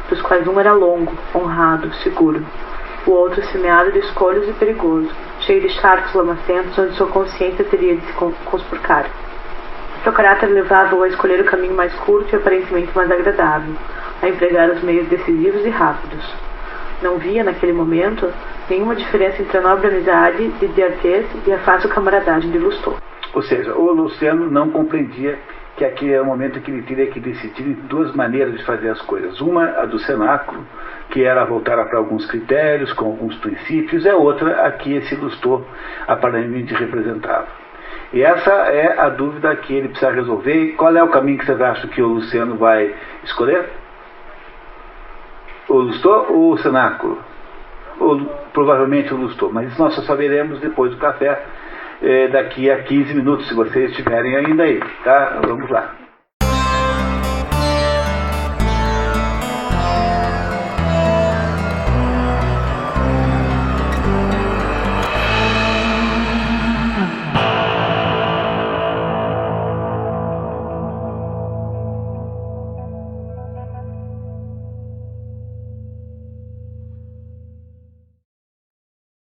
dos quais um era longo, honrado, seguro, o outro semeado de escolhos e perigoso, cheio de charcos lamacentos onde sua consciência teria de se conspurcar. Seu caráter levava-o a escolher o caminho mais curto e aparentemente mais agradável, a empregar os meios decisivos e rápidos. Não via, naquele momento, nenhuma diferença entre a nobre amizade de D'Artés e a fácil camaradagem de Lustau.
Ou seja, o Luciano não compreendia que aquele era o momento em que ele teria que decidir duas maneiras de fazer as coisas. Uma, a do cenáculo, que era voltar para alguns critérios, com alguns princípios, e a outra, a que esse Lustau aparentemente representava. E essa é a dúvida que ele precisa resolver. E qual é o caminho que vocês acham que o Luciano vai escolher? O Lustô ou o cenáculo? Ou provavelmente o Lustô, mas isso nós só saberemos depois do café, daqui a 15 minutos, se vocês estiverem ainda aí, tá? Vamos lá.